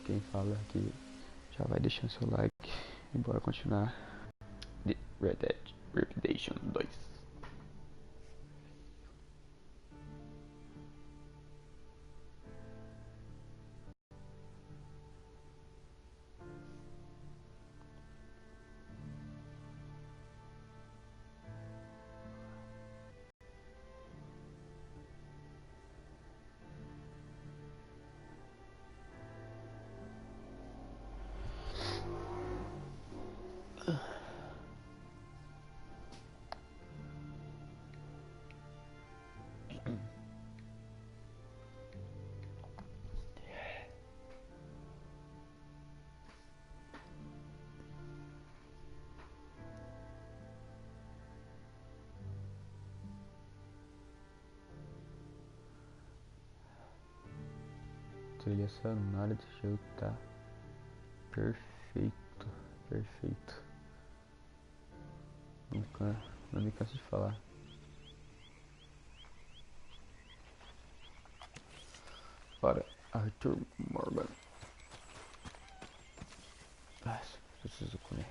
quem fala aqui já vai deixando seu like e bora continuar de Red Dead Redemption 2. Trilha sonora desse jogo tá perfeito, perfeito. Não me canso de falar. Bora, Arthur Morgan. Preciso comer.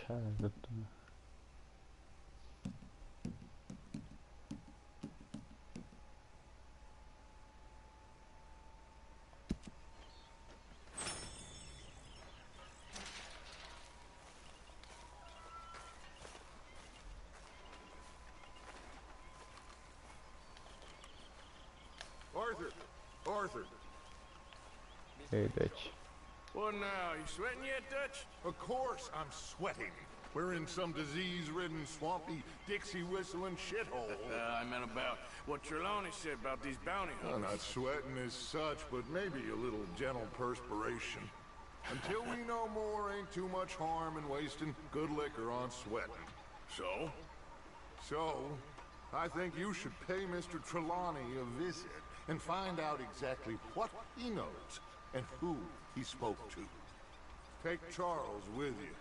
Chato. Arthur. Hey, Dutch. What now? You sweating yet, Dutch? Of course I'm sweating. We're in some disease-ridden, swampy, Dixie-whistling shithole. I meant about what Trelawney said about these bounty I'm hunters. not sweating as such, but maybe a little gentle perspiration. Until we know more, ain't too much harm in wasting good liquor on sweating. So? So, I think you should pay Mr. Trelawney a visit and find out exactly what he knows and who he spoke to. Take Charles with you.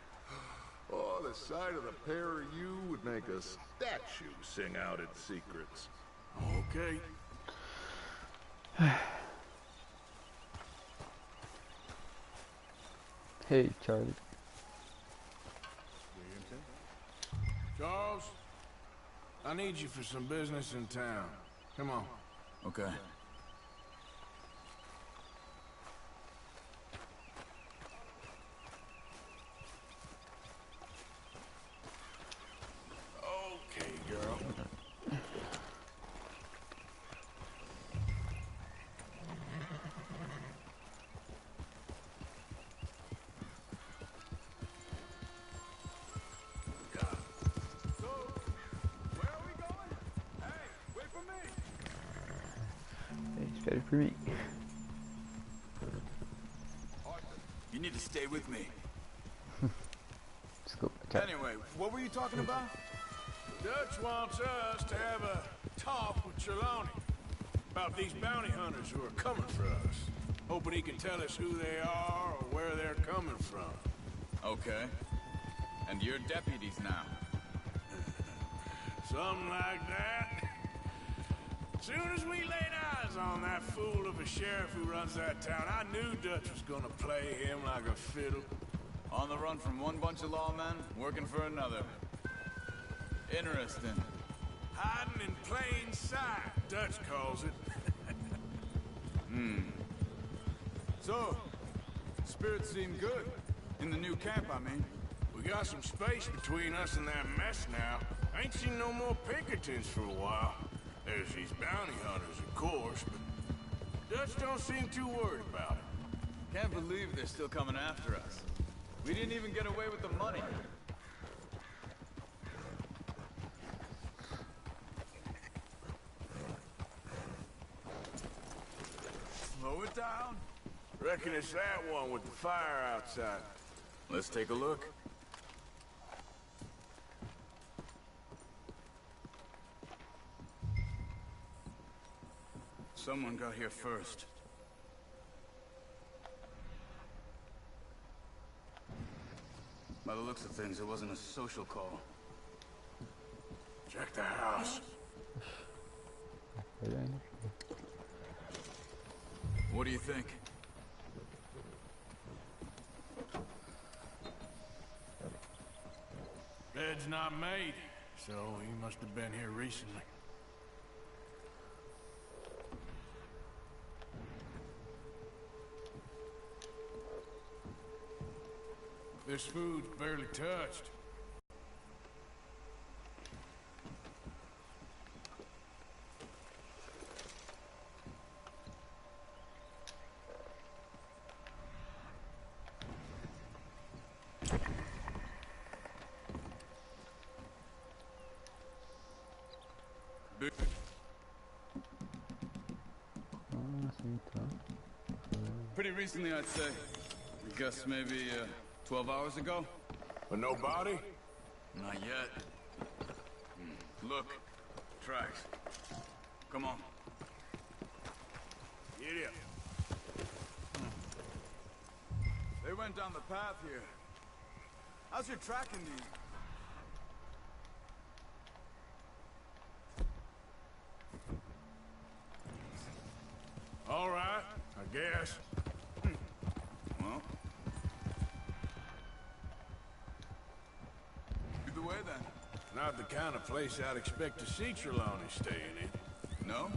Oh, the sight of the pair of you would make a statue sing out its secrets. Okay. Hey, Charlie. Charles, I need you for some business in town. Come on. Okay. Okay, girl. So, where are we going? Hey, wait for me! Hey, espere por mim. You need to stay with me. Desculpa, cara. Anyway, what were you talking about? Dutch wants us to have a talk with Trelawney about these bounty hunters who are coming for us. Hoping he can tell us who they are or where they're coming from. Okay. And you're deputies now. Something like that. Soon as we laid eyes on that fool of a sheriff who runs that town, I knew Dutch was gonna play him like a fiddle. On the run from one bunch of lawmen, working for another. Interesting. Hiding in plain sight, Dutch calls it. So, spirits seem good. In the new camp, I mean. We got some space between us and that mess now. Ain't seen no more Pinkertons for a while. There's these bounty hunters, of course, but Dutch don't seem too worried about it. Can't believe they're still coming after us. We didn't even get away with the money. Slow it down. Reckon it's that one with the fire outside. Let's take a look. Someone got here first. By the looks of things, it wasn't a social call. Check the house. pegar ainda. What do you think? Bed's not made, so he must have been here recently. This food's barely touched. Assim, então. Pretty recently, I'd say. I guess maybe 12 hours ago? But no body? Not yet. Look. Tracks. Come on. Get up. They went down the path here. How's your tracking these? All right, I guess. Well. Lead the way then. Not the kind of place I'd expect to see Trelawney staying in. No?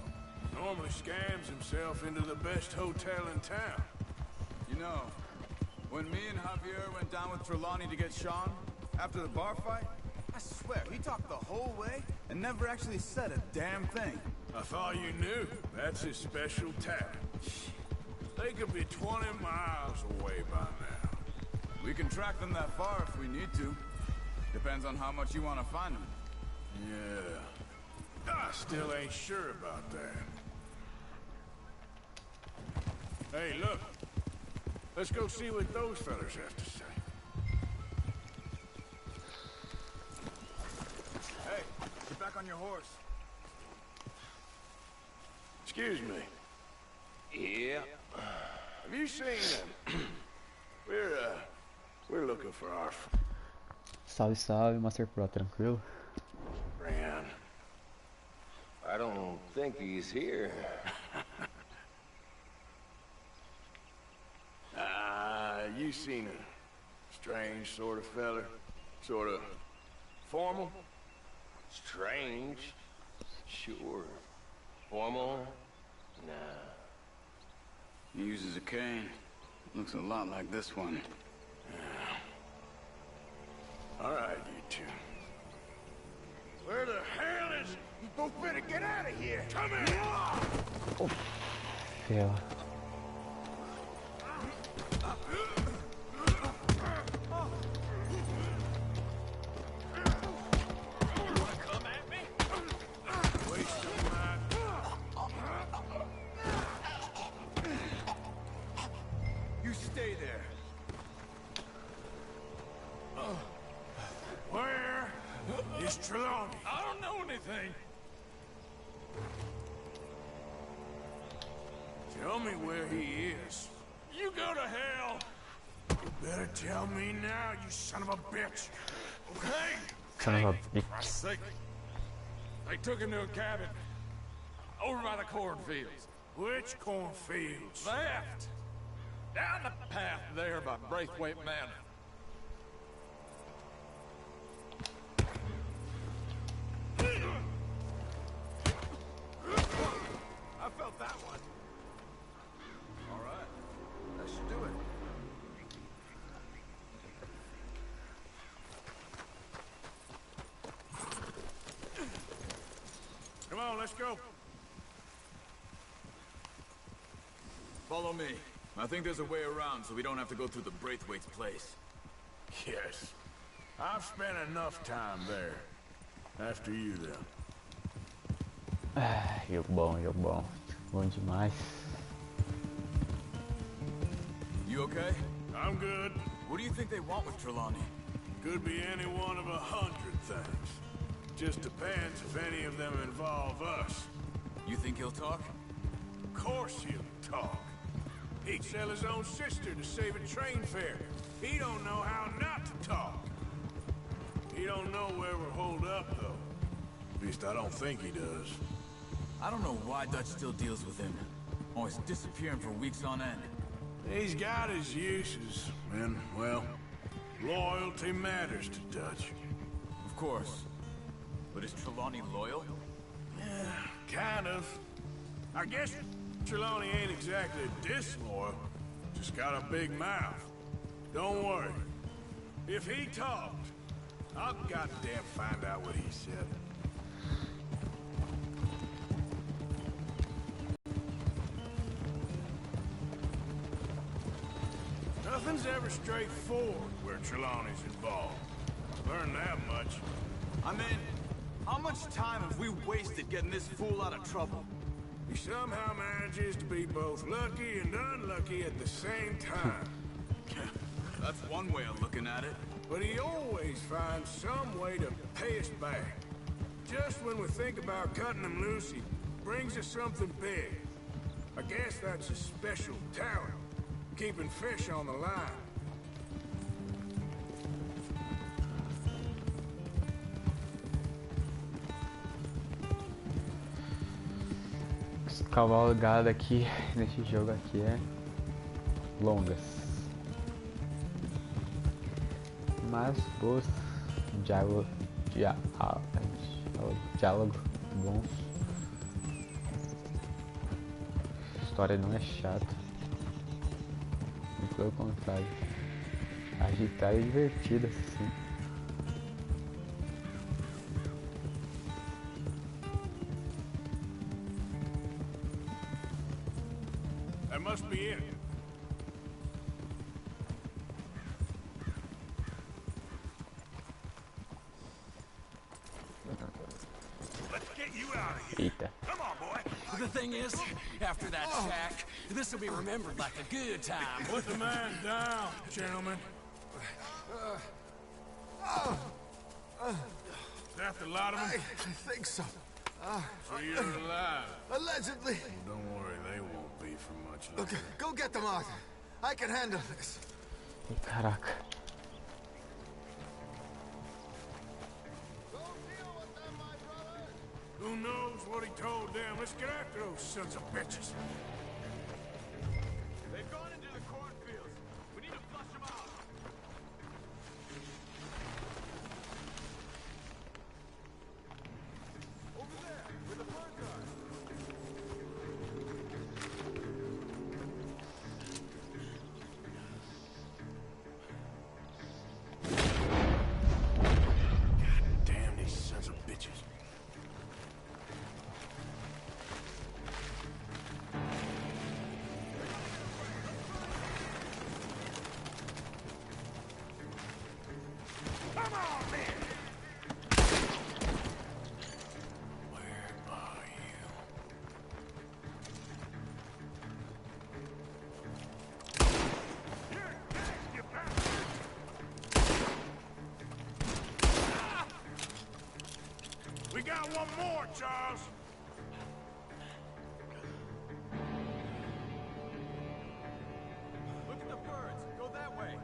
Normally scams himself into the best hotel in town. You know, when me and Javier went down with Trelawney to get Sean, after the bar fight, I swear, he talked the whole way and never actually said a damn thing. I thought you knew. That's his special talent. They could be 20 miles away by now. We can track them that far if we need to. Depends on how much you want to find them. Yeah. I still ain't sure about that. Hey, look. Let's go see what those fellas have to say. Hey, get back on your horse. Excuse me. Yeah. Have you seen them? We're looking for our Salve, salve, Master Pro, tranquilo? friend. I don't think he's here. You seen a strange sort of feller? Sort of formal? Strange? Sure. Formal? Nah. He uses a cane. Looks a lot like this one. All right, you two. Where the hell is he? You both better get out of here. Come here. Ferro. You stay there. Where is Trelawney? I don't know anything. Tell me where he is. You go to hell. You better tell me now, you son of a bitch. Okay? Son of a bitch. They took him to a cabin over by the cornfields. Which cornfields? Left. Down the path there by Braithwaite Manor. I felt that one. All right. That should do it. Come on, let's go. Follow me. I think there's a way around so we don't have to go through the Braithwaite's place. Yes. I've spent enough time there. After you, then. Jogo bom, jogo bom. Bom demais. You okay? I'm good. What do you think they want with Trelawney? Could be any one of 100 things. Just depends if any of them involve us. You think he'll talk? Of course he'll talk. He'd sell his own sister to save a train fare. He don't know how not to talk. He don't know where we're holed up, though. At least I don't think he does. I don't know why Dutch still deals with him. Always disappearing for weeks on end. He's got his uses, and, well, loyalty matters to Dutch. Of course. But is Trelawney loyal? Yeah, kind of. I guess Trelawney ain't exactly disloyal. Just got a big mouth. Don't worry. If he talked, I'll goddamn find out what he said. Nothing's ever straightforward where Trelawney's involved. Learned that much. I mean, how much time have we wasted getting this fool out of trouble? He somehow manages to be both lucky and unlucky at the same time. That's one way of looking at it. But he always finds some way to pay us back. Just when we think about cutting him loose, he brings us something big. I guess that's a special talent, keeping fish on the line. Cavalgada aqui nesse jogo aqui é longas, mas boas, diálogo bons, história não é chata, muito pelo contrário, agitada e divertida assim. That must be it. Let's get you out of here. Eita. Come on, boy. The thing is, after that shack, this will be remembered like a good time. Put the man down, gentlemen. That's a lot of them. I think so. So you're alive. Allegedly. Well, don't worry, they won't be for much longer. Okay, go get them out. I can handle this. Caraca. Who knows what he told them? Let's get after those sons of bitches. They've gone into the cornfields. We need to flush them out. Over there, where the birds are. God damn these sons of bitches. Come on, man! Where are you? You're dead, you bastard! Ah! We got one more, Charles! Look at the birds. Go that way.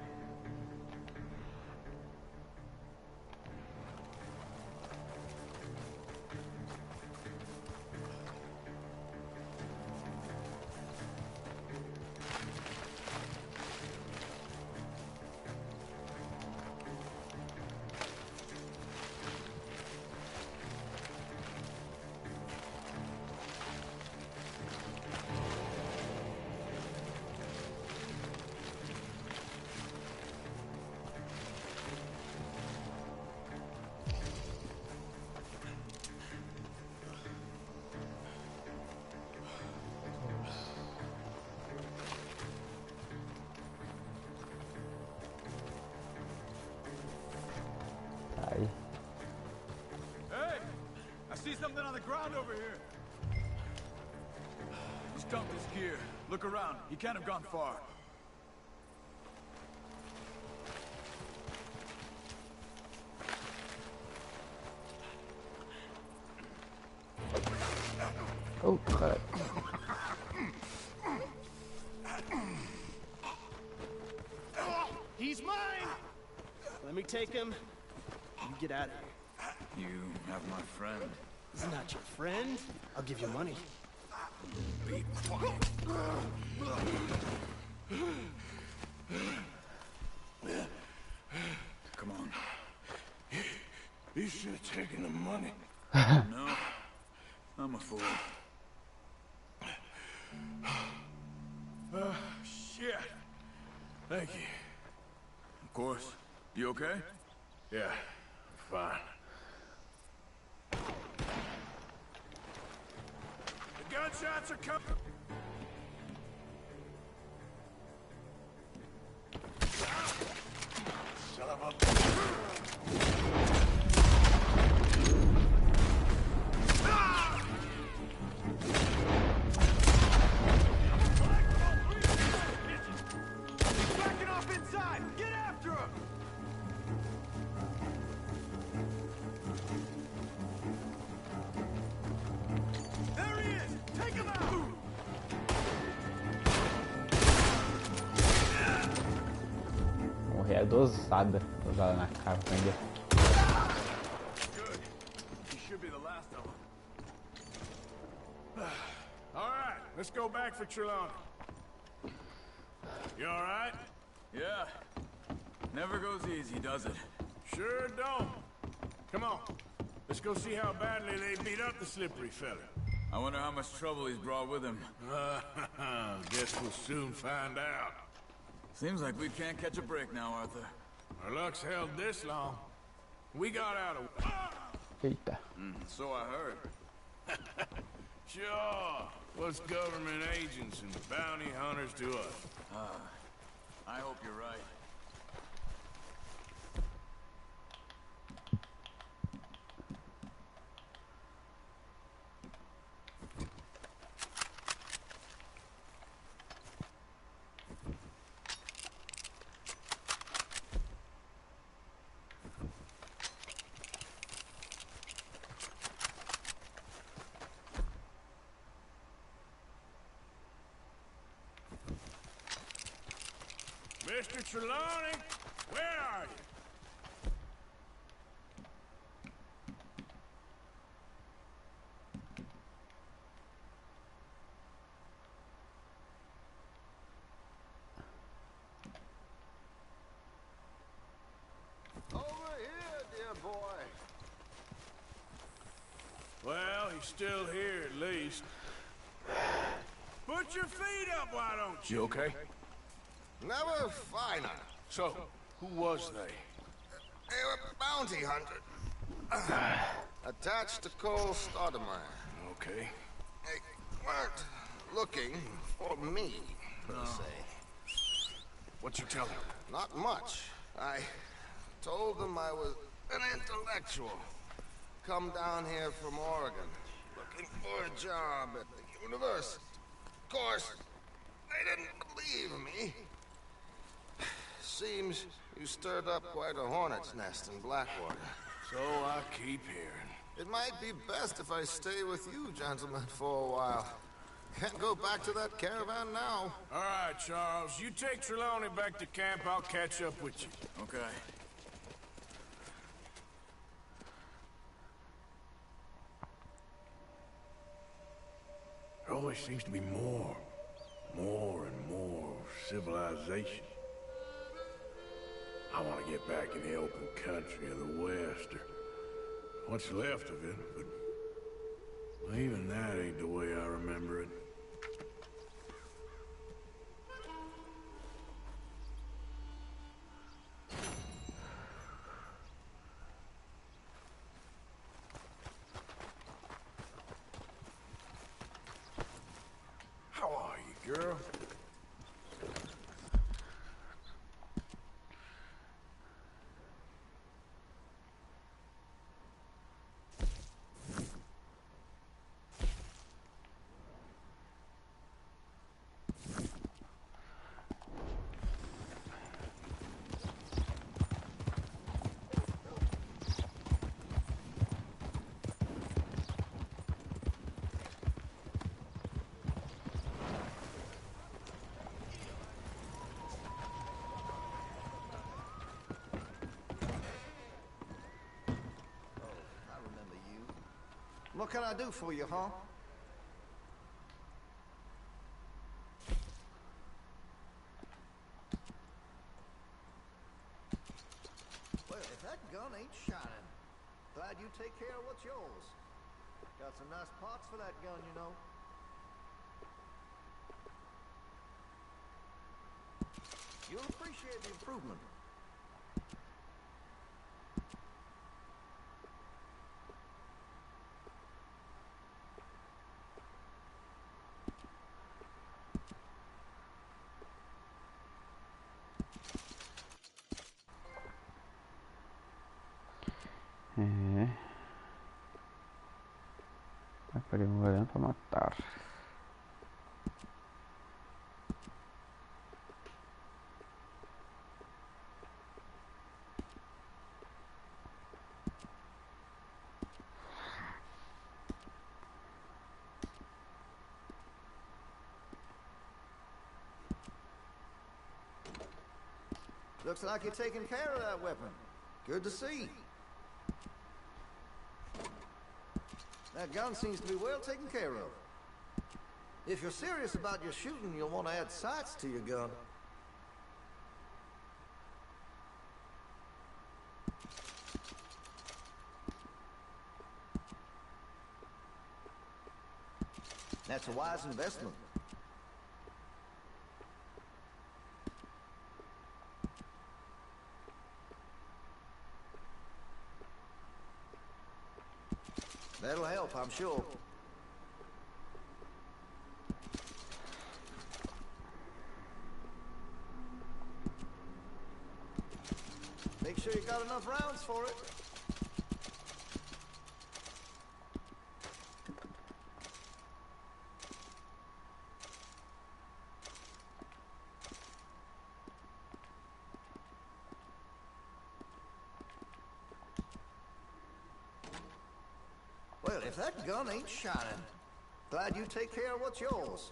Aí. Hey! I see something on the ground over here. He's dumped his gear. Look around. He can't have gone far. Oh, cara. He's mine! Let me take him. You get out of here. You have my friend. He's not your friend. I'll give you money. Be quiet. Come on. You should have taken the money. No, I'm a fool. Shit. Thank you. Of course. You okay? Yeah, fine. The gunshots are coming. Son of a... Backing off inside! Get after him! There he is! Take him out! Morrer dosada na cara ainda. Good. He should be the last of them. All right, let's go back for Trelawney. You all right? Yeah. Never goes easy, does it? Sure don't. Come on. Let's go see how badly they beat up the slippery fella. I wonder how much trouble he's brought with him. Guess we'll soon find out. Seems like we can't catch a break now, Arthur. Our luck's held this long. We got out of... Eita. So I heard. Sure. What's government agents and bounty hunters to us? I hope you're right. Mr. Trelawney, where are you? Over here, dear boy. Well, he's still here at least. Put your feet up, why don't you? You okay? Never finer. So, who was they? They were bounty hunter. Attached to Cole Stoudemire. Okay. They weren't looking for me, per se. What you tell him? Not much. I told them I was an intellectual. Come down here from Oregon, looking for a job at the university. Of course, they didn't believe me. Seems you stirred up quite a hornet's nest in Blackwater. So I keep hearing. It might be best if I stay with you, gentlemen, for a while. Can't go back to that caravan now. All right, Charles. You take Trelawney back to camp. I'll catch up with you. Okay. There always seems to be more and more civilization. I want to get back in the open country of the West, or what's left of it, but well, even that ain't the way I remember it. How are you, girl? What can I do for you, huh? Well, if that gun ain't shining, glad you take care of what's yours. Got some nice parts for that gun, you know. You'll appreciate the improvement. Aprimorando pra matar. Looks like you're taking care of that weapon. Good to see. That gun seems to be well taken care of. If you're serious about your shooting, you'll want to add sights to your gun. That's a wise investment. That'll help, I'm sure. Make sure you got enough rounds for it. Well, if that gun ain't shining, glad you take care of what's yours.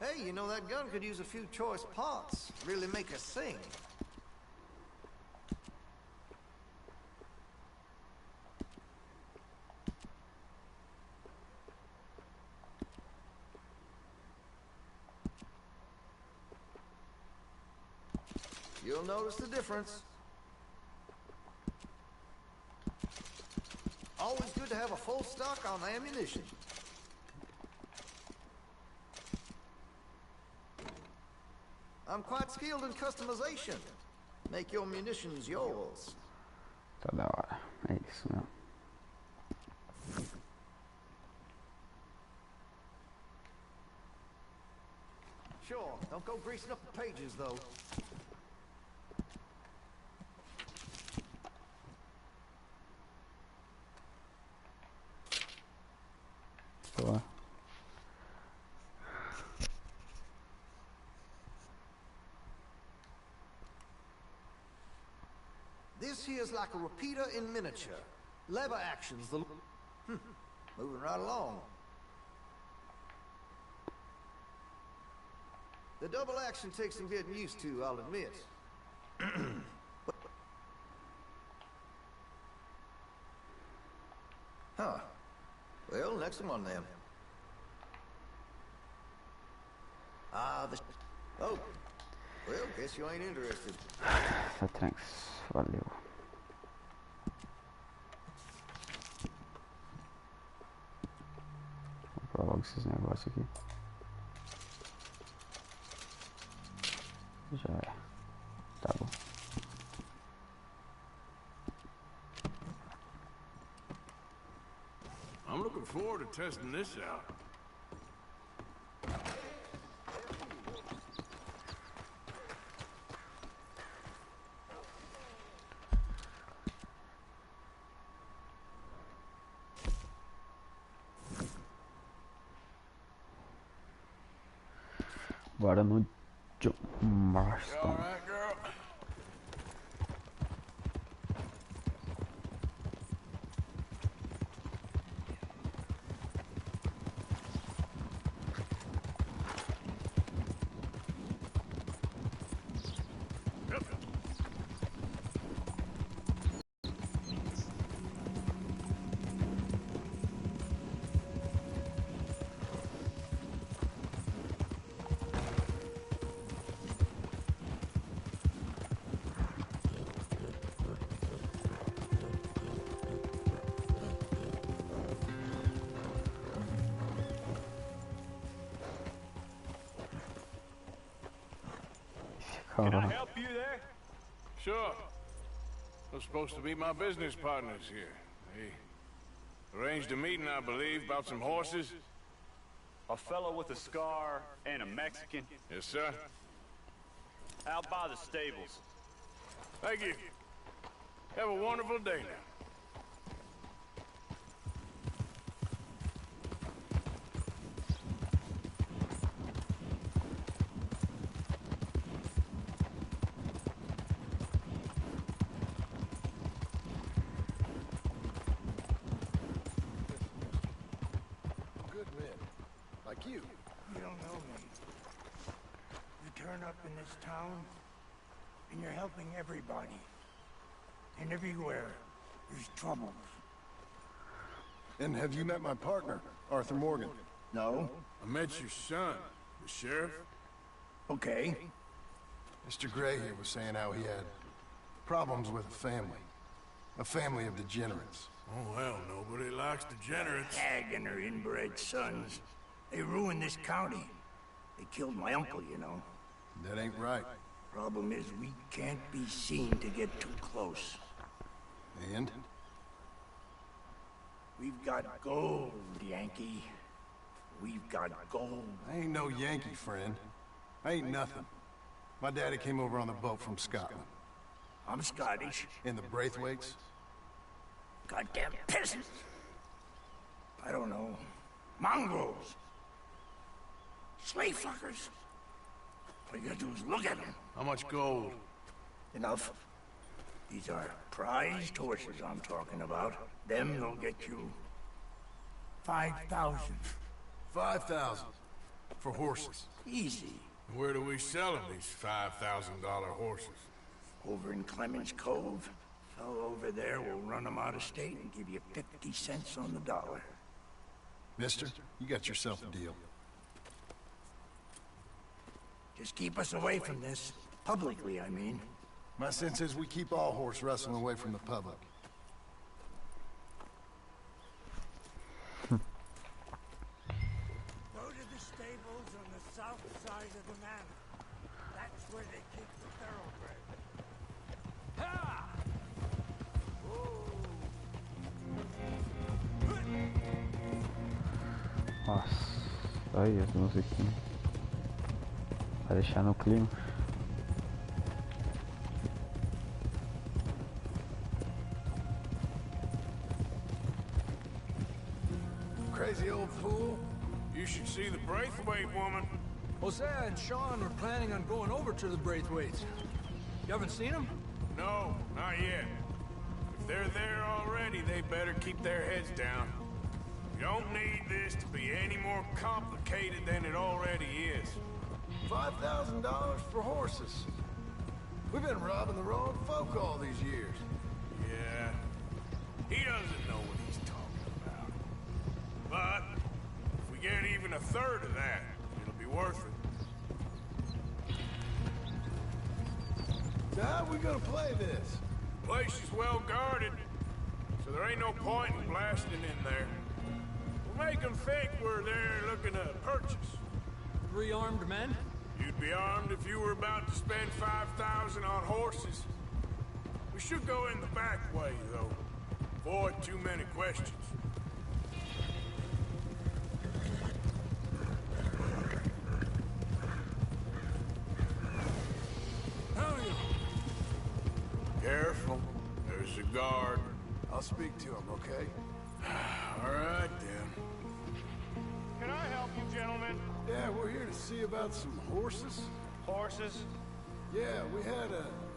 Hey, you know that gun could use a few choice parts. Really make us sing. You'll notice the difference. Always good to have a full stock on ammunition. I'm quite skilled in customization. Make your munitions yours. Tá da hora. É isso mesmo. Sure, don't go greasing up the pages though. Boa. This here's like a repeater in miniature. Lever actions, the... Moving right along. The double action takes some getting used to, I'll admit. Huh. Well, next one then. Oh. Well, guess you ain't interested. Tá, thanks. Valeu. Vou comprar logo esses negócios aqui. Já é. Tá bom. I'm looking forward to testing this out. Bora no John You Marston. all right, girl? Can I help you there? Sure. They're supposed to be my business partners here. They arranged a meeting, I believe, about some horses. A fellow with a scar and a Mexican. Yes, sir. Out by the stables. Thank you. Have a wonderful day now. Good men. Like you. You don't know me. You turn up in this town, and you're helping everybody. And everywhere, there's troubles. And have you met my partner, Arthur Morgan? No? I met your son, the sheriff. Okay. Mr. Gray here was saying how he had problems with a family of degenerates. Oh, well, nobody likes degenerates. Hag and her inbred sons. They ruined this county. They killed my uncle, you know. That ain't right. Problem is, we can't be seen to get too close. And? We've got gold, Yankee. We've got gold. I ain't no Yankee, friend. I ain't nothing. My daddy came over on the boat from Scotland. I'm Scottish. In the Braithwaites? Goddamn peasants. I don't know. Mongrels. Slave fuckers. All you gotta do is look at them. How much gold? Enough. These are prized horses I'm talking about. Them will get you 5,000. 5,000 for horses. Easy. Where do we sell them, these $5,000 horses? Over in Clemens Cove. Fellow over there will run them out of state and give you 50 cents on the dollar. Mister, you got yourself a deal. Just keep us away from this. Publicly, I mean. My sense is we keep all horse wrestling away from the public. Go to the stables on the south side of the manor. That's where they keep the thoroughbred. Ha! Nossa, aí as musiquinhas. Pra deixar no clima. Crazy old fool. You should see the Braithwaite woman. Hosea and Sean were planning on going over to the Braithwaites. You haven't seen them? No, not yet. If they're there already, they better keep their heads down. We don't need this to be any more complicated than it already is. $5,000 for horses. We've been robbing the wrong folk all these years. Yeah, he doesn't know what he's talking about. But if we get even a third of that, it'll be worth it. So how are we gonna play this? The place is well guarded, so there ain't no point in blasting in there. We'll make them think we're there looking to purchase. 3 armed men? You'd be armed if you were about to spend 5,000 on horses. We should go in the back way, though. Avoid too many questions. Careful. There's a guard. I'll speak to him, okay? All right, then. Can I help you, gentlemen? Yeah, we're here to see about some horses. Horses? Yeah, we had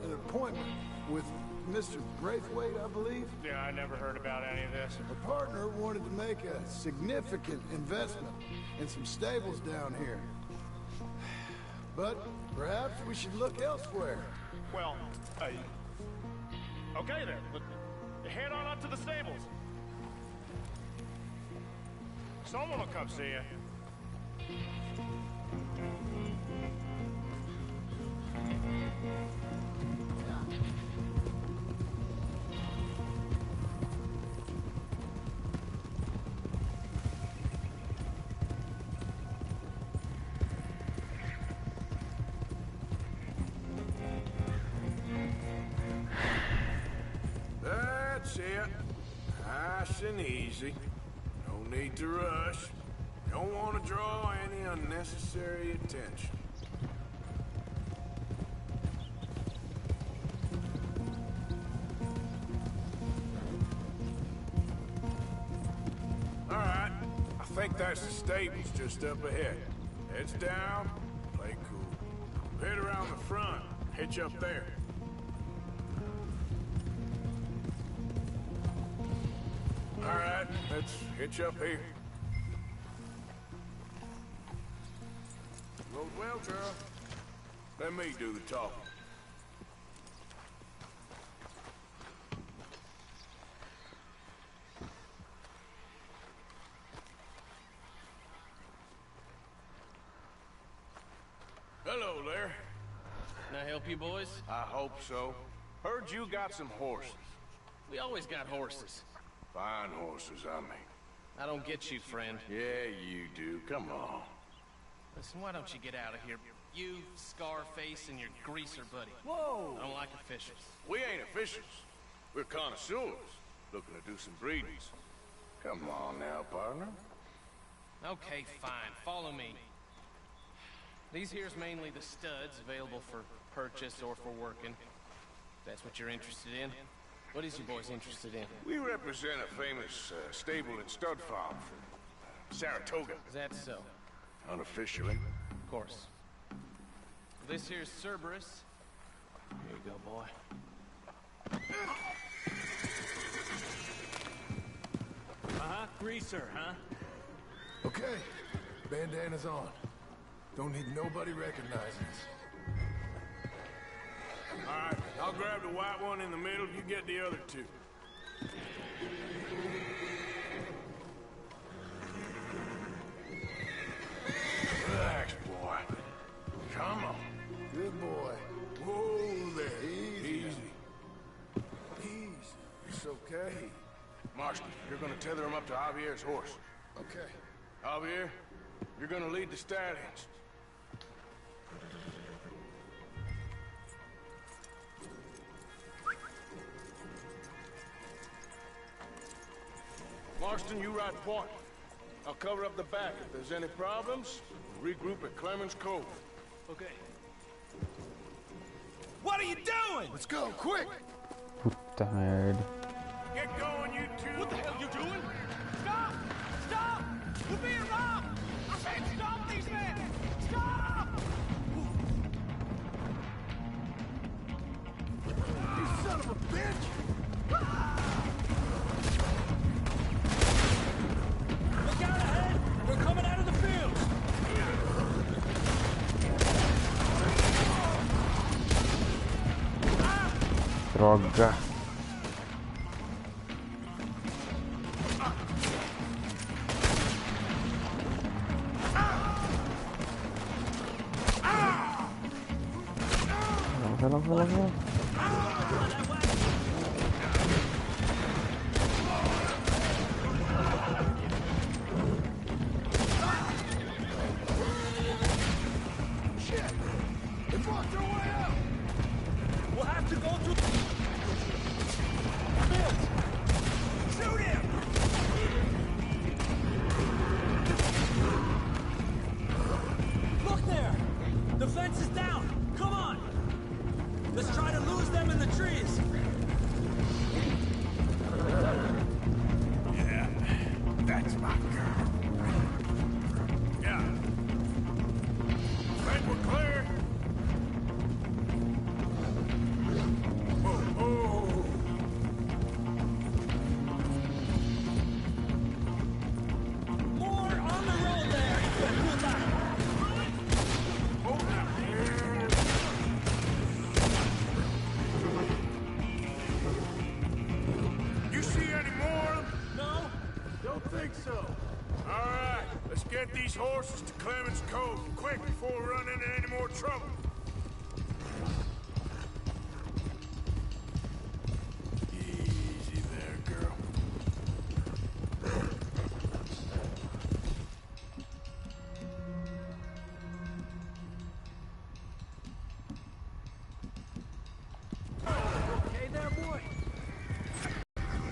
an appointment with Mr. Braithwaite, I believe. Yeah, I never heard about any of this. A partner wanted to make a significant investment in some stables down here. But perhaps we should look elsewhere. Well, okay then. Head on up to the stables. Someone will come see you. and easy. No need to rush. Don't want to draw any unnecessary attention. All right. I think that's the stables just up ahead. Heads down, play cool. Head around the front, hitch up there. All right, let's hitch up here. Rode well, girl. Let me do the talking. Hello there. Can I help you boys? I hope so. Heard you got some horses. We always got horses. Fine horses, I mean. I don't get you, friend. Yeah, you do. Come on. Listen, why don't you get out of here? You, Scarface, and your greaser buddy. Whoa! I don't like officials. We ain't officials. We're connoisseurs. Looking to do some breedings. Come on now, partner. Okay, fine. Follow me. These here's mainly the studs available for purchase or for working. If that's what you're interested in. What is you boys interested in? We represent a famous stable and stud farm from Saratoga. Is that so? Unofficially. Of course. This here's Cerberus. Here you go, boy. Uh-huh, greaser, huh? Okay, bandana's on. Don't need nobody recognizing us. All right, I'll grab the white one in the middle. You get the other two. Relax, boy. Come on. Good boy. Whoa there. Easy. Easy. It's okay. Marston, you're gonna tether him up to Javier's horse. Okay. Javier, you're gonna lead the stallions. Marston, you ride point. I'll cover up the back. If there's any problems, regroup at Clemens Cove. Okay. What are you doing? Let's go, quick! Puta merda. Get going, you two! What the hell you doing? Stop! Stop! We're being robbed! I said stop these men! Stop! You son of a bitch! Look out ahead! We're coming out of the field! Droga. Vai lá, vai lá, vai lá. We'll have to go to... Shoot him! Look there! The fence is down! Come on! Let's try to lose them in the trees! Yeah, that's my girl. Yeah. Think we're clear? Oh, oh. More on the road there! Hold that. You see any more of them? No? Don't think so. All right, let's get these horses to Clemens Cove quick before we run into any more trouble. Easy there, girl. Okay there, boy?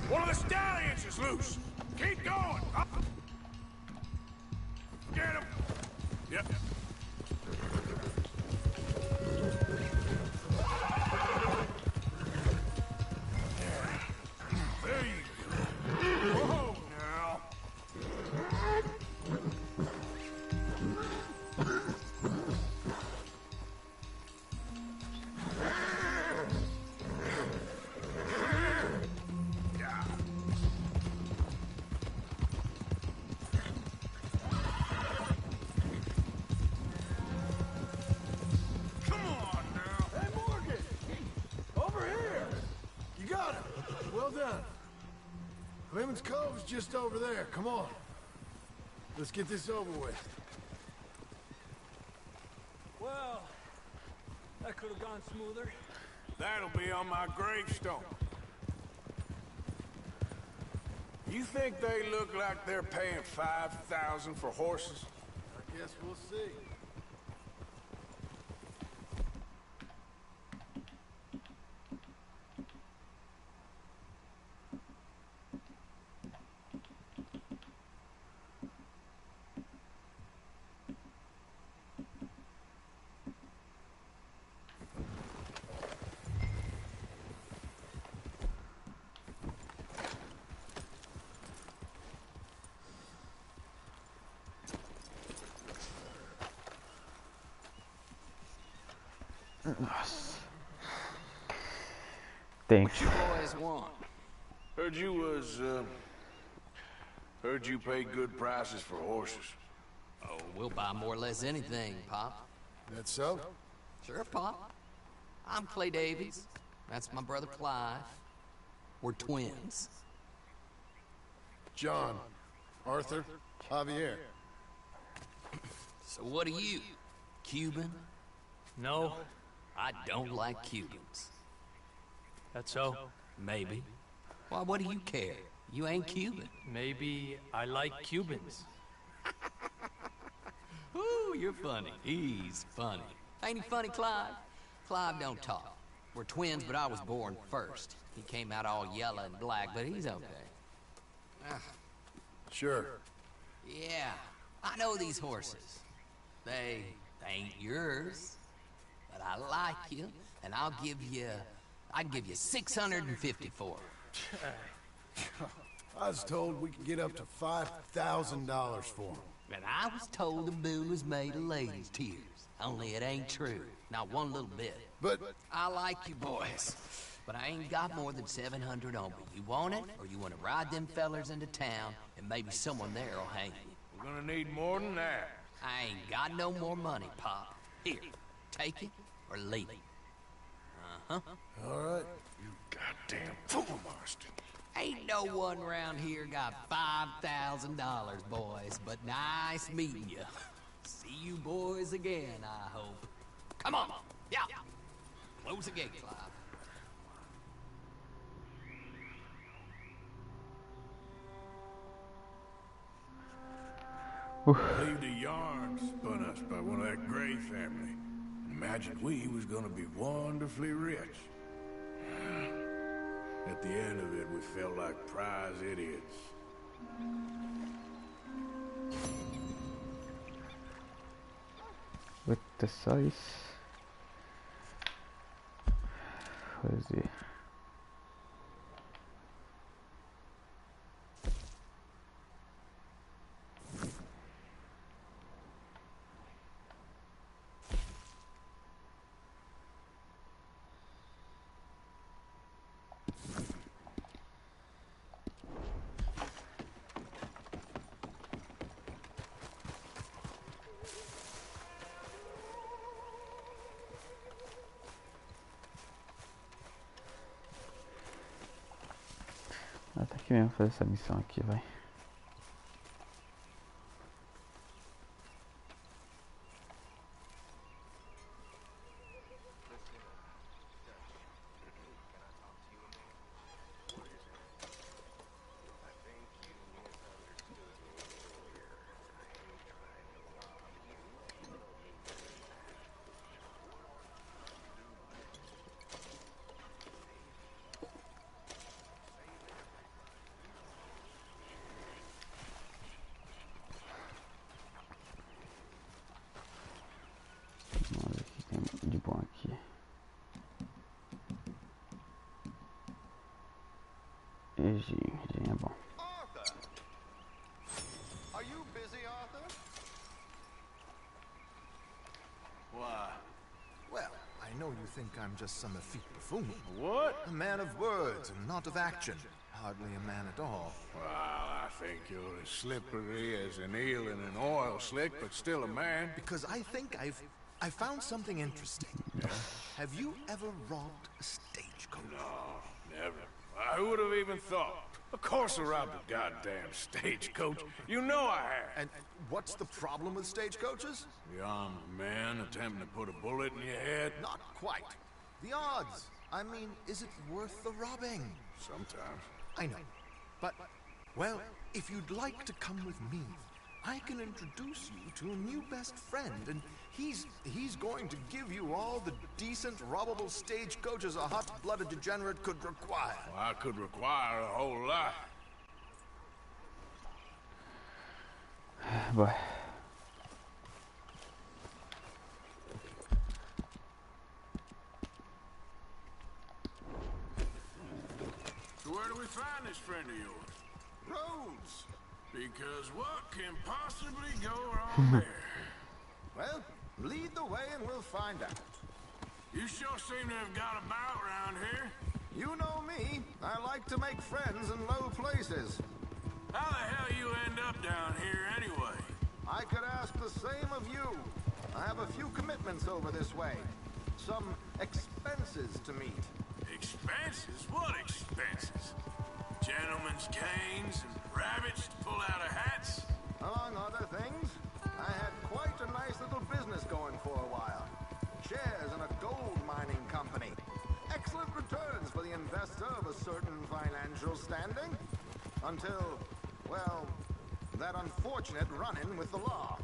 One of the stallions is loose. Raymond's Cove's just over there. Come on. Let's get this over with. Well, that could have gone smoother. That'll be on my gravestone. You think they look like they're paying $5,000 for horses? I guess we'll see. Nossa. Thanks. What you boys want? Heard you pay good prices for horses. Oh, we'll buy more or less anything, Pop. That so? Sure, Pop. I'm Clay Davies. That's my brother Clive. We're twins. John, Arthur, Javier. So what are you? Cuban? No, I don't like Cubans. that's so. Maybe. Why, what do you care? You ain't Cuban. Maybe I like Cubans. Ooh, you're funny. He's funny. Ain't he funny, Clive? Clive don't talk. We're twins, but I was born first. He came out all yellow and black, but he's okay. Sure. Yeah, I know these horses. They ain't yours. But I like you, and I'll give you 650 for 'em. I was told we could get up to $5,000 for him. And I was told the moon was made of ladies' tears. Only it ain't true. Not one little bit. But I like you boys. But I ain't got more than 700 on me. You want it, or you want to ride them fellers into town, and maybe someone there'll hang you. We're gonna need more than that. I ain't got no more money, Pop. Here, take it or leave it. Uh-huh. all right. You goddamn fool, Marston. Ain't no one around here got $5,000, boys, but nice meeting you. See you boys again, I hope. Come on, yeah. Close the gate, Clive. Believed a yarn spun us by one of that Gray family. Imagined we was gonna be wonderfully rich. At the end of it, we felt like prize idiots. With the size. Fazer. Tá aqui mesmo fazer essa missão aqui, vai. Vamos ver o que tem de bom aqui. Reginho é bom. Arthur! Are you busy, Arthur? Why? Well, I know you think I'm just some effete buffoon. What? A man of words and not of action. Hardly a man at all. Well, I think you're as slippery as an eel in an oil slick, but still a man. Because I think I found something interesting. Have you ever robbed a stagecoach? No, never. Who would have even thought? Of course I robbed a goddamn stagecoach. You know I have. And what's the problem with stagecoaches? The armed man attempting to put a bullet in your head? Not quite. The odds. I mean, is it worth the robbing? Sometimes. I know. But, well, if you'd like to come with me, I can introduce you to a new best friend, and he's going to give you all the decent, robbable stagecoaches a hot-blooded degenerate could require. Well, I could require a whole lot. Boy. So where do we find this friend of yours? Roads. Because what can possibly go wrong there? Well, lead the way and we'll find out. You sure seem to have got about around here. You know me. I like to make friends in low places. How the hell you end up down here anyway? I could ask the same of you. I have a few commitments over this way. Some expenses to meet. Expenses? What expenses? Gentlemen's canes and rabbits to pull out of hats? Among other things, I had quite a nice little business going for a while. Shares in a gold mining company. Excellent returns for the investor of a certain financial standing. Until, well, that unfortunate run-in with the law.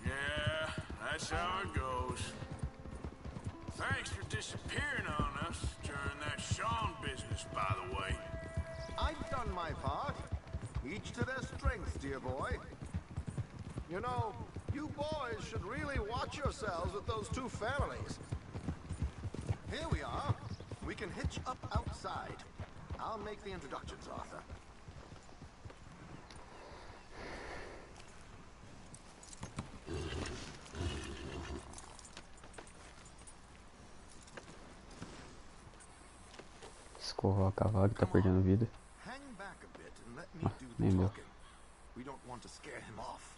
Yeah, that's how it goes. Thanks for disappearing on us during that Sean business, by the way. I've done my part. Each to their strengths, dear boy. You know, you boys should really watch yourselves with those two families. Here we are. We can hitch up outside. I'll make the introductions, Arthur. Escorreu a cavalo que tá perdendo vida. Hang back a bit and let me do the Nem deu. talking. We don't want to scare him off.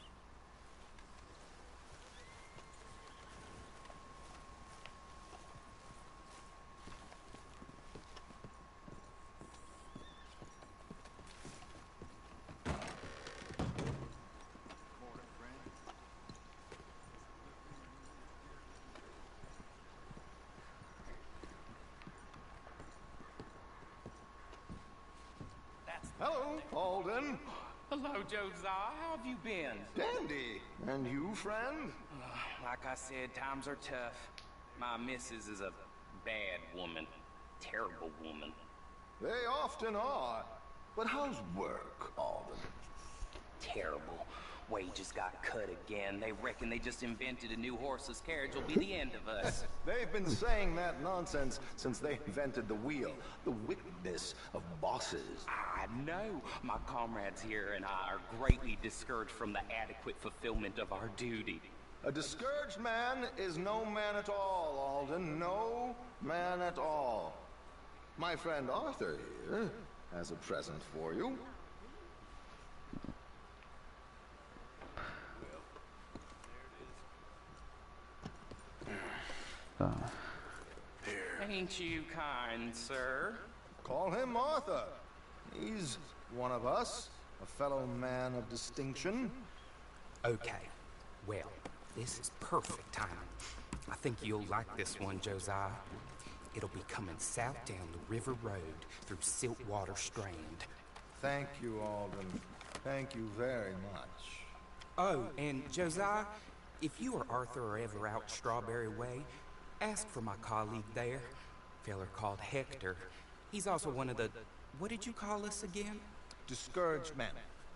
Hello, Alden. Hello, Josiah. How have you been? Dandy. And you, friend? Like I said, times are tough. My missus is a bad woman. Terrible woman. They often are. But how's work, Alden? Terrible. Wages got cut again. They reckon they just invented a new horseless carriage will be the end of us. They've been saying that nonsense since they invented the wheel. The wickedness of bosses. I know. My comrades here and I are greatly discouraged from the adequate fulfillment of our duty. A discouraged man is no man at all, Alden. No man at all. My friend Arthur here has a present for you. Ain't you kind, sir? Call him Arthur. He's one of us, a fellow man of distinction. Okay. Well, this is perfect timing. I think you'll like this one, Josiah. It'll be coming south down the river road through Siltwater Strand. Thank you, Alden. Thank you very much. Oh, and Josiah, if you or Arthur are ever out Strawberry Way, ask for my colleague there. Feller called Hector. He's also one of the... What did you call us again? Discouraged men,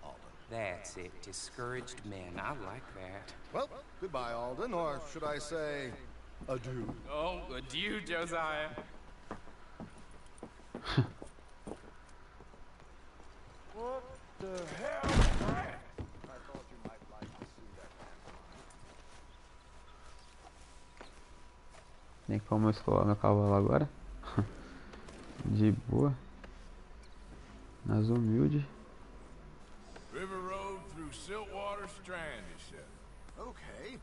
Alden. That's it. Discouraged men. I like that. Well, goodbye, Alden, or should I say, adieu. Oh, adieu, Josiah. What the hell is that? I thought you might like to see that man. Tem como eu escolar meu cavalo agora? De boa. Nas humildes. River road through Siltwater Strand, you said. Okay.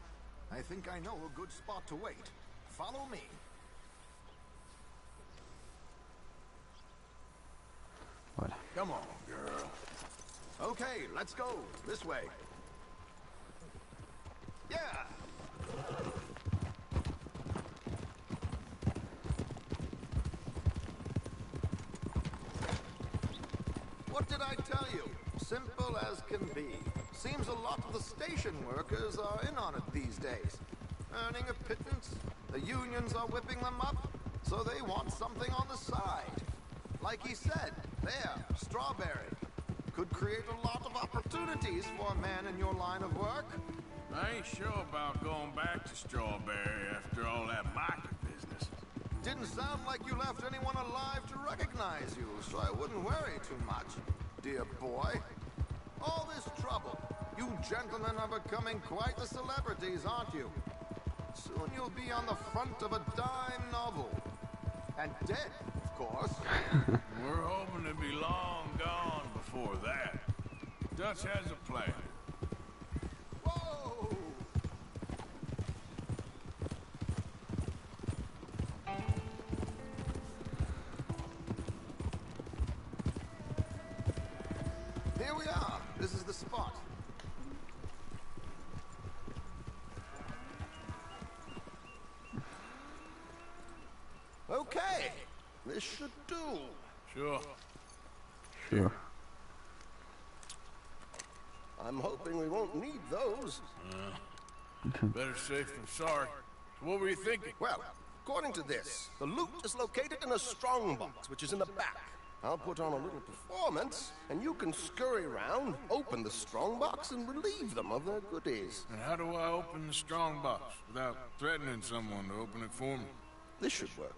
I think I know a good spot to wait. Follow me. Bora. Come on, girl. Okay, let's go. This way. Yeah. What did I tell you? Simple as can be. Seems a lot of the station workers are in on it these days. Earning a pittance. The unions are whipping them up, so they want something on the side. Like he said, there, Strawberry. Could create a lot of opportunities for a man in your line of work. I ain't sure about going back to Strawberry after all that market business. Didn't sound like you left anyone alive to recognize you, so I wouldn't worry too much, dear boy. All this trouble. You gentlemen are becoming quite the celebrities, aren't you? Soon you'll be on the front of a dime novel. And dead, of course. We're hoping to be long gone before that. Dutch has a plan. Whoa! Here we are. This is the spot. Okay. This should do. Sure. Sure. I'm hoping we won't need those. Better safe than sorry. What were you thinking? Well, according to this, the loot is located in a strongbox, which is in the back. I'll put on a little performance, and you can scurry around, open the strongbox, and relieve them of their goodies. And how do I open the strong box without threatening someone to open it for me? This should work.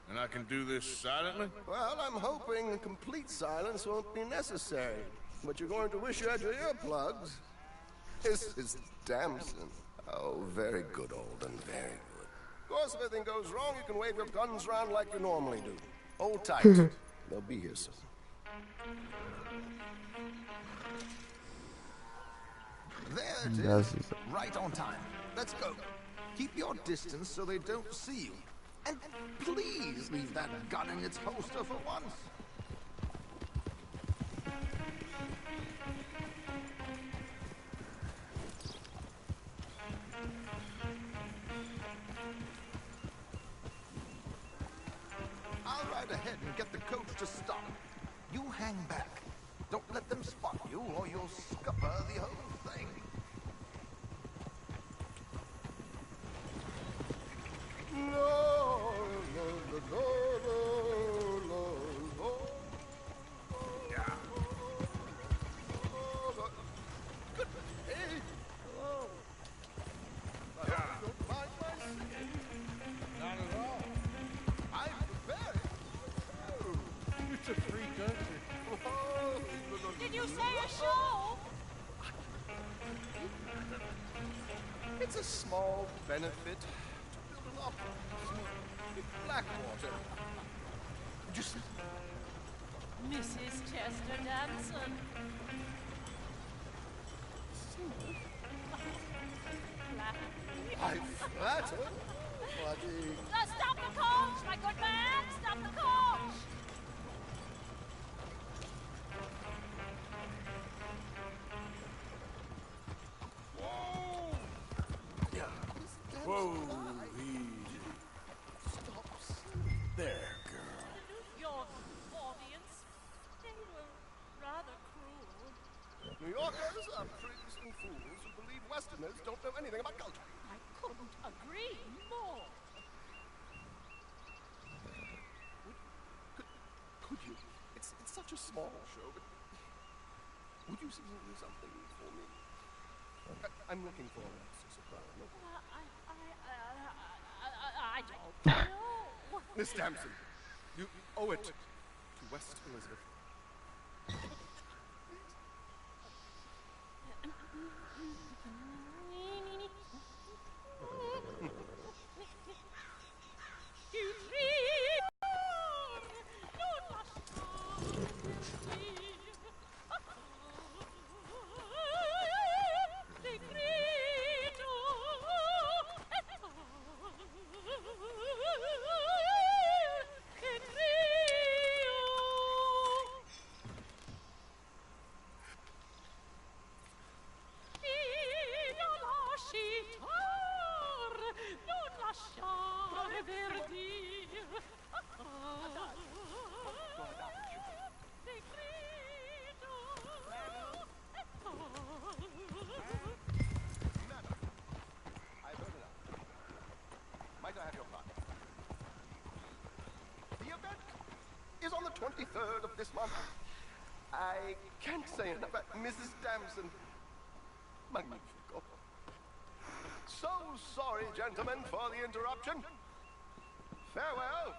And I can do this silently? Well, I'm hoping complete silence won't be necessary. But you're going to wish you had your earplugs. This is Damson. Oh, very good, Alden, very good. Of course, if anything goes wrong, you can wave your guns around like you normally do. Hold tight. They'll be here soon. There it is. Right on time. Let's go. Keep your distance so they don't see you. And please leave that gun in its holster for once. I'll ride ahead and get the coach to stop. You hang back. Don't let them spot you or you'll scupper the whole thing. Did you say a show? It's a small benefit to build an opera in Blackwater. Just Mrs. Chester Danson. I flatter, buddy. Stop the coach, my good man! Stop the coach! Whoa, easy. Stop. There, girl. Your audience, they were rather cruel. New Yorkers are prigs and fools who believe Westerners don't know anything about culture. I couldn't agree more. Could you? It's such a small show, but would you sing something for me? I'm looking for a soprano. I don't know. Miss Damson, you owe it to West Elizabeth. 23rd of this month. I can't say enough about Mrs. Damson. Magnifico. So sorry, gentlemen, for the interruption. Farewell.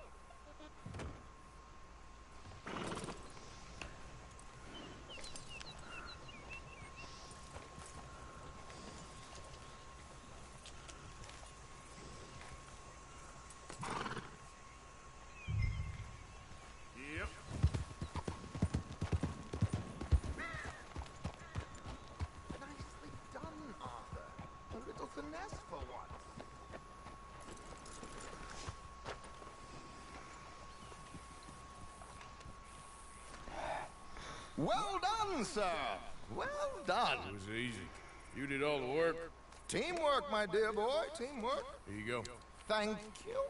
Yep. Nicely done, Arthur. A little finesse for once. Well done, sir. Well done. It was easy. You did all the work. Teamwork, my dear boy. Teamwork. Here you go. Thank you.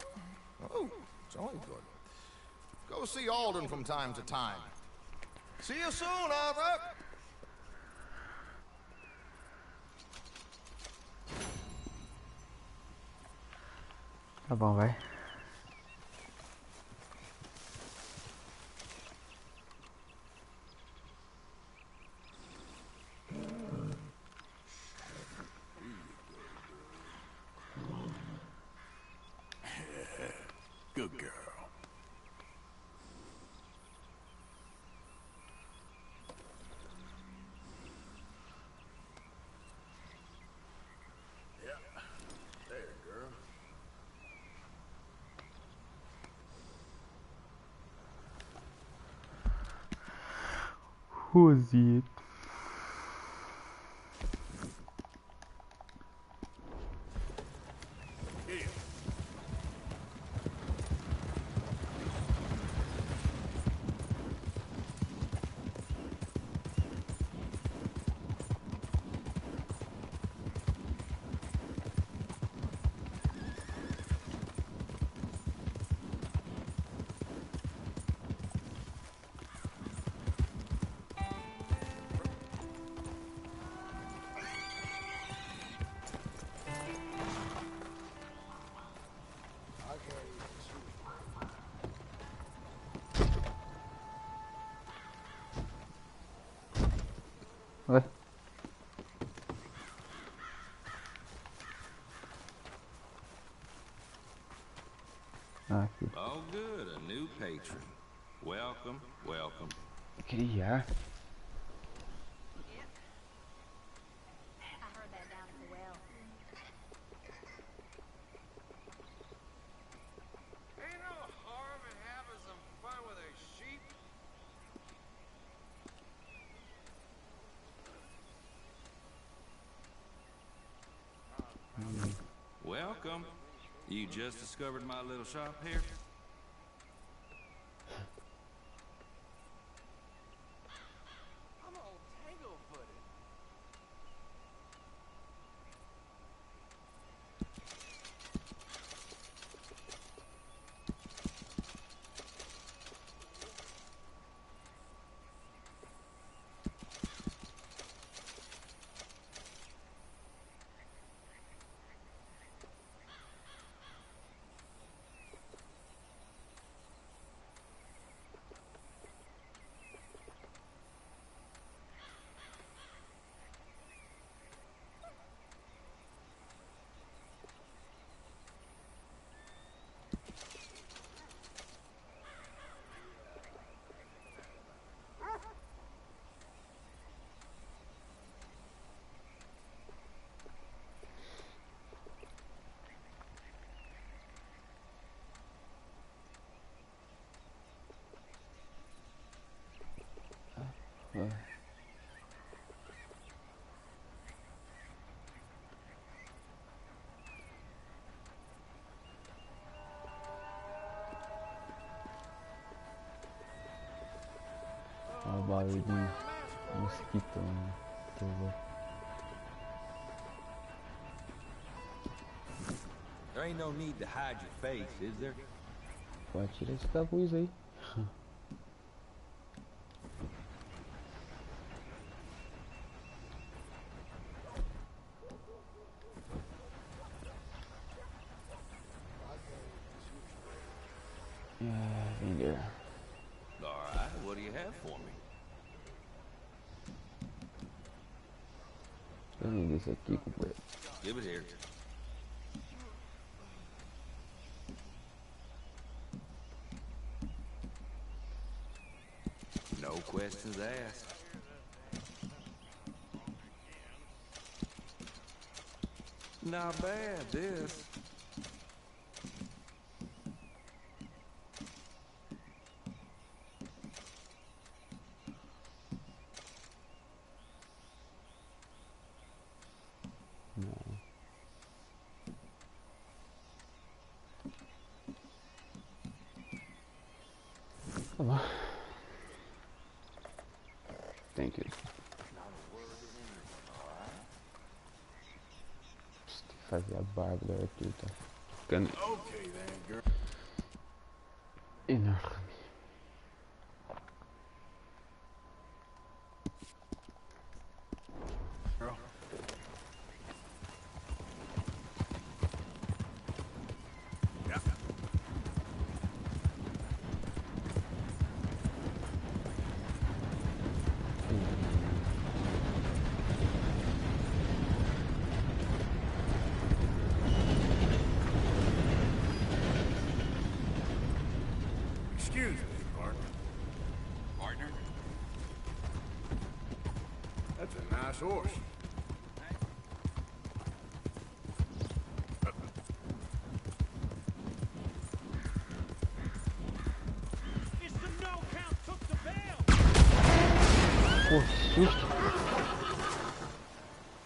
Oh, jolly good. Go see Alden from time to time. See you soon, Arthur. Tá bom, vai. Good girl. Yeah. There, girl. Who's it? Here. Ué? Ah, aqui. Oh, good, a new patron. Welcome, welcome. Criar. I heard that down at the well. Ain't no harm in having some fun with a sheep. Welcome. You just discovered my little shop here? I'm all tangle-footed. Olha o barulho de mosquito, né? There ain't no need to hide your face, is there? Pode tirar esse capuz aí. Vender. All right. caminho desse aqui, companheiro. Give it here. No questions asked. Not bad, this. Tá bom. Thank you. Tem que fazer a barba do Arthur, tá ficando enorme. Excuse me, partner. Partner? That's a nice horse. It's the no count took the bail. Pô, que susto!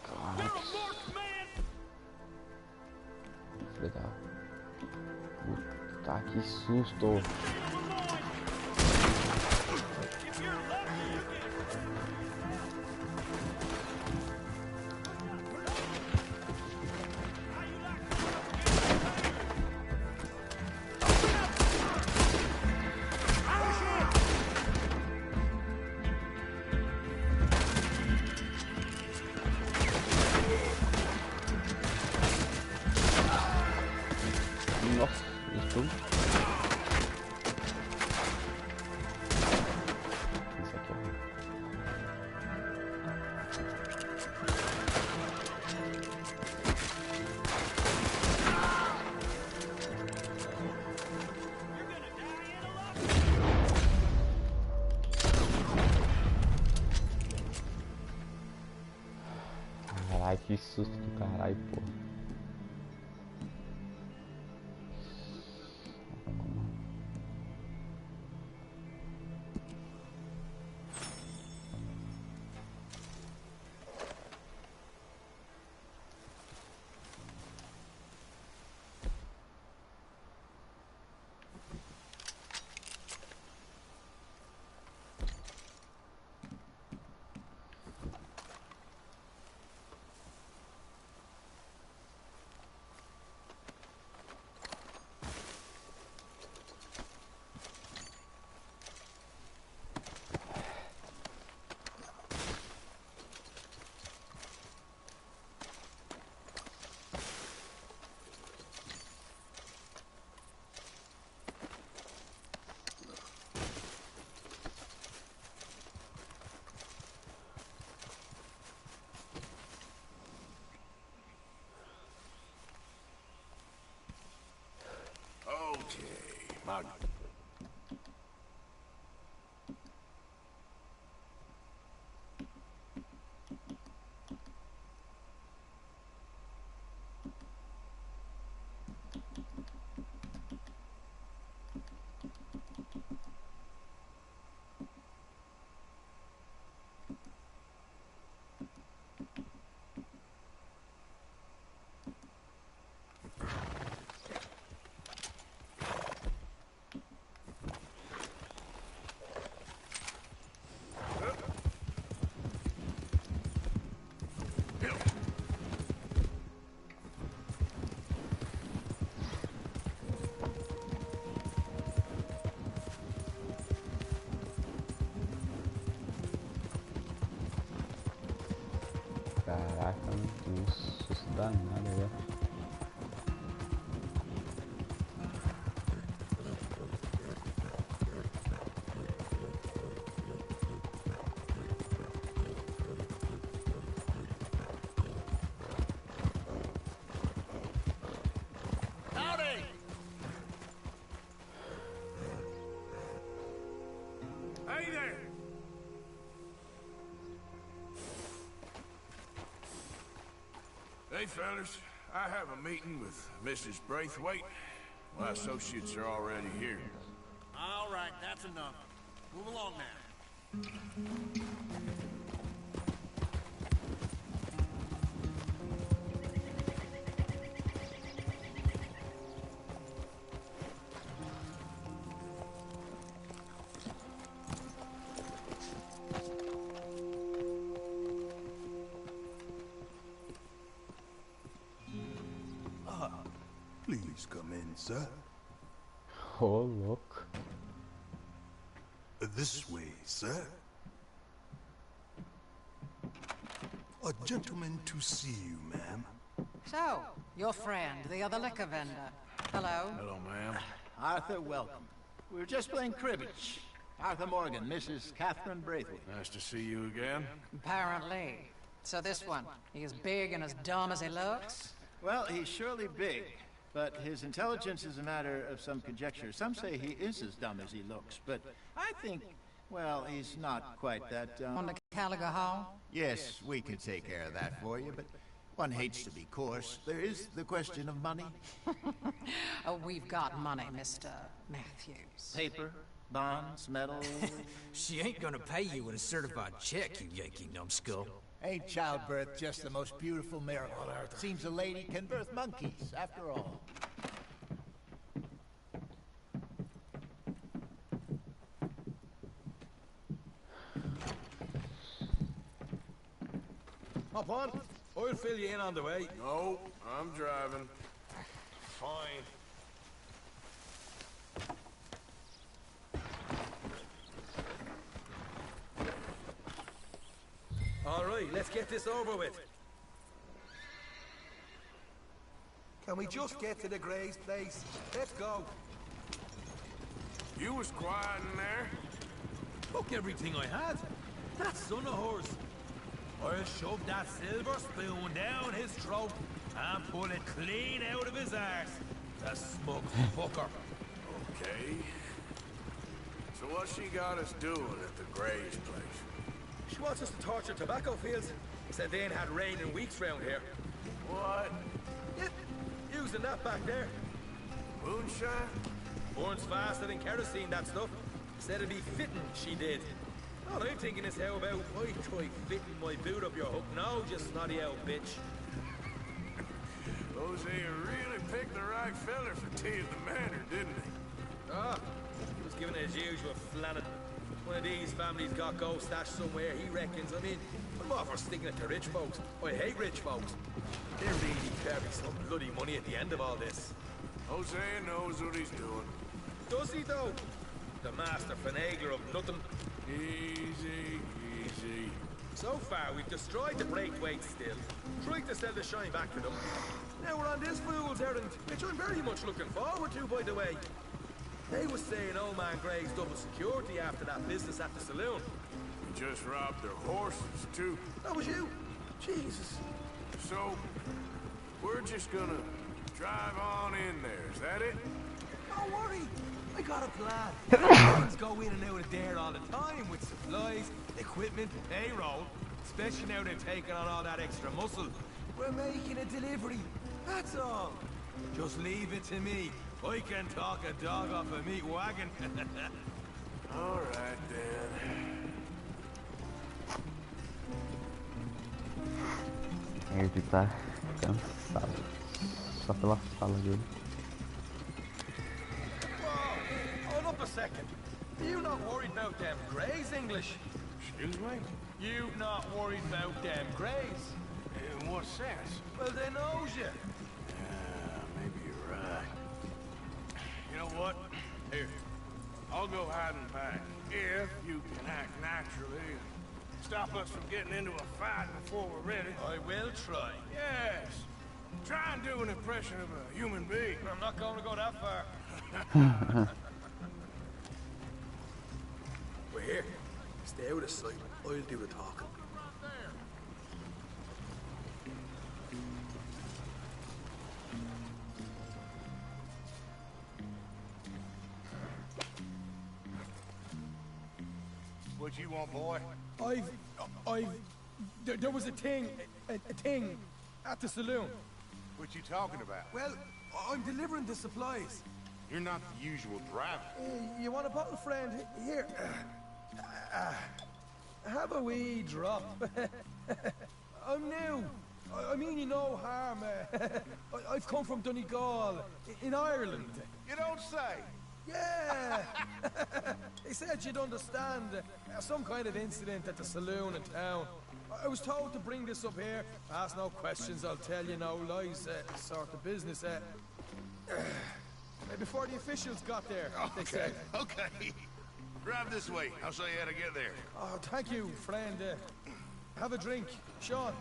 Caraca. Filho da... Puta, que susto! Nossa, isso. Isso aqui é Caralho, que susto do caralho, pô. Okay, Modo. Caraca, um susto danado, velho. Hey, fellas. I have a meeting with Mrs. Braithwaite. My associates are already here. All right, that's enough. Move along now. Please come in, sir. Oh, look. This way, sir. A gentleman to see you, ma'am. So, your friend, the other liquor vendor. Hello. Hello, ma'am. Arthur, welcome. We were just playing cribbage. Arthur Morgan, Mrs. Catherine Braithwaite. Nice to see you again. Apparently. So this one, he is big and as dumb as he looks? Well, he's surely big, but his intelligence is a matter of some conjecture. Some say he is as dumb as he looks, but I think, well, he's not quite that dumb. On the Caliga Hall? Yes, we can take care of that for you, but one hates to be coarse. There is the question of money. Oh, we've got money, Mr. Matthews. Paper, bonds, metal. She ain't gonna pay you with a certified check, you Yankee numbskull. Ain't childbirth just the most beautiful miracle? Seems a lady can birth monkeys, after all. Hop on. I'll fill you in on the way. No, I'm driving. Fine. All right, let's get this over with. Can we just get to the Gray's place? Let's go. You was quiet in there. Took everything I had. That son of hers. I'll shove that silver spoon down his throat and pull it clean out of his arse. The smug fucker. Okay. So what she got us doing at the Gray's place? She wants us to torture tobacco fields. Said they ain't had rain in weeks round here. What? Yeah, using that back there. Moonshine? Burns faster than kerosene, that stuff. Said it'd be fitting, she did. All I'm thinking is how about I try fitting my boot up your hook now, just snotty old bitch. Jose really picked the right feller for tea at the manor, didn't he? Ah, he was giving it his usual flannin'. One of these families got gold stashed somewhere, he reckons. I mean, I'm all for sticking it to rich folks. I hate rich folks. They really carry some bloody money at the end of all this. Jose knows what he's doing. Does he, though? The master finagler of nothing. Easy, easy. So far, we've destroyed the Braithwaite still. Tried to sell the shine back to them. Now we're on this fool's errand, which I'm very much looking forward to, by the way. They was saying old man Gray's double security after that business at the saloon. We just robbed their horses, too. That was you? Jesus. So, we're just gonna drive on in there, is that it? Don't worry. I got a plan. Things go in and out of there all the time with supplies, equipment, payroll. Especially now they've taken on all that extra muscle. We're making a delivery. That's all. Just leave it to me. I can talk a dog off a meat wagon. All right, then. Ele tá cansado. Só pela fala dele. Hold up a second. You not worried about them Greys, English? Excuse me? You not worried about them Greys? In what sense? Well, they knows you. Maybe you're right. You know what? Here, I'll go hiding back. If you can act naturally and stop us from getting into a fight before we're ready. I will try. Yes. Try and do an impression of a human being. I'm not going to go that far. We're here. Stay out of sight. I'll do the talking. What you want, boy? There was a thing. A thing. At the saloon. What you talking about? Well, I'm delivering the supplies. You're not the usual driver. You want a bottle, friend? Here. Have a wee drop. I'm new. I mean you no harm. I've come from Donegal, in Ireland. You don't say. Yeah. They said you'd understand. Some kind of incident at the saloon in town. I was told to bring this up here. Ask no questions, I'll tell you no lies. Sort of business. Before the officials got there, they said. Okay. Drive this way. I'll show you how to get there. Oh, thank you, friend. Have a drink. Sean.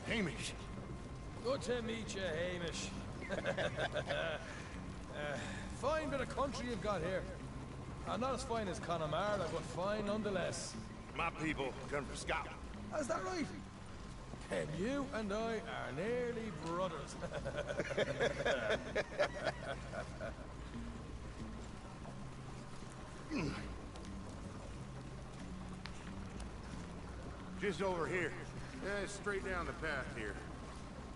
Hamish. Good to meet you, Hamish. Fine bit of country you've got here. Not as fine as Connemara, but fine nonetheless. My people come from Scotland. Is that right? And you and I are nearly brothers. Just over here. Straight down the path here.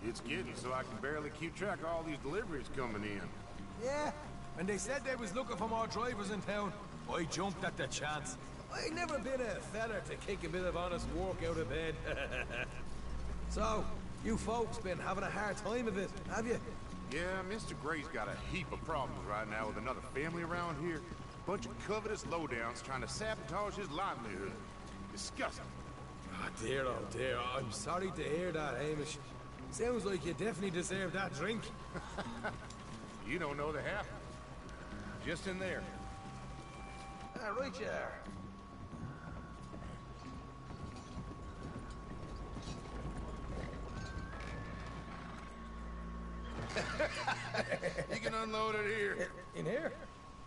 It's getting so I can barely keep track of all these deliveries coming in. Yeah, and they said they was looking for more drivers in town. I jumped at the chance. I never been a feller to kick a bit of honest work out of bed. So, you folks been having a hard time of it, have you? Yeah, Mr. Gray's got a heap of problems right now with another family around here. Bunch of covetous lowdowns trying to sabotage his livelihood. Disgusting. Oh dear, I'm sorry to hear that, Hamish. Sounds like you definitely deserve that drink. You don't know the half. Just in there. Right you are. You can unload it here. In here?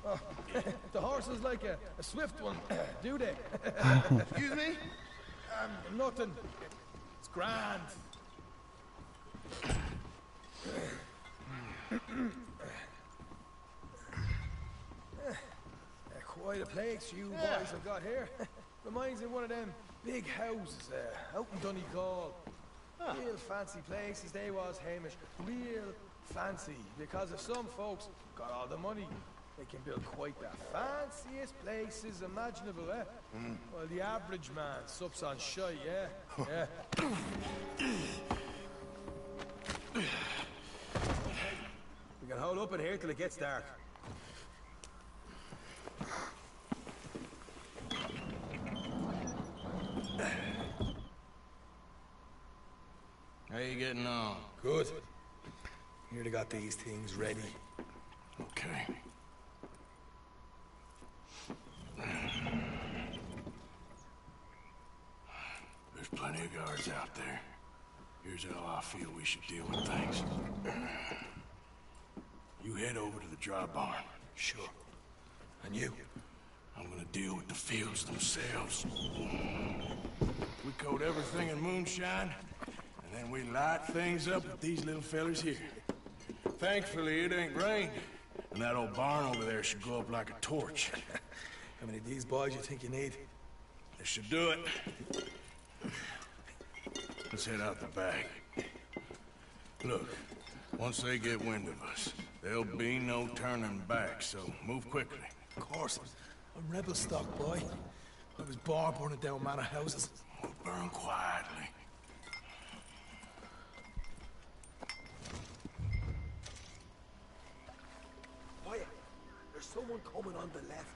Oh, the horse is like a swift one, do they? Excuse me? Nothing. It's grand. Quite a place you boys have got here. Reminds me of one of them big houses out in Donegal. Real fancy places they was, Hamish. Real fancy. Because if some folks got all the money, they can build quite the fanciest places imaginable, Well, the average man sups on shy, yeah? We can hold up in here till it gets dark. How you getting on? Good. Here they got these things ready. Okay. There's plenty of guards out there. Here's how I feel we should deal with things. You head over to the dry barn. Sure. And you? I'm gonna deal with the fields themselves. We coat everything in moonshine, and then we light things up with these little fellers here. Thankfully, it ain't rained, and that old barn over there should go up like a torch. How many of these boys you think you need? This should do it. Let's head out the back. Look, once they get wind of us, there'll be no turning back, so move quickly. Of course. I'm rebel stock, boy. I was born burning down manor houses. We'll burn quietly. Quiet. There's someone coming on the left.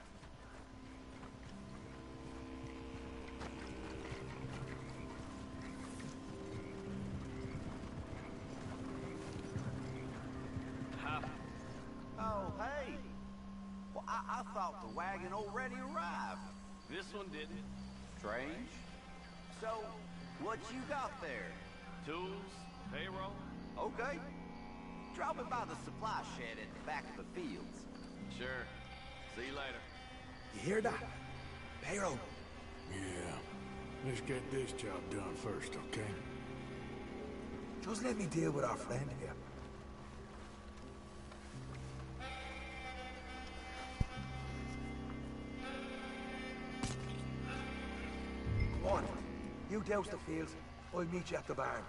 Oh, hey. Well, I thought the wagon already arrived. This one didn't. Strange. So, what you got there? Tools, payroll. Okay. Drop me by the supply shed at the back of the fields. Sure. See you later. You hear that? Payroll. Yeah. Let's get this job done first, okay? Just let me deal with our friend here. You douse the fields. I'll meet you at the barn.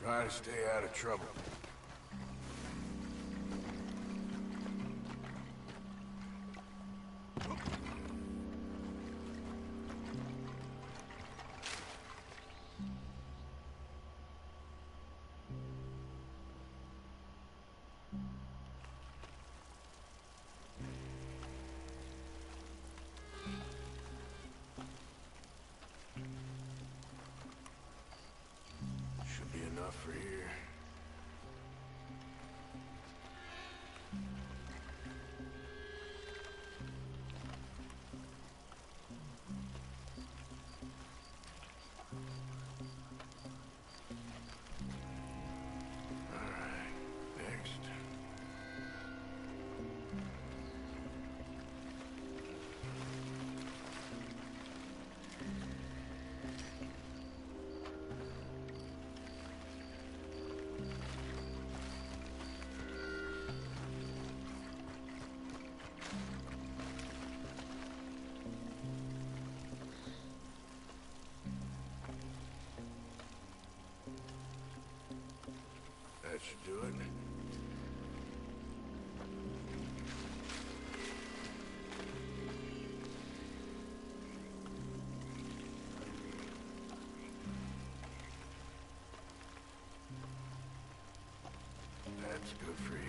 Try to stay out of trouble. Should be enough for here. That should do it. That's good for here.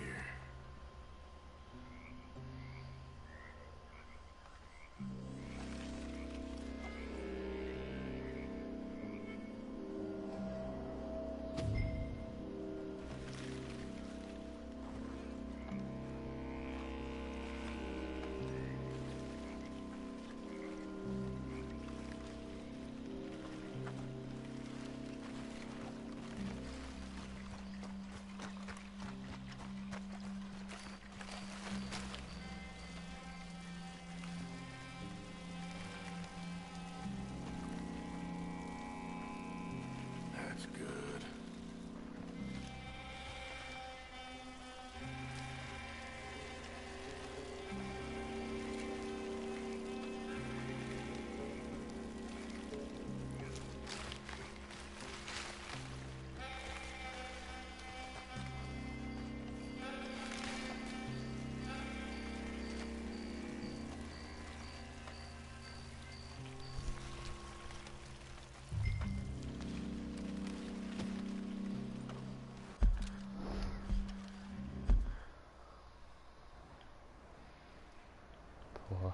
That's good. Porra.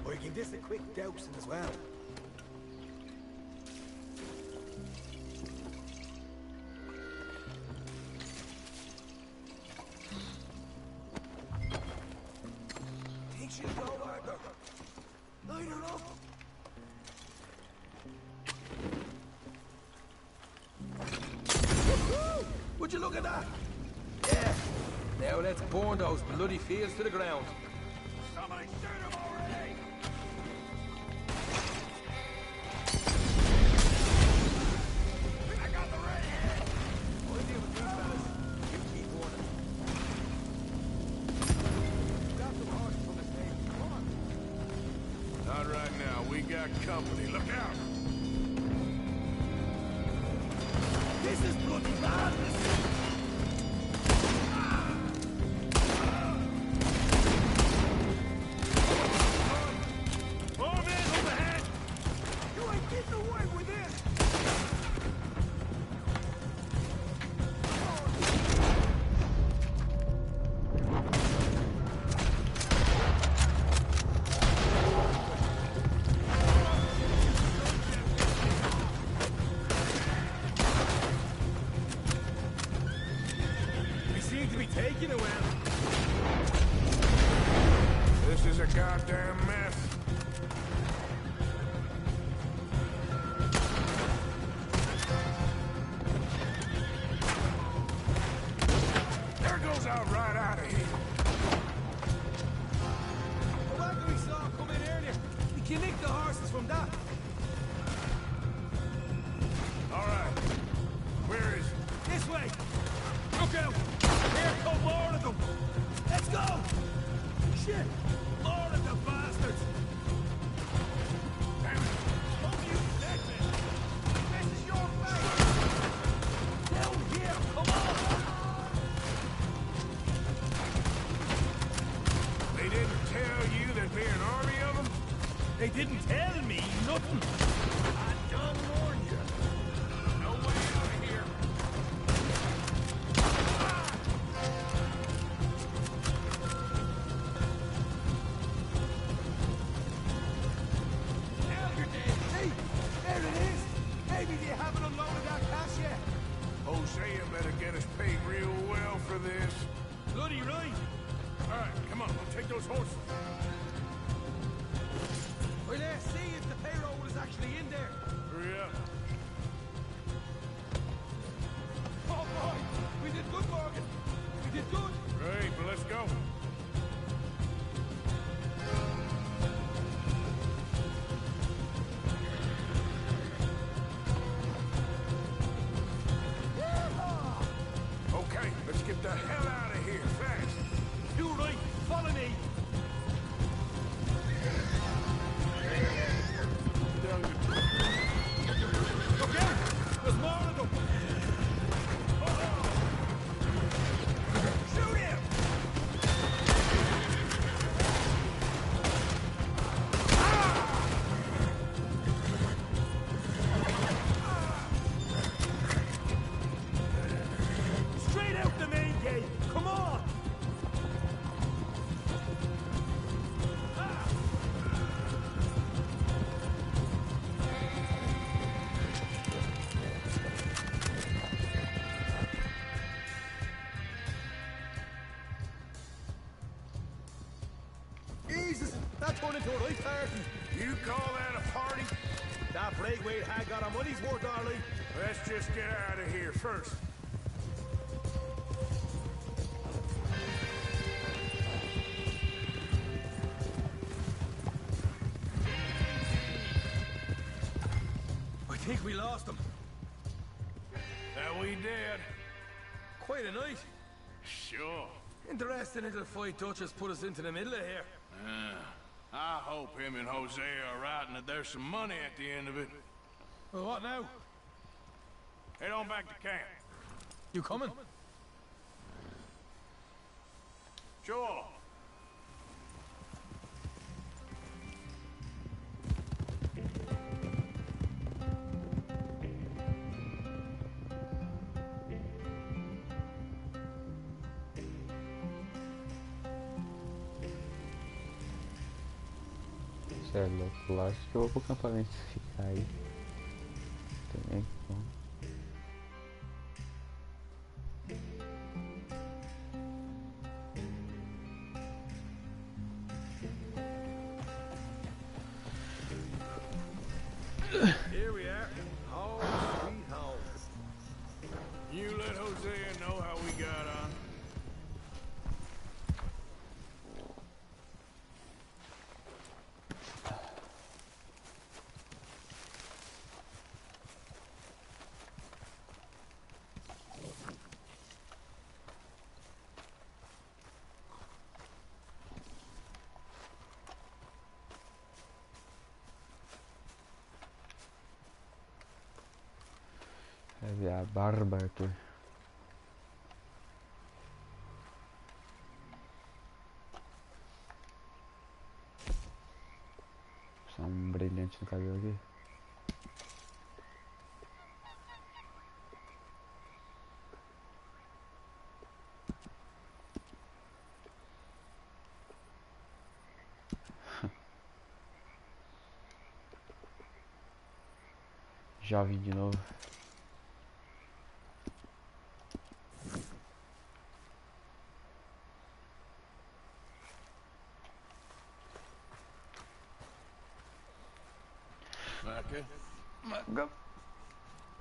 Or you can dish a quick dousing as well. Think she'll go, Arthur? Line her up. Woohoo! Would you look at that? Yeah. Now let's burn those bloody fields to the ground. Somebody shoot him already! I got the redhead! I'll deal with you fellas. You keep warning. Grab some horses from the stable. Come on. Not right now. We got company. Look out! This is bloody madness! Taking it well. This is a goddamn mess. There goes our right out of here. The wagon we saw come in earlier. We can nick the horses from that. All right. Where is it? This way. Look out. Here come more of them. Let's go. Shit. More of the bastards. Damn it. Hope you dead, man. This is your fate. Down here. Come on. They didn't tell you there'd be an army of them? They didn't tell me nothing. I done warned you. No way out of here. Now you're dead. Hey, there it is. Maybe they haven't unloaded that cash yet. Hosea better get us paid real well for this. Bloody right. All right, come on, we'll take those horses. Well, let's see if the payroll is actually in there. Hurry up. Oh boy, we did good, Morgan. We did good. Right, but let's go. Okay, let's get the hell out of here fast. You right. Follow me. Look out! There's more of them. Shoot him! Straight out the main gate. Come on! Jesus, that turned into a right party. You call that a party? That Braithwaite had got our money's worth, darling. Let's just get out of here first. I think we lost them. That we did. Quite a night. Sure. Interesting little fight Dutchess put us into the middle of here. I hope him and Hosea are right and that there's some money at the end of it. Well, what now? Head on back to camp. You coming? Sure. Você é louco, lógico que eu vou pro acampamento ficar aí. Também, bom. Here we are. Home sweet home. You let Hosea know how we got on. Vai ver a barba, Arthur. Só um brilhante no cabelo aqui. Jovem de novo. okay? Go.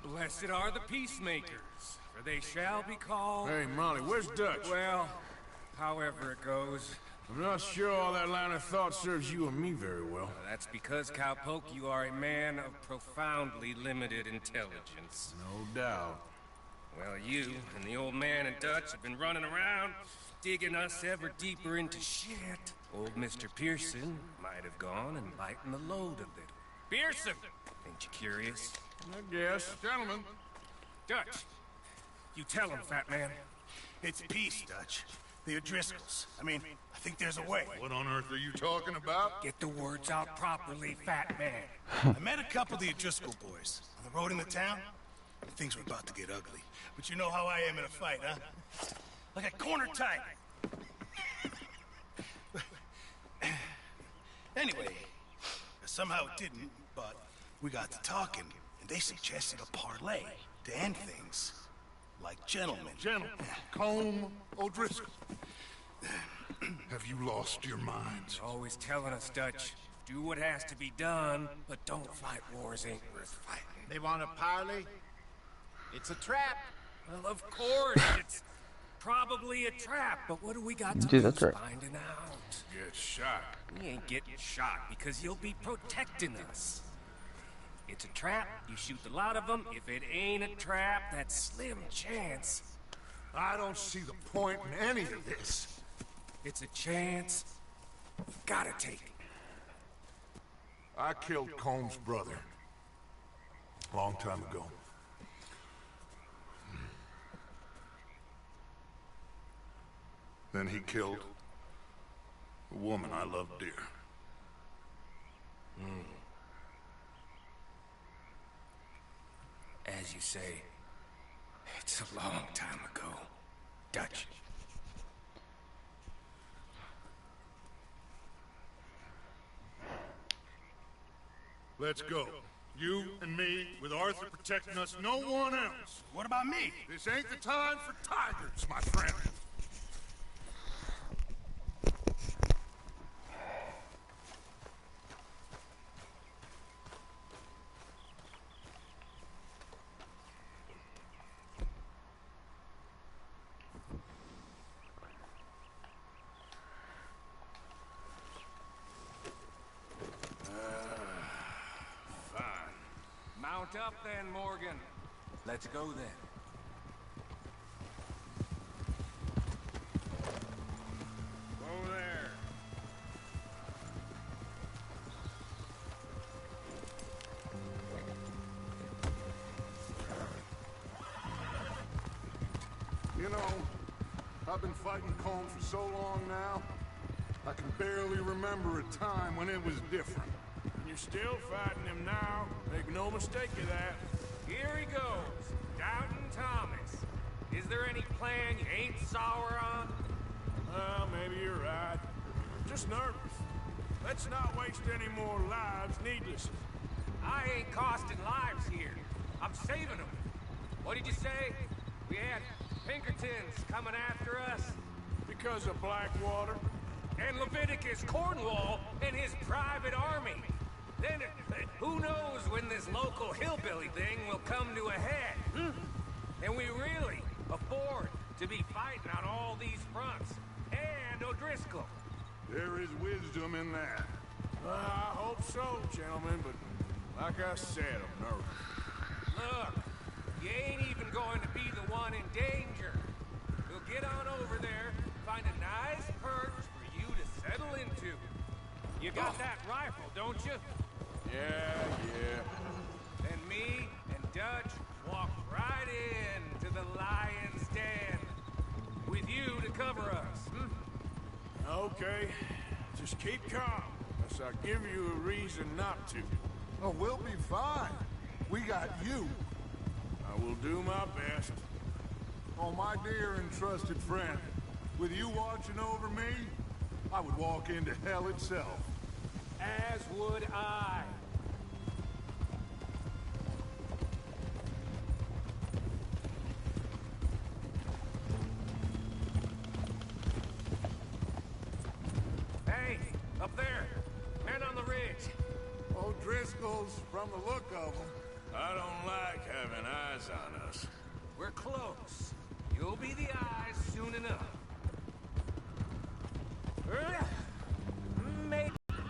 Blessed are the peacemakers, for they shall be called... Hey, Molly, where's Dutch? Well, however it goes. I'm not sure all that line of thought serves you and me very well. That's because, Cowpoke, you are a man of profoundly limited intelligence. No doubt. Well, you and the old man and Dutch have been running around, digging us ever deeper into shit. Old Mr. Pearson might have gone and lightened the load a little. Pearson! Ain't you curious? I guess. Gentlemen. Dutch, you tell him, fat man. It's peace, Dutch. The O'Driscolls. I mean, I think there's a way. What on earth are you talking about? Get the words out properly, fat man. I met a couple of the O'Driscoll boys on the road into town. Things were about to get ugly. But you know how I am in a fight, huh? Like a corner tight. Anyway, somehow it didn't, but we got to talking, and they suggested a parlay to end things like gentlemen. Gentlemen, Combe O'Driscoll. Have you lost your minds? You're always telling us, Dutch, do what has to be done, but don't fight wars ain't worth fighting. They want a parley? It's a trap. Well, of course, it's probably a trap, but what do we got to Dude, lose that's right. finding out? Get shot. We ain't getting shot because you'll be protecting us. It's a trap, you shoot the lot of them. If it ain't a trap, that's slim chance. I don't see the point in any of this. It's a chance. Gotta take it. I killed Combs' brother. Long time ago. Then he killed a woman I loved dear. As you say, it's a long time ago. Dutch. Let's go. You and me, with Arthur protecting us, no one else. What about me? This ain't the time for tigers, my friend. Mount up then, Morgan. Let's go then. Go there. You know, I've been fighting Combs for so long now, I can barely remember a time when it was different. You're still fighting him now. Make no mistake of that. Here he goes. Doubting Thomas. Is there any plan you ain't sour on? Well, maybe you're right. Just nervous. Let's not waste any more lives needlessly. I ain't costing lives here. I'm saving them. What did you say? We had Pinkertons coming after us? Because of Blackwater? And Leviticus Cornwall and his private army. Then, who knows when this local hillbilly thing will come to a head? And we really afford to be fighting on all these fronts. And O'Driscoll. There is wisdom in that. I hope so, gentlemen, but like I said, I'm nervous. Look, you ain't even going to be the one in danger. We'll get on over there, find a nice perch for you to settle into. You got that rifle, don't you? Yeah. Then me and Dutch walk right into the lion's den. With you to cover us, Okay. Just keep calm, unless I give you a reason not to. Oh, we'll be fine. We got you. I will do my best. Oh, my dear and trusted friend. With you watching over me, I would walk into hell itself. As would I. Hey, up there. Men on the ridge. Driscolls from the look of them. I don't like having eyes on us. We're close. You'll be the eyes soon enough.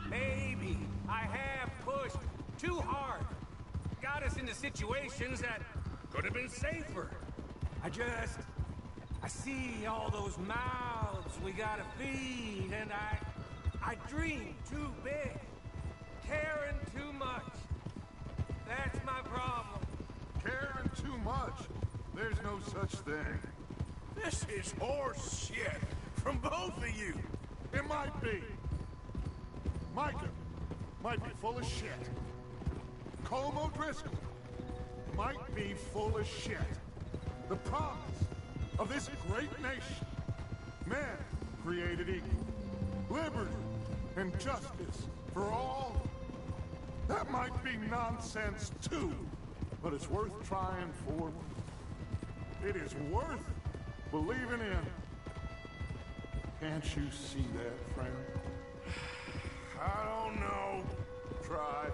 Maybe I have pushed too hard. Got us into situations that could have been safer. I see all those mouths we gotta feed, and I dream too big. Caring too much. That's my problem. Caring too much? There's no such thing. This is horse shit from both of you. It might be. Micah might be full of shit. Colm O'Driscoll might be full of shit. The promise of this great nation. Men created equal. Liberty and justice for all. That might be nonsense too, but it's worth trying for. It is worth believing in. Can't you see that, friend? I don't know. Try.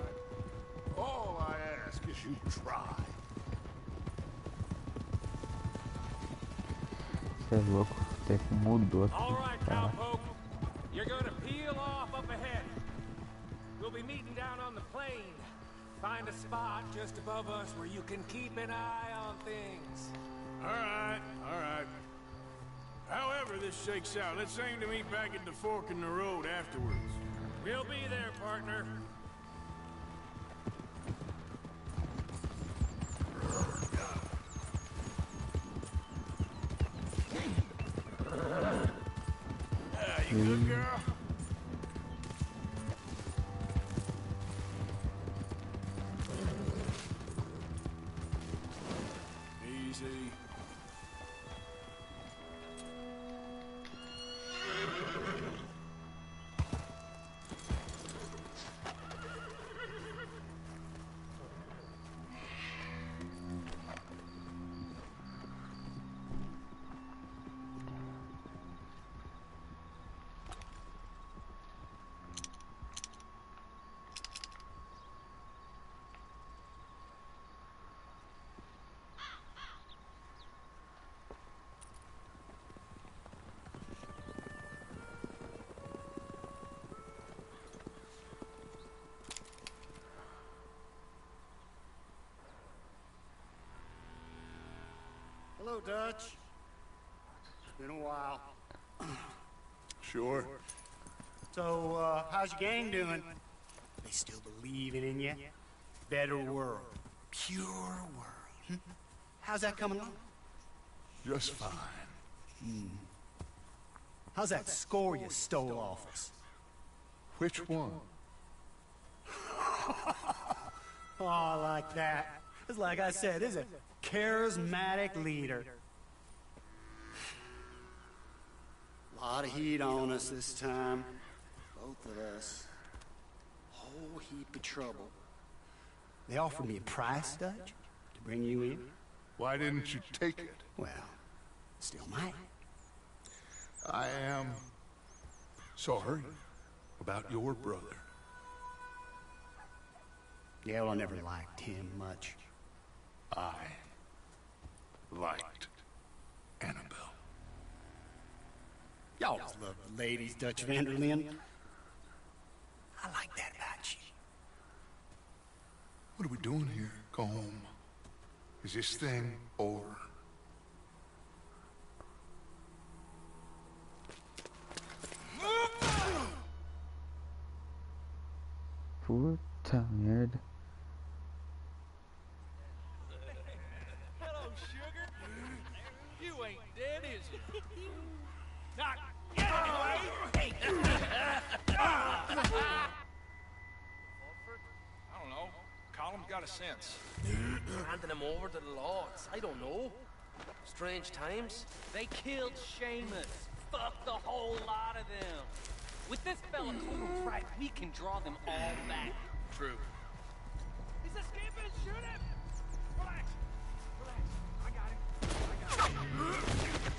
All I ask is you try. Você é louco, o tempo mudou aqui. All right, cowpoke. You're gonna peel off up ahead. We'll be meeting down on the plain. Find a spot just above us where you can keep an eye on things. All right. However this shakes out, let's aim to meet back at the fork in the road afterwards. We'll be there, partner. You good, girl? Easy. Hello, Dutch. It's been a while. Sure. So, how's your gang doing? They still believing in you? Better world. Pure world. How's that coming along? Just fine. How's that score you stole off us? Which one? Oh, I like that. It's like I said, is a charismatic leader. A lot of heat on us this time. Both of us. Whole heap of trouble. They offered me a price, Dutch, to bring you in. Why didn't you take it? Well, still might. I am sorry about your brother. Yeah, well, I never liked him much. I liked Annabelle. Y'all always loved the ladies, Dutch Vanderlyn. I like that about you. What are we doing here, Colm? Is this thing over? Puta merda. Hello, sugar. You ain't dead, is you? Not anyway. I don't know. Colum's got a sense. Handing them over to the lords. I don't know. Strange times. They killed Seamus. Fuck the whole lot of them. With this fella Cole's right, we can draw them all back. True. He's escaping. Shoot him. Relax. I got him.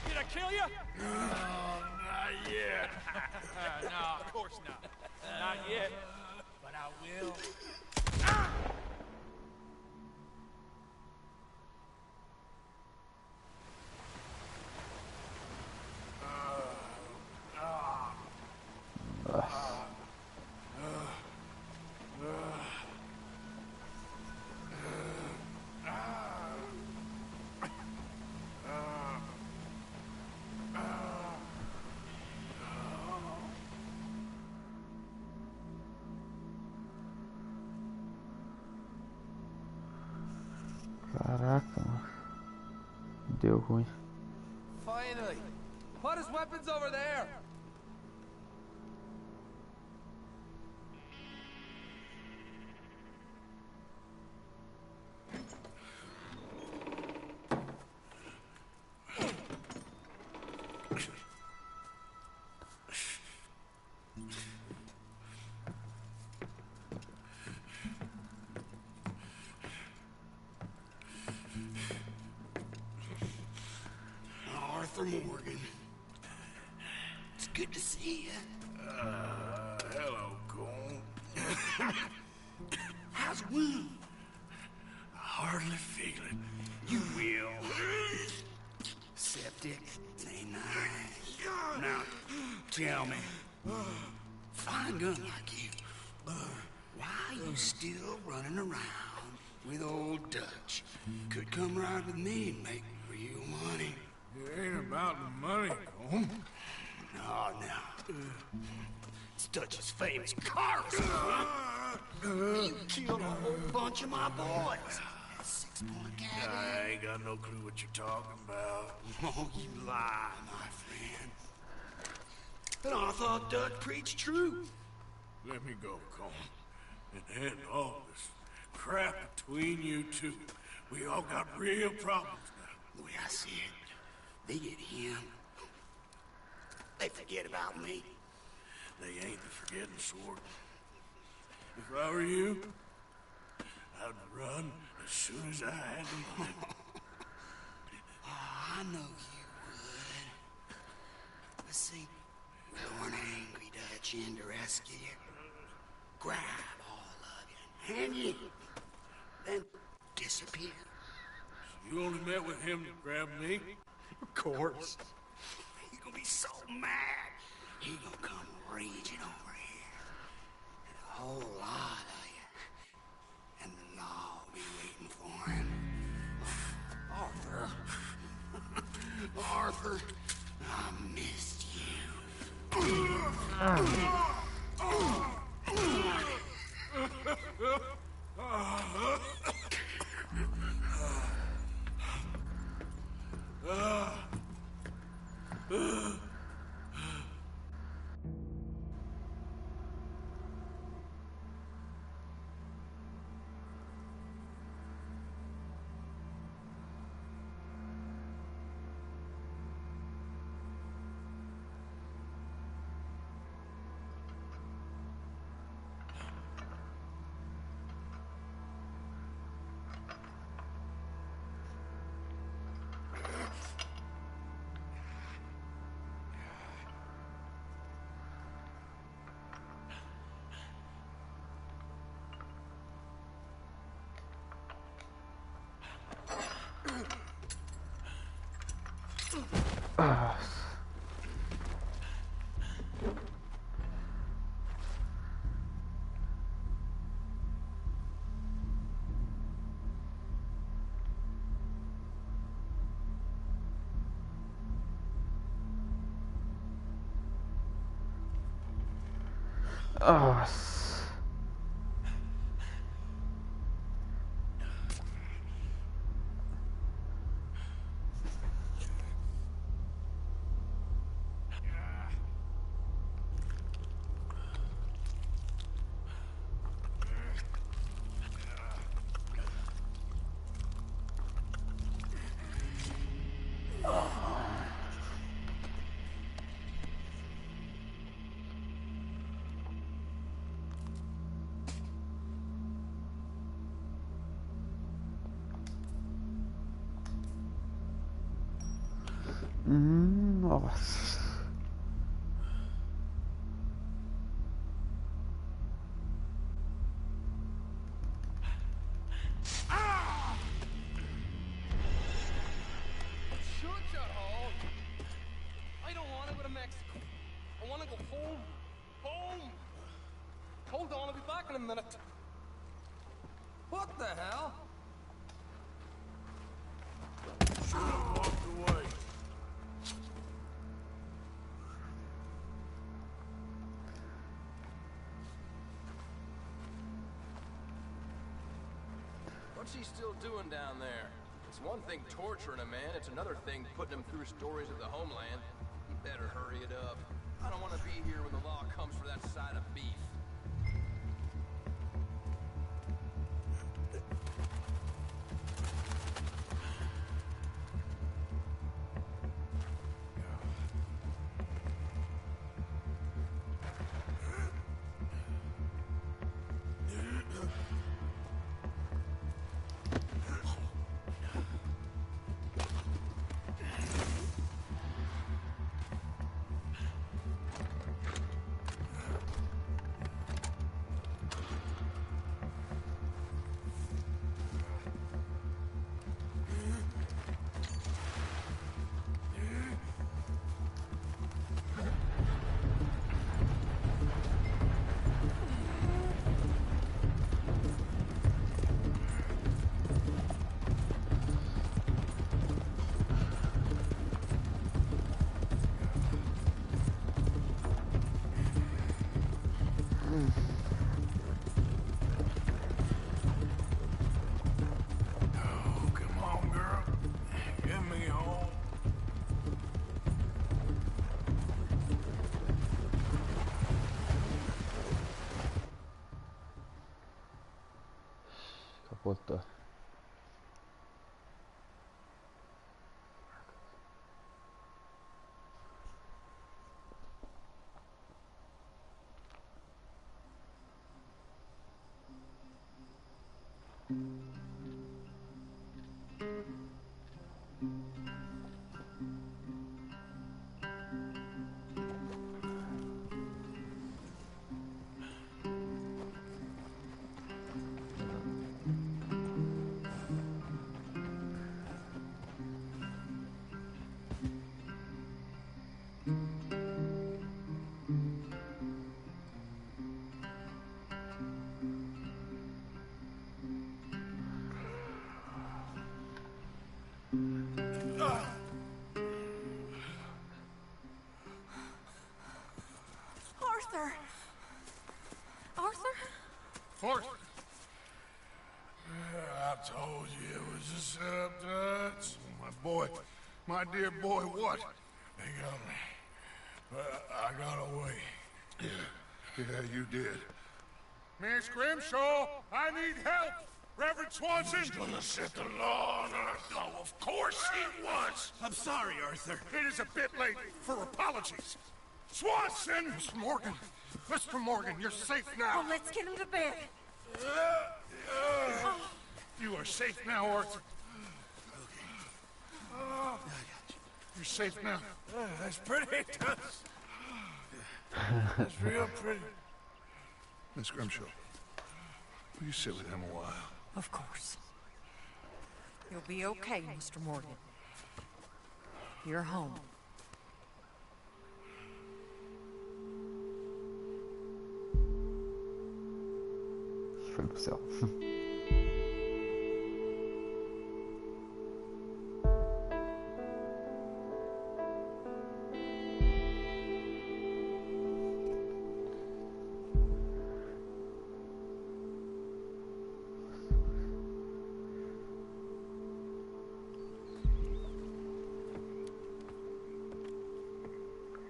Did I kill you? Not yet. No, of course not. Not yet. But I will. Caraca, mano. Deu ruim. Finally! Put his weapons over there! Arthur Morgan. It's good to see you. Hello, Cole. How's the wound? I hardly feel it. You will. Septic. Ain't nice. Now, tell me. Fine gun like you. Why you still running around with old Dutch? Could come right with me and make real money. It ain't about the money, Cole. No. It's Dutch's famous car. You killed a whole bunch of my boys. 6-point cat. I ain't got no clue what you're talking about. Oh, you lie, my friend. But I thought Dutch preached truth. Let me go, Cole. And end all this crap between you two. We all got real problems now. The way I see it, they get him. They forget about me. They ain't the forgetting sort. If I were you, I'd run as soon as I had the money. Oh, I know you would. But see, we're an angry Dutch in to rescue you. Grab all of you, hand you, then disappear. So you only met with him to grab me? Of course. He gonna be so mad. He gonna come raging over here. And a whole lot of you. And the law will be waiting for him. Arthur. Arthur, I missed you. Nossa. Nossa. Shoot, you hole! I don't want to go to Mexico. I want to go home. Home! Hold on, I'll be back in a minute. What the hell? Should have walked away. What's he still doing down there? It's one thing torturing a man, it's another thing putting him through stories of the homeland. You better hurry it up. I don't want to be here when the law comes for that side of beef. Capotou. Arthur! Arthur? Forrest! I told you it was a setup, Dutch. My boy, my dear boy, what? They got me. But I got away. Yeah, you did. Miss Grimshaw, I need help! Reverend Swanson! He's gonna set the law on our... Oh, of course he was! I'm sorry, Arthur. It is a bit late for apologies. Swanson! Mr. Morgan! Mr. Morgan, you're safe now. Oh, let's get him to bed. You are safe now, Arthur. You're safe now. That's pretty. That's real pretty. Miss Grimshaw, will you sit with him a while? Of course. You'll be okay, Mr. Morgan. You're home. Foi pro céu.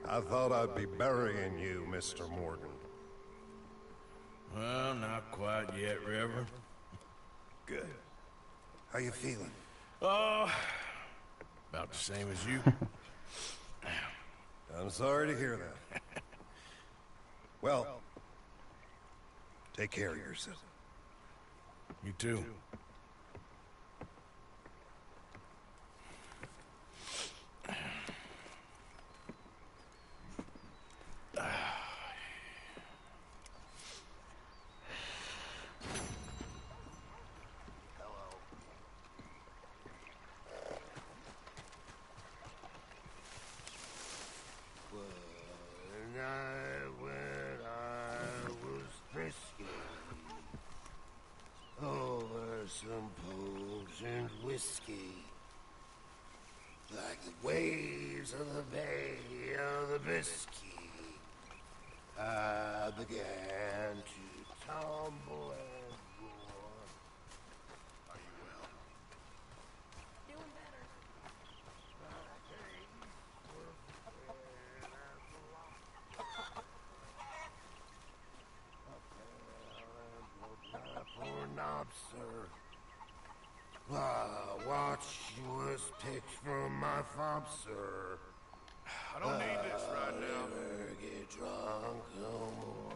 I thought I'd be burying you, Mr. Morgan. Well, not quite yet, Reverend. Good. How you feeling? About the same as you. I'm sorry to hear that. Well, take care of yourself. You too. Some potent whiskey, like the waves of the Bay of the Biscay, I began to tumble and roar. Are you well? job, sir. I don't need this right now. Never get drunk no more.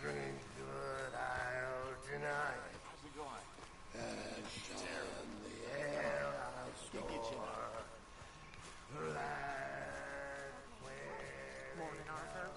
Drink good, I'll deny it. How's it going? Tearing the hell out of store. Morning, Arthur.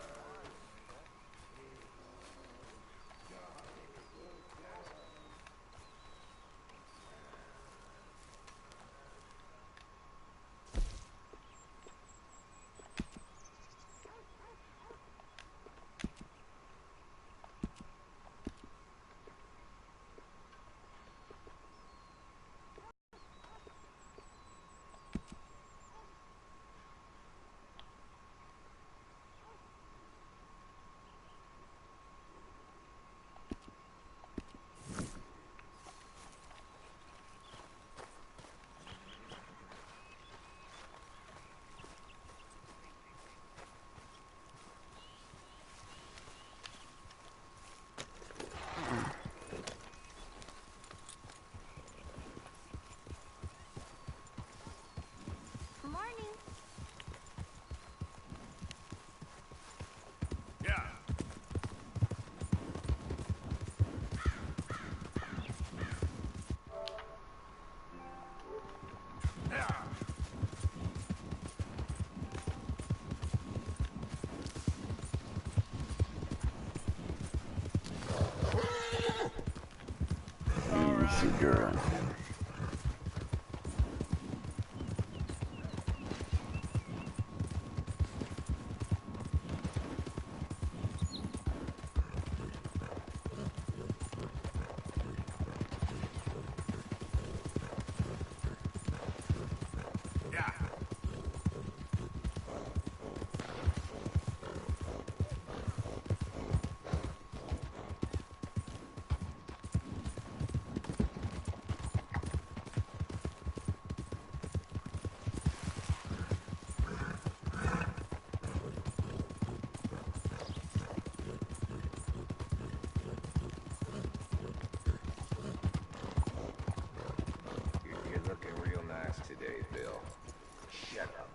Easy girl. Today, Bill. Shut up.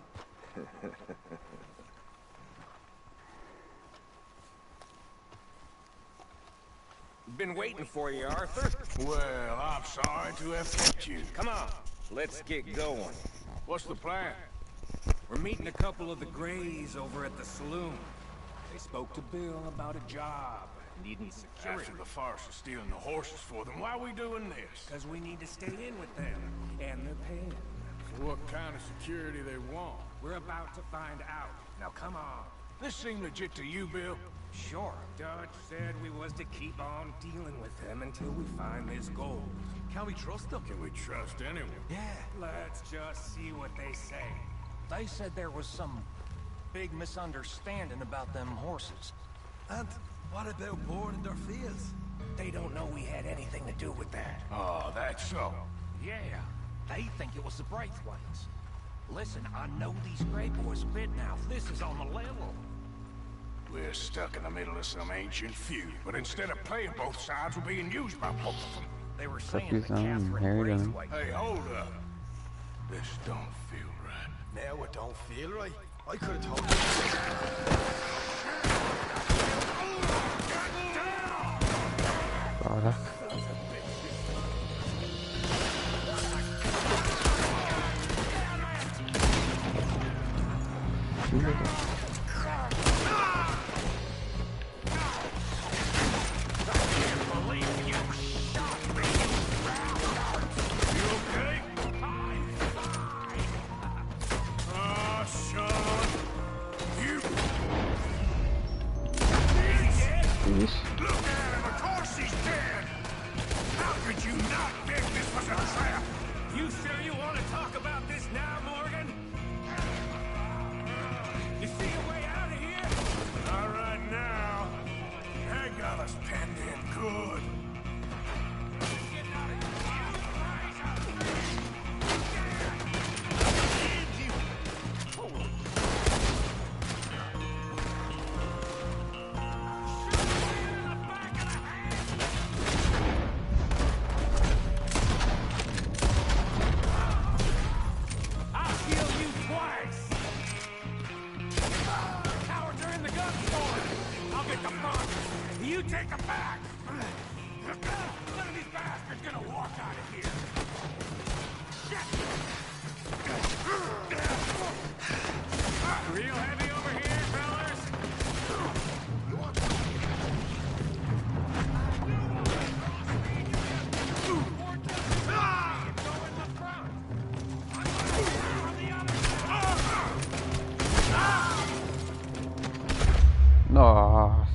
Been waiting for you, Arthur. Well, I'm sorry to have kept you. Come on, let's get going. What's the plan? We're meeting a couple of the Greys over at the saloon. They spoke to Bill about a job, needing security. After the farce of stealing the horses for them, why are we doing this? Because we need to stay in with them, and they're paying. For what kind of security they want? We're about to find out. Now come on. This seem legit to you, Bill? Sure. Dutch said we was to keep on dealing with them until we find this gold. Can we trust them? Can we trust anyone? Yeah. Let's just see what they say. They said there was some big misunderstanding about them horses. And what about boarding their fields? They don't know we had anything to do with that. Oh, that's so. Yeah. They think it was the Braithwaite's. Listen, I know these Grey boys a bit now. This is on the level. We're stuck in the middle of some ancient feud, but instead of playing both sides, we're being used by both of them. They were saying that Catherine Braithwaite... Hey, hold up. This don't feel right. Now it don't feel right. I could have told you. Oh, that's... Look at him, of course he's dead! How could you not think this was a trap? You sure you want to talk about this now, Morgan? You see a way out us penned in good. You take them back! None of these bastards gonna walk out of here! Shit! Real heavy over here, fellas? Nossa.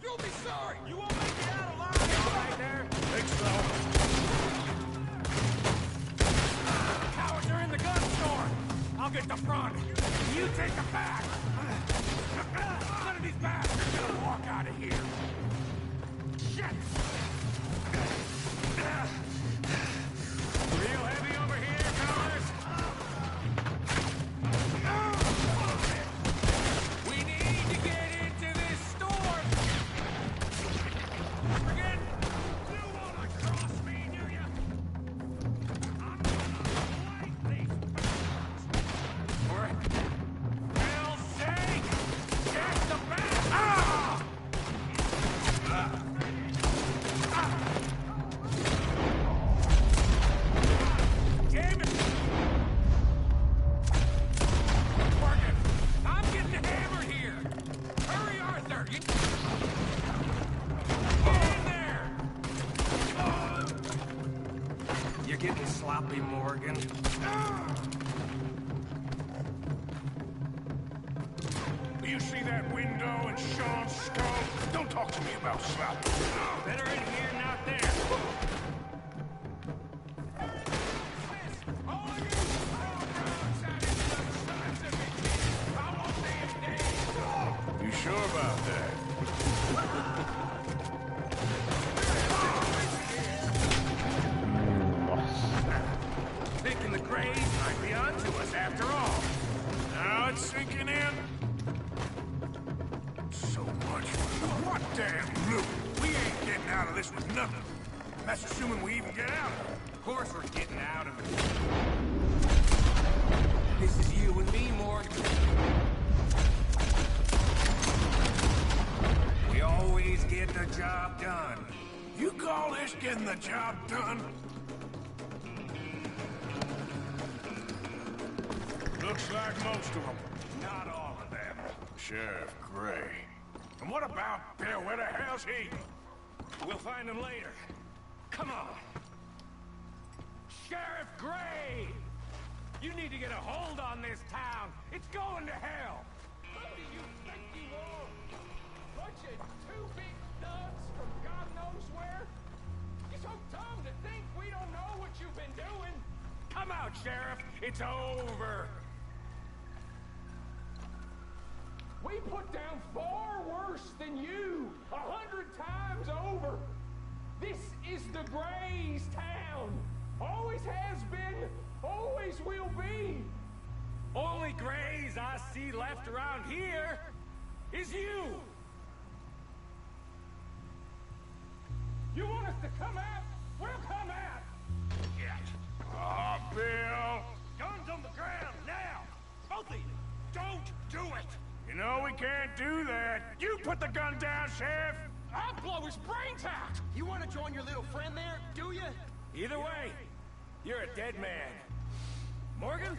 You'll be sorry! You won't make it out alive! You all right there? Think so. Cowards are in the gun store! I'll get the front. You take the back! None of these bastards are gonna walk out of here! Shit! Real heavy over here, fellas? We need to get into this store! Forget! You wanna cross me, do ya? I'm gonna light these bastards! For hell's sake! Get the back! Ah! Damn it! Morgan, I'm getting hammered here! Hurry, Arthur! Get in there! You're getting sloppy, Morgan. Do you see that window in Sean's skull? Don't talk to me about slap. Better in here, not there! You sure about that? Thinking the Greys might be onto us after all. Now it's sinking in. So much. What damn loot? We ain't getting out of this with nothing. That's assuming we even get out. Of course we're getting out of it. This is you and me, Morgan. We always get the job done. You call this getting the job done? Looks like most of them. Not all of them. Sheriff Gray. And what about Bill? Where the hell's he? We'll find him later. Come on. Sheriff Gray! You need to get a hold on this town. It's going to hell. Who do you think you are? Bunch of two big nuts from God knows where? You're so dumb to think we don't know what you've been doing. Come out, Sheriff. It's over. We put down far worse than you, 100 times over. This is the Grays town. Always has been, always will be. Only Grays I see left around here is you. You want us to come out? We'll come out. Ah, Bill. Guns on the ground, now. Both of you. Don't do it. You know we can't do that. You put the gun down, Sheriff. I'll blow his brains out. You want to join your little friend there, do you? Either way, you're a dead man. Morgan?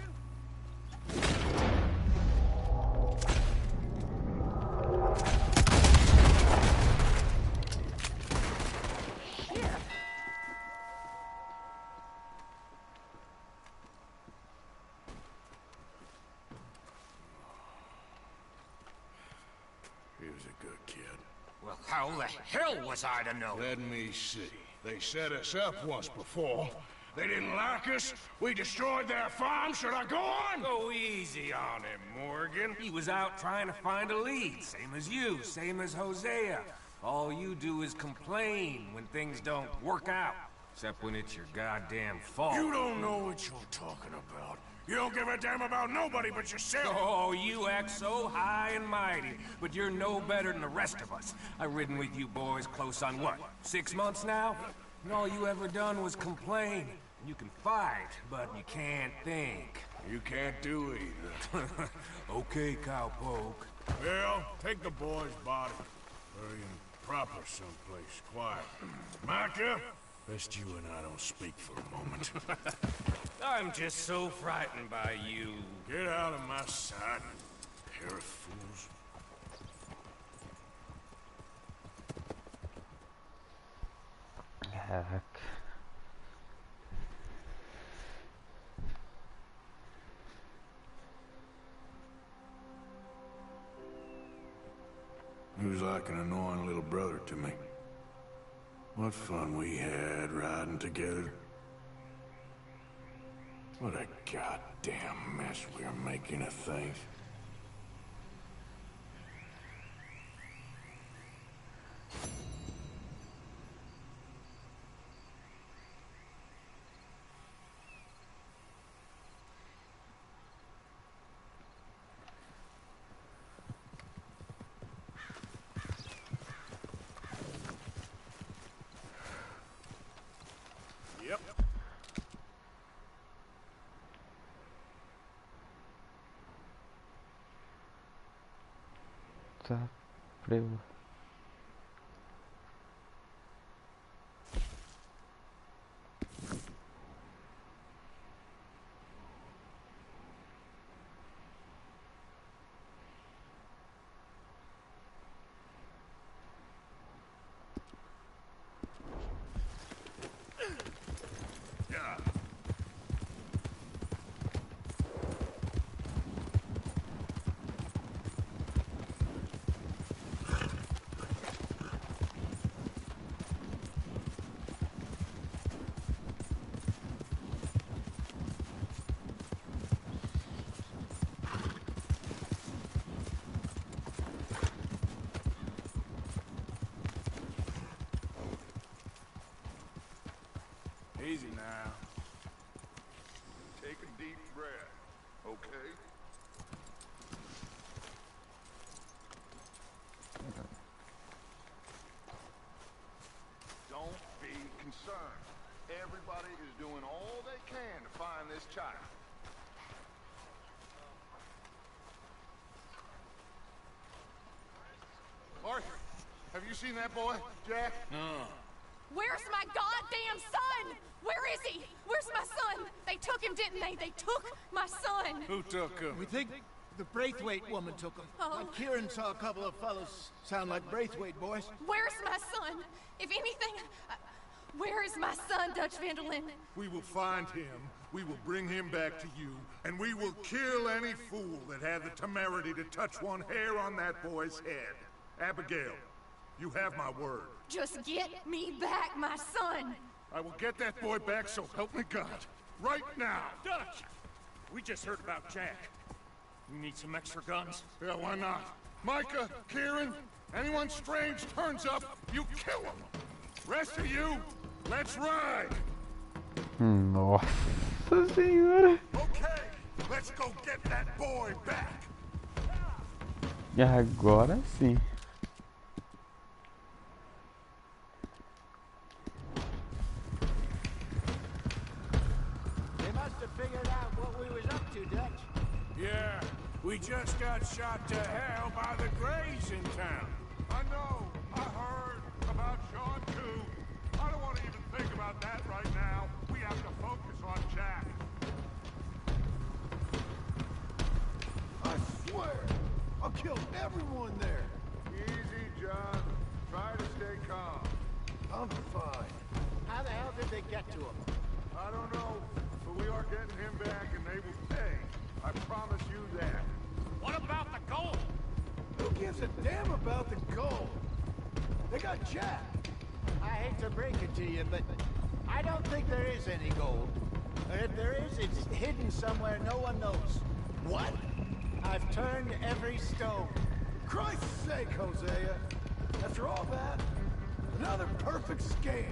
He was a good kid. Well, how the hell was I to know? Let me see. They set us up once before. They didn't like us. We destroyed their farm. Should I go on? Go easy on him, Morgan. He was out trying to find a lead. Same as you, same as Hosea. All you do is complain when things don't work out. Except when it's your goddamn fault. You don't know what you're talking about. You don't give a damn about nobody but yourself. Oh, you act so high and mighty, but you're no better than the rest of us. I've ridden with you boys close on what, 6 months now? And all you ever done was complain. You can fight, but you can't think. You can't do either. Okay, cowpoke. Well, take the boy's body. Bury him proper someplace quiet. Micah, best you and I don't speak for a moment. I'm just so frightened by you. Get out of my sight, pair of fools. Heck. He was like an annoying little brother to me. What fun we had riding together. What a goddamn mess we're making of things. Yep. Tá frio. Easy now. Take a deep breath, okay? Don't be concerned. Everybody is doing all they can to find this child. Arthur, have you seen that boy, Jack? Where's my goddamn son? Where is he? Where's my son? They took him, didn't they? They took my son. Who took him? We think the Braithwaite woman took him. Oh. Kieran saw a couple of fellows sound like Braithwaite boys. Where's my son? If anything, where is my son, Dutch Vanderlyn? We will find him, we will bring him back to you, and we will kill any fool that had the temerity to touch one hair on that boy's head. Abigail, you have my word. Just get me back, my son. I will get that boy back, so help me God. Right now. Dutch! We just heard about Jack. We need some extra guns. Yeah, why not? Micah, Kieran, anyone strange turns up, you kill him. Rest of you, let's ride. Nossa senhora. Okay, let's go get that boy back. E agora sim. They must have figured out what we was up to, Dutch. Yeah, we just got shot to hell by the Greys in town. I know, I heard about Sean too. I don't want to even think about that right now. We have to focus on Jack. I swear, I'll kill everyone there. Easy, John. Try to stay calm. I'm fine. How the hell did they get to him? I don't know, but we are getting him back and they will pay. I promise you that. What about the gold? Who gives a damn about the gold? They got Jack. I hate to break it to you, but I don't think there is any gold. Or if there is, it's hidden somewhere no one knows. What? I've turned every stone. Christ's sake, Hosea. After all that, another perfect scam.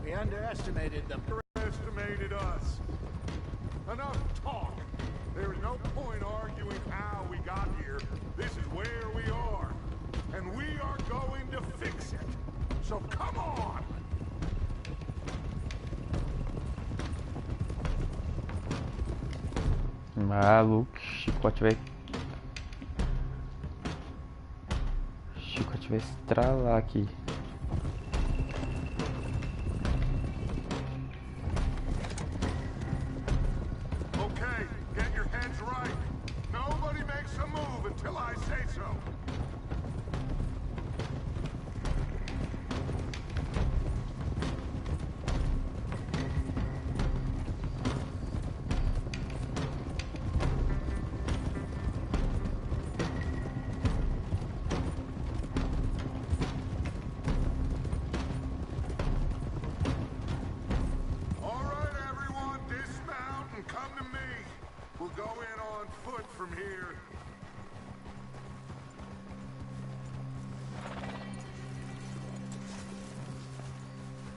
We underestimated them. Underestimated us. Enough talk. There is no point arguing how we got here. This is where we are. And we are going to fix it. So come on! Maluco, chicote vai. Chicote vai estralar aqui. Okay, get your heads right. Nobody makes a move until I say so.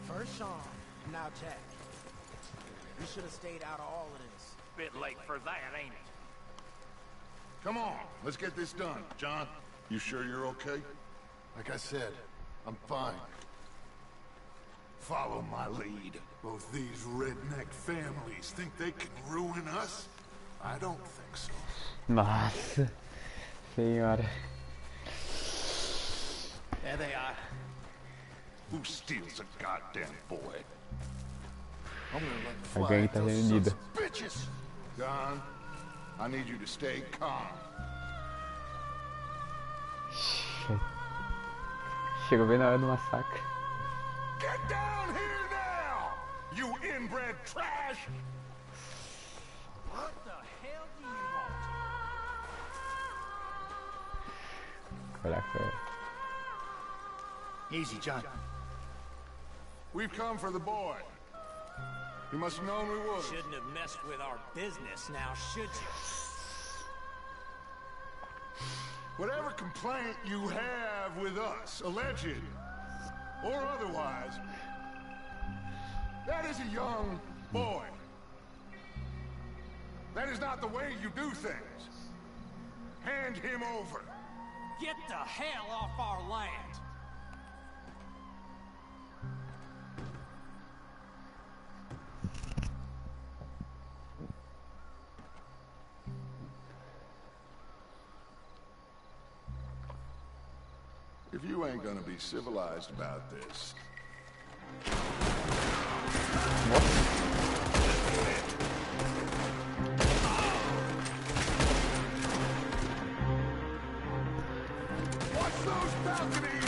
First Sean, now Jack. You should have stayed out of all of this. Bit late for that, ain't it? Come on, let's get this done. John, you sure you're okay? Like I said, I'm fine. Follow my lead. Both these redneck families think they can ruin us? I don't think so. Nossa senhora. There they are. Who steals a goddamn boy? I'm gonna let the A gangue fly tá those reunida. sons of bitches. John, I need you to stay calm. Chegou bem na hora do massacre. Get down here now! You inbred trash! What the hell do you want? Caraca. Easy, John. We've come for the boy. You must have known we would. Shouldn't have messed with our business now, should you? Whatever complaint you have with us, alleged or otherwise, that is a young boy. That is not the way you do things. Hand him over. Get the hell off our land! If you ain't gonna be civilized about this. Watch those balconies!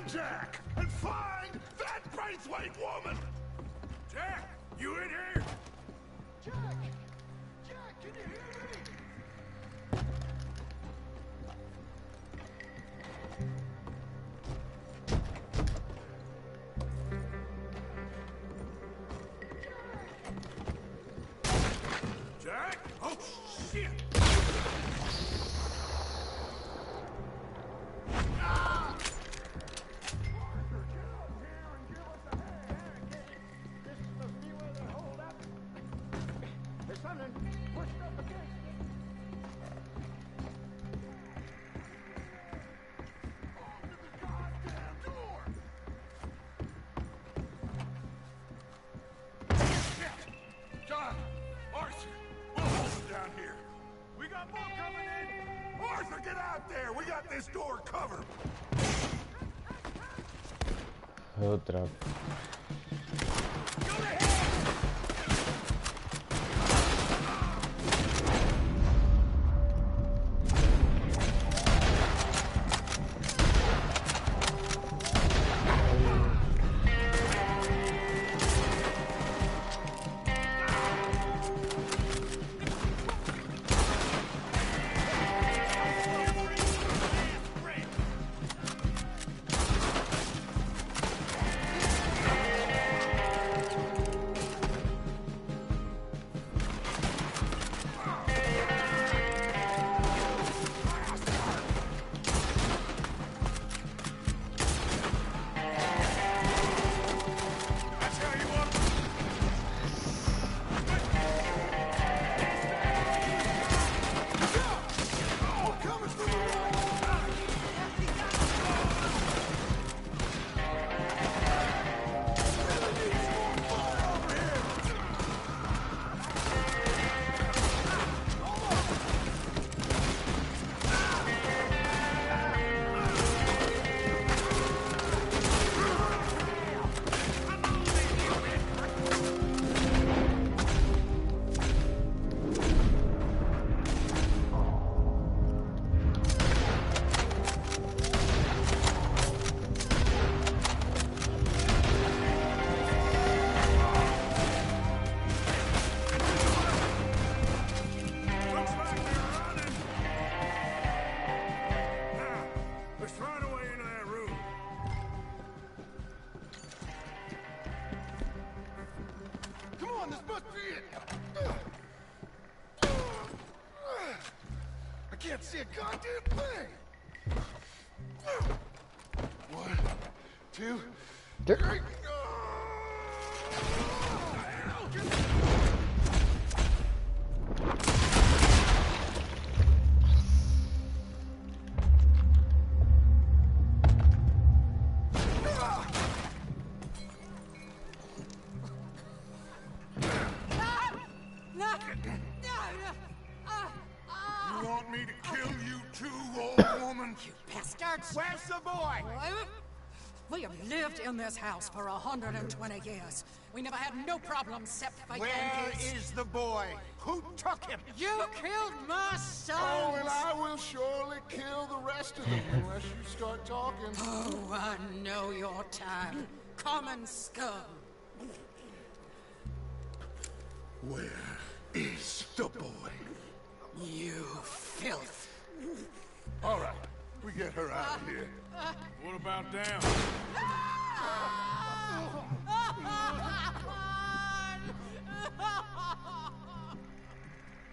Jack, and find that Braithwaite woman! Jack, you in here? Jack! Jack, can you hear me? Jack? Oh, shit! Arthur, get out there! We got this door covered! Outra. Can't see a goddamn thing! 1, 2, 3... You want me to kill you too, old woman? You bastards! Where's the boy? We have lived in this house for 120 years. We never had no problems except for Where Yankees. is the boy? Who took him? You killed my son! Oh, and I will surely kill the rest of them unless you start talking. Oh, I know your time. Common scum. Where is the boy? You filth. All right, we get her out of here. What about down?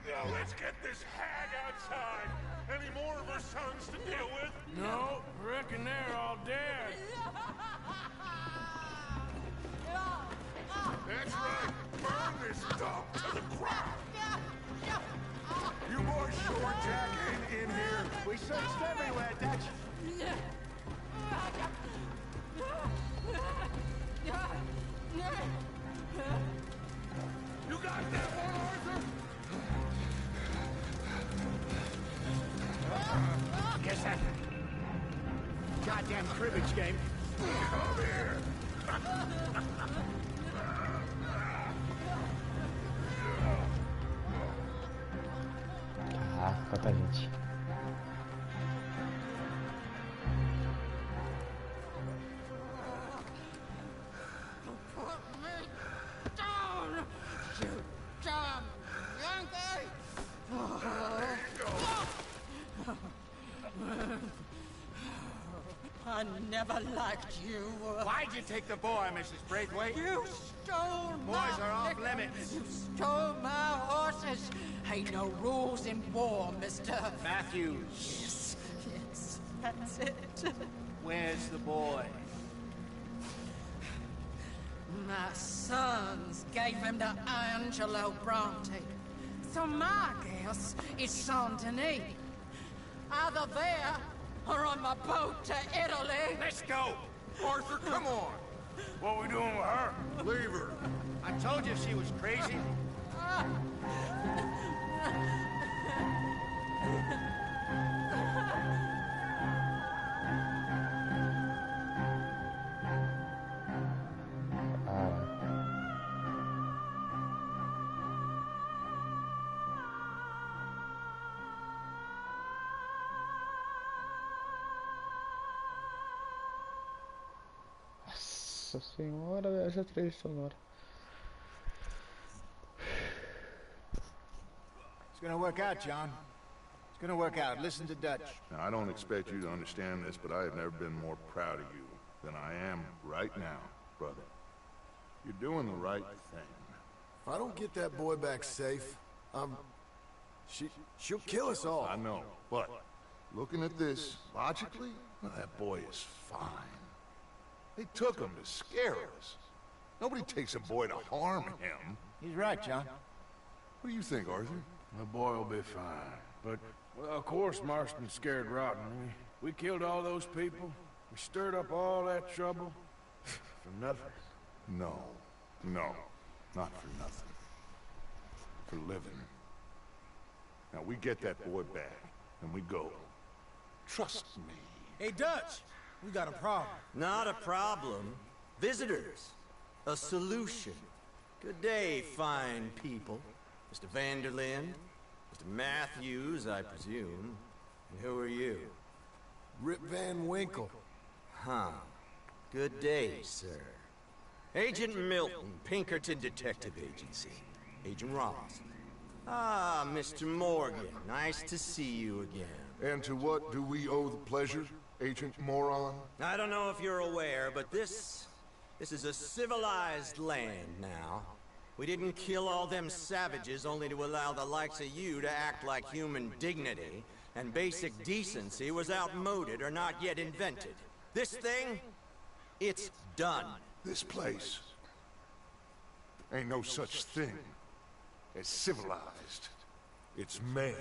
Now let's get this hag outside. Any more of her sons to deal with? No, reckon they're all dead. That's right. Burn this dump to the ground. You boys sure Jack in here? We searched everywhere, Dutch. You got that one, Arthur? Guess that goddamn cribbage game. Come here. Ah, quanta gente. I never liked you. Why'd you take the boy, Mrs. Braithwaite? You stole Boys my are off liquor. limits. You stole my horses. Ain't no rules in war, mister. Matthews. Yes, yes, that's it. Where's the boy? My sons gave him to Angelo Bronte. So my guess is Saint-Denis. Either there or on my boat to Italy. Let's go. Arthur, come on. What we doing with her? Leave her. I told you she was crazy. Nossa senhora, essa trilha sonora. It's gonna work out, John. It's gonna work out. Listen to Dutch. Now, I don't expect you to understand this, but I have never been more proud of you than I am right now, brother. You're doing the right thing. If I don't get that boy back safe, she'll kill us all. I know, but looking at this logically, well, that boy is fine. They took him to scare us. Nobody takes a boy to harm him. He's right, John. What do you think, Arthur? The boy will be fine. But, well, of course Marston's scared rotten. We killed all those people. We stirred up all that trouble. For nothing. No. No. Not for nothing. For living. Now, we get that boy back, and we go. Trust me. Hey, Dutch! We got a problem. Not a problem. Visitors. A solution. Good day, fine people. Mr. Vanderlyn, Mr. Matthews, I presume. And who are you? Rip Van Winkle. Huh. Good day, sir. Agent Milton, Pinkerton Detective Agency. Agent Ross. Ah, Mr. Morgan. Nice to see you again. And to what do we owe the pleasure, Agent Moron? I don't know if you're aware, but this is a civilized land now. We didn't kill all them savages only to allow the likes of you to act like human dignity, and basic decency was outmoded or not yet invented. This thing, it's done. This place ain't no such thing as civilized. It's man.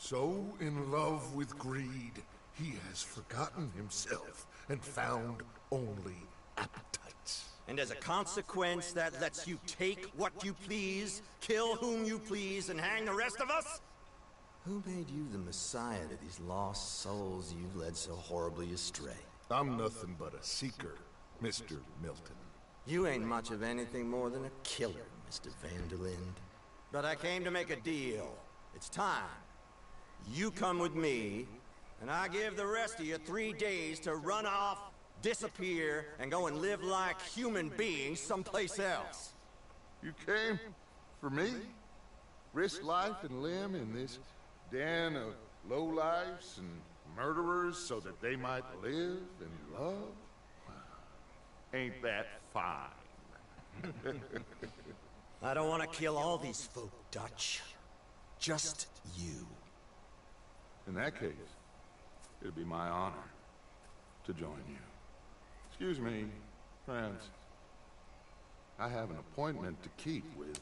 So in love with greed, he has forgotten himself and found only appetites. And as a consequence, that lets you take what you please, kill whom you please, and hang the rest of us? Who made you the messiah to these lost souls you've led so horribly astray? I'm nothing but a seeker, Mr. Milton. You ain't much of anything more than a killer, Mr. Vanderlyn. But I came to make a deal. It's time. You come with me, and I give the rest of you 3 days to run off, disappear, and go and live like human beings someplace else. You came for me? Risk life and limb in this den of lowlifes and murderers so that they might live and love? Ain't that fine? I don't want to kill all these folk, Dutch. Just you. In that case, it'd be my honor to join you. Excuse me, friends. I have an appointment to keep with...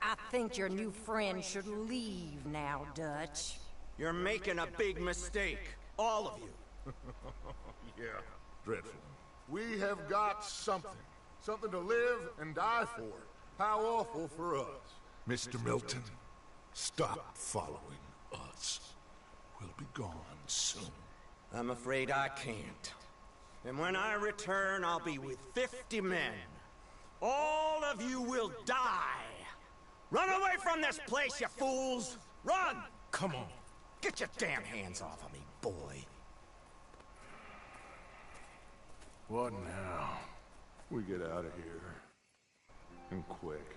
I think your new friend should leave now, Dutch. You're making a big mistake. All of you. Yeah, dreadful. We have got something. Something to live and die for. How awful for us. Mr. Milton, stop following us. We'll be gone soon. I'm afraid I can't. And when I return, I'll be with 50 men. All of you will die. Run away from this place, you fools! Run! Come on. Get your damn hands off of me, boy. What now? We get out of here. And quick.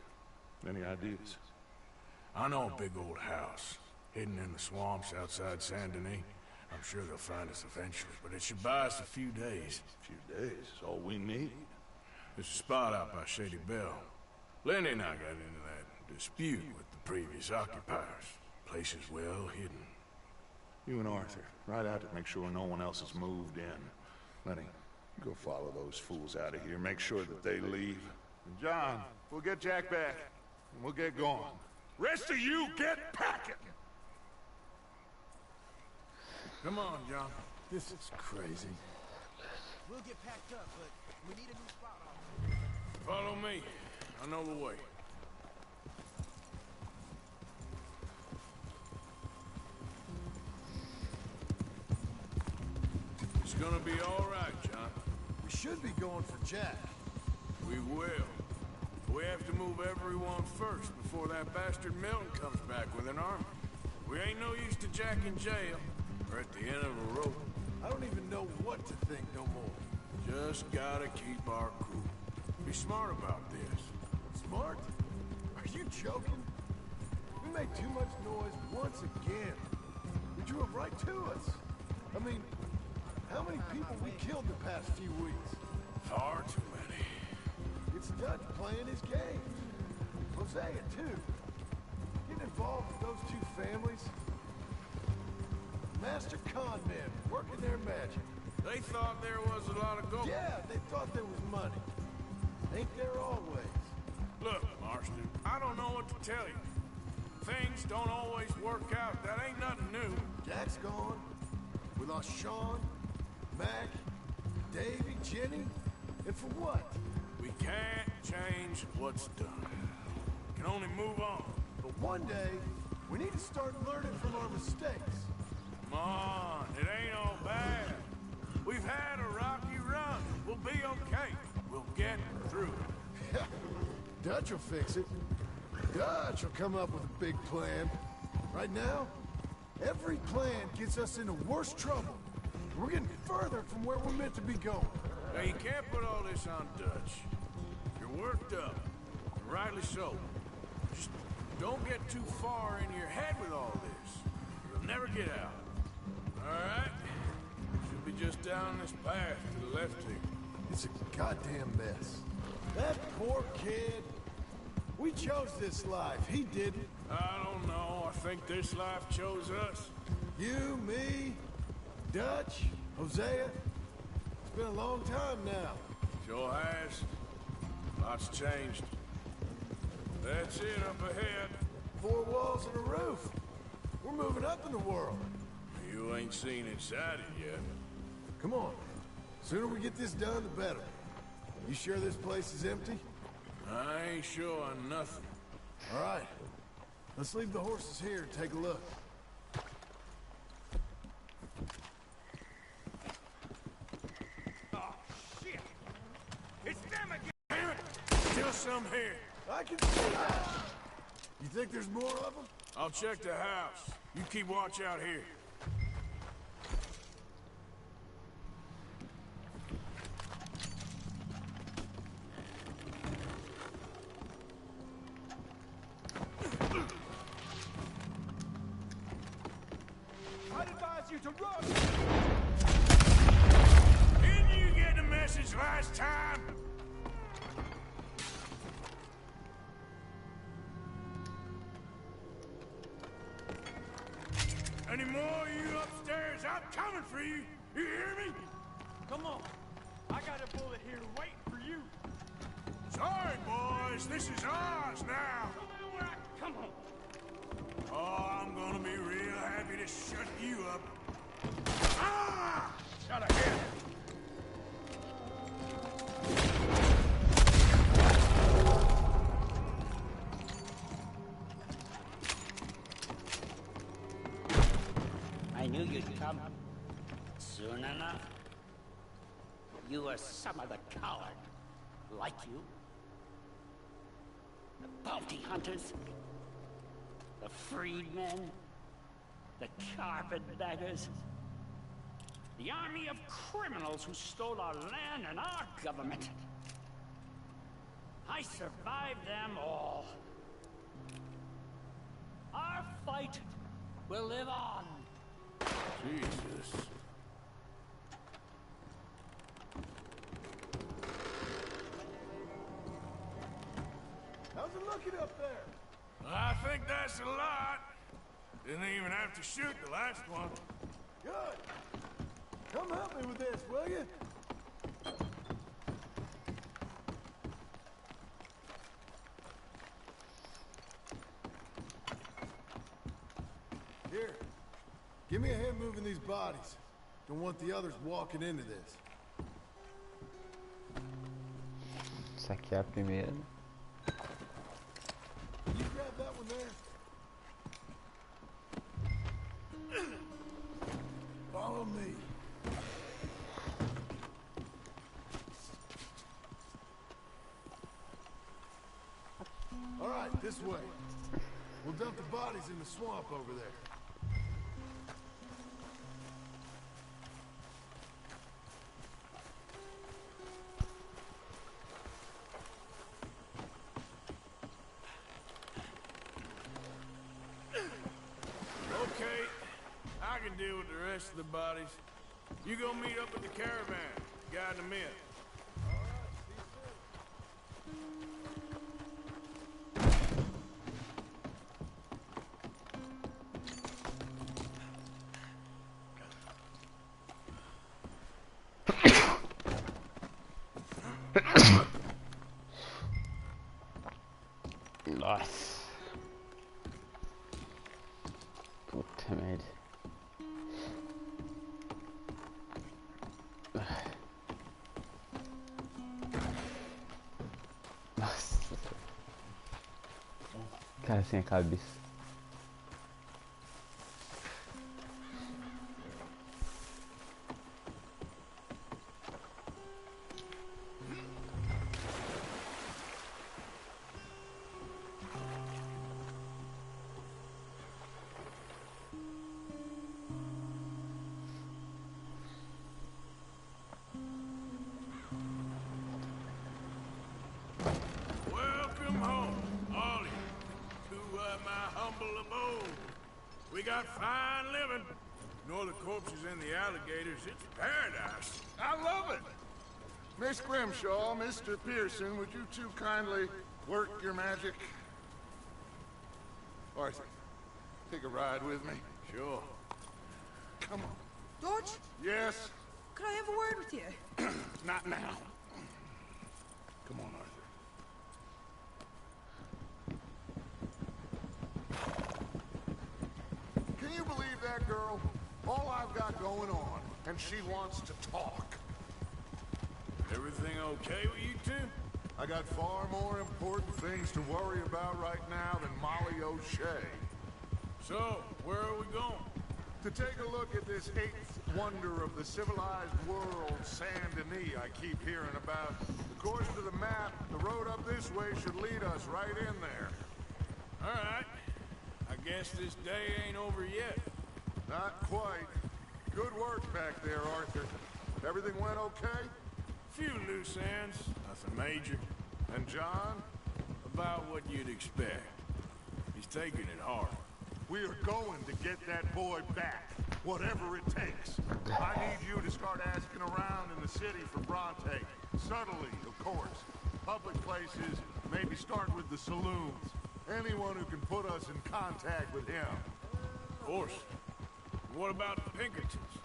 Any ideas? I know a big old house, hidden in the swamps outside Saint Denis. I'm sure they'll find us eventually, but it should buy us a few days. A few days is all we need. There's a spot out by Shady Bell. Lenny and I got into that dispute with the previous occupiers. Place is well hidden. You and Arthur, ride out to make sure no one else has moved in. Lenny, go follow those fools out of here. Make sure that they leave. And John, we'll get Jack back, and we'll get going. Rest of you, get packing! Come on, John. This is crazy. We'll get packed up, but we need a new spot. Follow me. I know the way. It's gonna be all right, John. We should be going for Jack. We will. We have to move everyone first before that bastard Milton comes back with an army. We ain't no use to Jack in jail or at the end of a rope. I don't even know what to think no more. Just gotta keep our cool. Be smart about this. Smart? Are you joking? We made too much noise once again. We drew them right to us. I mean, how many people we killed the past few weeks? Far too many. It's Dutch playing his game. Hosea, too. Getting involved with those two families. Master con men working their magic. They thought there was a lot of gold. Yeah, they thought there was money. Ain't there always? Look, Marston, I don't know what to tell you. Things don't always work out. That ain't nothing new. Jack's gone. We lost Sean, Mac, Davey, Jenny. And for what? We can't change what's done. We can only move on. But one day, we need to start learning from our mistakes. Come on, it ain't all bad. We've had a rocky run. We'll be okay. We'll get through it. Dutch will fix it. Dutch will come up with a big plan. Right now, every plan gets us into worse trouble. We're getting further from where we're meant to be going. Now, you can't put all this on Dutch. You're worked up, and rightly so. Just don't get too far in your head with all this. You'll never get out. All right? Should be just down this path to the left here. It's a goddamn mess. That poor kid. We chose this life. He didn't. I don't know. I think this life chose us. You, me, Dutch, Hosea. It's been a long time now. Sure has. Lots changed. That's it up ahead. 4 walls and a roof. We're moving up in the world. You ain't seen inside it yet. Come on. Sooner we get this done, the better. You sure this place is empty? I ain't sure on nothing. All right. Let's leave the horses here and take a look. Oh, shit! It's them again! Damn it! Still some here. I can see that! You think there's more of them? I'll check the house. You keep watch out here. I'd advise you to run! Didn't you get the message last time? Any more of you upstairs? I'm coming for you. You hear me? Come on. I got a bullet here waiting for you. Sorry, boys. This is ours now. Come on. Oh, I'm gonna be real happy to shut you up. Ah! Shut ahead. I knew you'd come. Soon enough. You were some of the coward. Like you. The bounty hunters. The freedmen. The carpetbaggers. The army of criminals who stole our land and our government. I survived them all. Our fight will live on. Jesus. How's it looking up there? I think that's a lot. Didn't even have to shoot the last one. Good. Come help me with this, will you? Here. Give me a hand moving these bodies. Don't want the others walking into this. Essa aqui é a primeira. Can you grab that one there? Follow me. All right, this way. We'll dump the bodies in the swamp over there. deal with the rest of the bodies. You go meet up with the caravan, guide them in. Nossa. Puta merda. Nossa. Cara sem a cabeça. We got fine living. Ignore the corpses and the alligators. It's paradise. I love it. Miss Grimshaw, Mr. Pearson, would you two kindly work your magic? Arthur, take a ride with me. Sure. Come on. George? Yes? Could I have a word with you? Not now. Come on, Arthur. Can you believe that girl? All I've got going on, and she wants to talk. Everything okay with you two? I got far more important things to worry about right now than Molly O'Shea. So, where are we going? To take a look at this eighth wonder of the civilized world, Saint Denis, I keep hearing about. According to the map, the road up this way should lead us right in there. All right. I guess this day ain't over yet. Not quite. Good work back there, Arthur. Everything went okay? Few loose ends, nothing major. And John? About what you'd expect. He's taking it hard. We are going to get that boy back, whatever it takes. I need you to start asking around in the city for Bronte. Subtly, of course. Public places, maybe start with the saloons. Anyone who can put us in contact with him. Of course. What about the Pinkertons?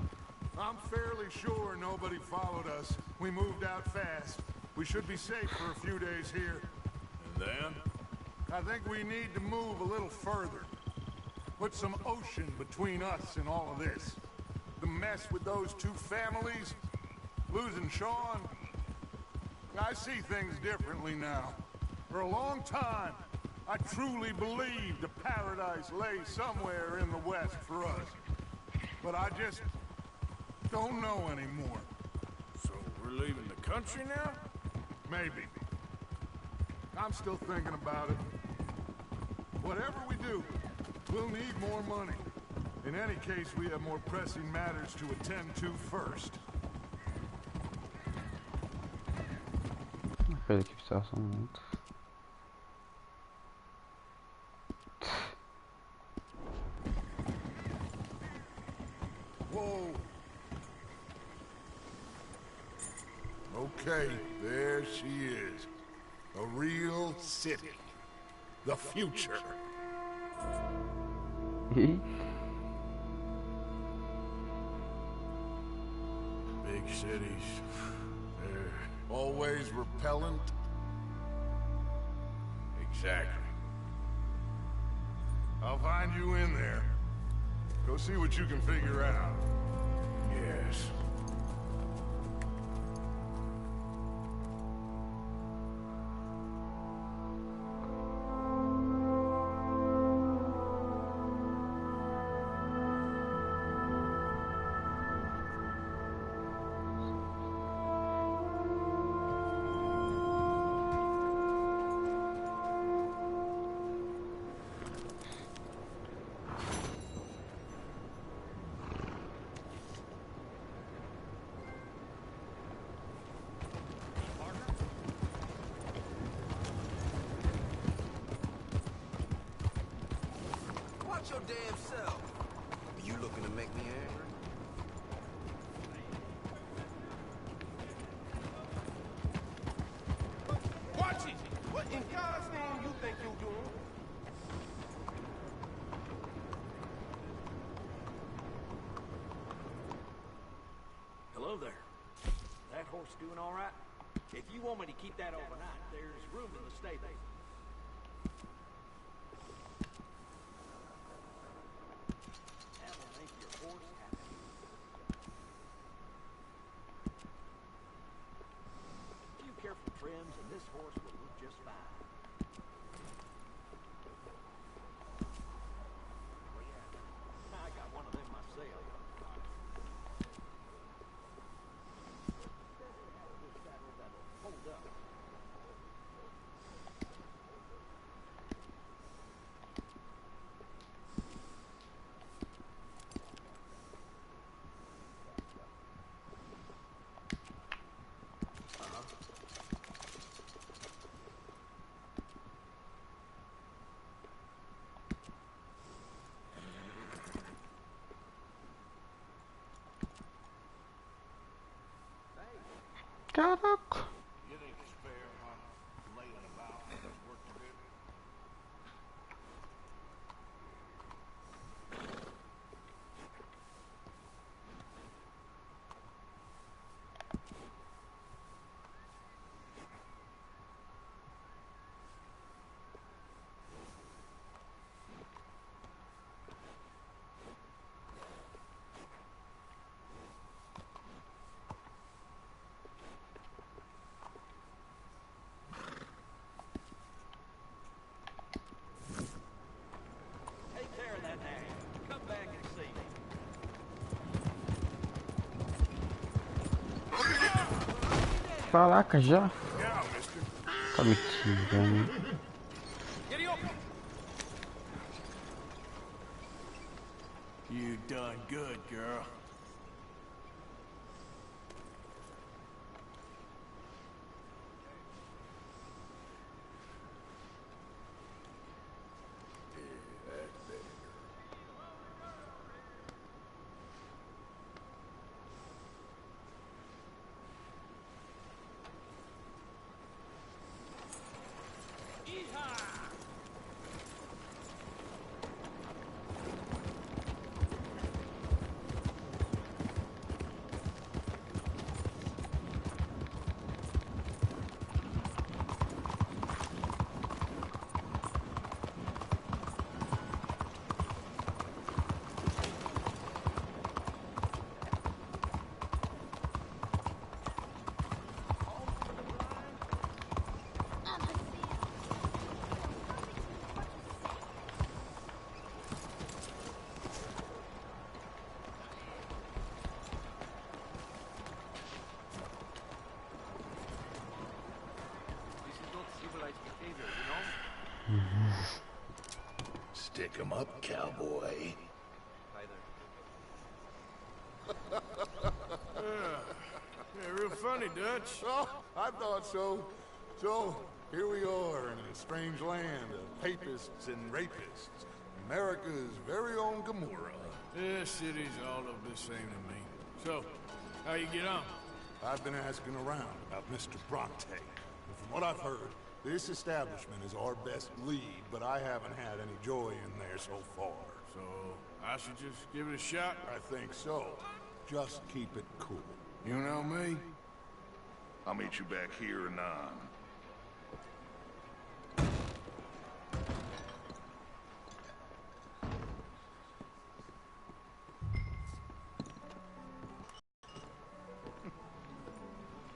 I'm fairly sure nobody followed us. We moved out fast. We should be safe for a few days here. And then? I think we need to move a little further. Put some ocean between us and all of this. The mess with those two families, losing Sean. I see things differently now. For a long time, I truly believed a paradise lay somewhere in the west for us. But I just don't know anymore. So we're leaving the country now? Maybe. I'm still thinking about it. Whatever we do, we'll need more money. In any case, we have more pressing matters to attend to first. Coisa que situação muito. Whoa. Okay, there she is. A real city. The future. Big cities. They're always repellent. Exactly. I'll find you in there. Go see what you can figure out. Yes. Watch your damn self. You looking to make me angry? Watch it! What in God's name you think you're doing? Hello there. That horse doing all right? If you want me to keep that overnight, there's room in the stable. That'll make your horse happy. A few careful trims and this horse will look just fine. Oh yeah, I got one of them myself. Hold up. Caraca. You think it's fair, huh? Laying about and work a bit. Take care of that nag. Come back and see me. Caraca, já? Tá me tirando. You done good, girl. Stick 'em up, cowboy. Yeah, real funny, Dutch. Oh, I thought so. So, here we are in a strange land of papists and rapists. America's very own Gomorrah. This city's all of the same to me. So, how you get on? I've been asking around about Mr. Bronte. And from what I've heard, this establishment is our best lead, but I haven't had any joy in there so far. So, I should just give it a shot? I think so. Just keep it cool. You know me? I'll meet you back here anon.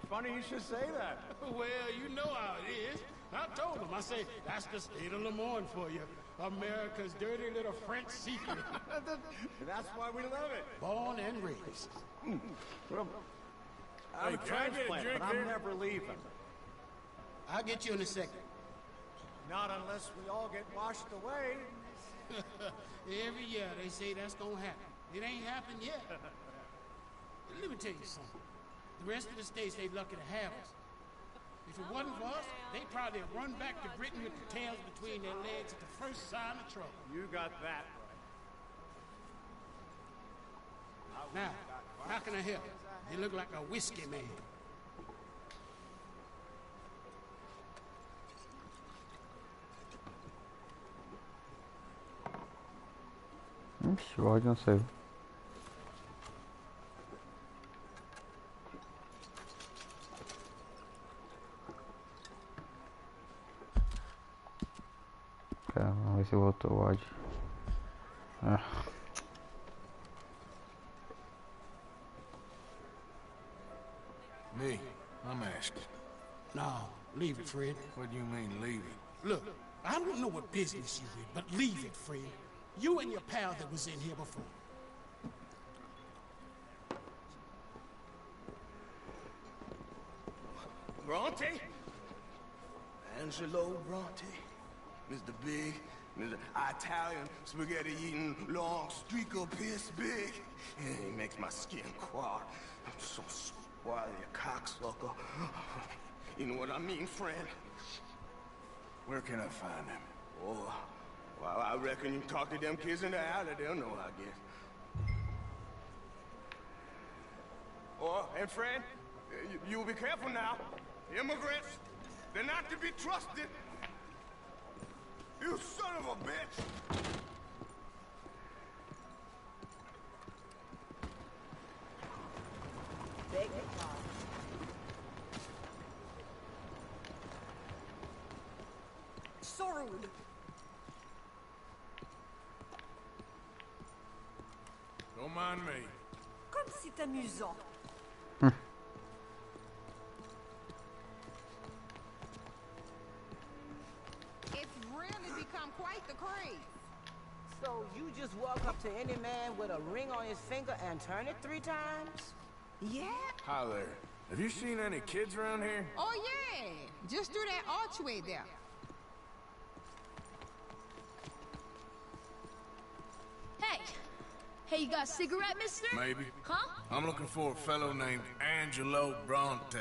Funny you should say that. Well, you know how it is. I told him. I say, that's the state of Lemoyne for you. America's dirty little French secret. That's why we love it. Born and raised. Well, I'm Hey, a can I get a transplant, drink but I'm here? never leaving. I'll get you in a second. Not unless we all get washed away. Every year they say that's gonna happen. It ain't happened yet. Let me tell you something. The rest of the states, they lucky to have us. If it wasn't for us, they'd probably have run back to Britain with their tails between their legs at the first sign of trouble. You got that Now, how can I help? You look like a whiskey man. Ixi, o áudio não saiu. Cara, vamos ver se voltou o áudio. Me? I'm asking. No, leave it, Fred. What do you mean, leave it? Look, I don't know what business you in, but leave it, Fred. You and your pal that was in here before. Bronte? Angelo Bronte? Mr. Big, Mr. Italian, spaghetti-eating, long streak of piss big. Yeah, he makes my skin crawl. I'm so spoiled, you cocksucker. You know what I mean, friend? Where can I find him? Oh, well, I reckon you talk to them kids in the alley, they'll know, I guess. Oh, and friend, you'll be careful now. Immigrants, they're not to be trusted. You son of a bitch! Beg your pardon. So rude. Don't mind me. Comme c'est amusant. It's really become quite the craze. So you just walk up to any man with a ring on his finger and turn it 3 times? Yeah? Hi there. Have you seen any kids around here? Oh, yeah. Just through that archway there. Hey, you got a cigarette, mister? Maybe. Huh? I'm looking for a fellow named Angelo Bronte.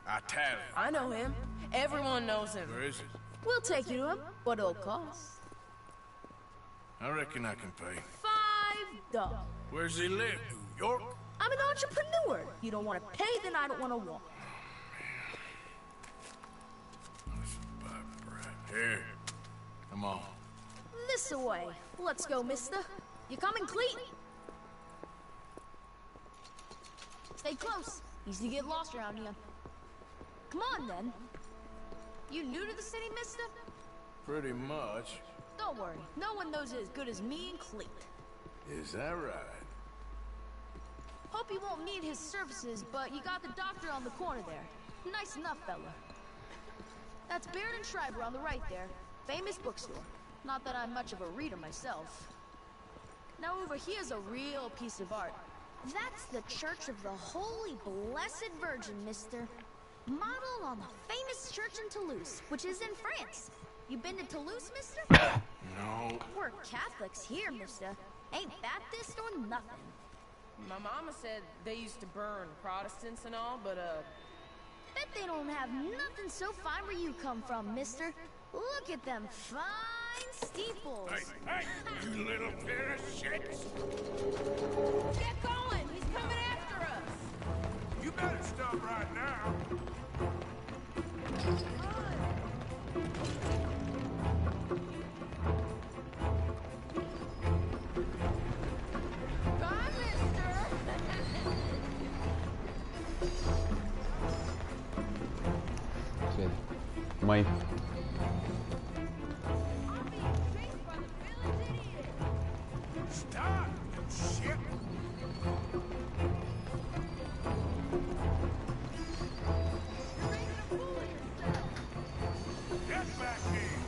Italian. I know him. Everyone knows him. Where is he? We'll take you to him. What it'll cost? I reckon I can pay. $5. Where's he live? New York? I'm an entrepreneur. You don't want to pay, then I don't want to walk. Here. Come on. This way. Let's go, mister. You coming, Cleet? Stay close. Easy to get lost around here. Come on, then. You new to the city, mister? Pretty much. Don't worry. No one knows it as good as me and Cleet. Is that right? Hope you won't need his services, but you got the doctor on the corner there. Nice enough, fella. That's Baird and Schreiber on the right there. Famous bookstore. Not that I'm much of a reader myself. Now over here's a real piece of art. That's the Church of the Holy Blessed Virgin, mister. Modeled on the famous church in Toulouse, which is in France. You been to Toulouse, mister? No. We're Catholics here, mister. Ain't Baptist or nothing. My mama said they used to burn Protestants and all, but Bet they don't have nothing so fine where you come from, mister. Look at them fine steeples. Hey, you little pair of shits! get going! He's coming after us! You better stop right now. Bye, mister! Mãe. Stop, you shit! Get back here!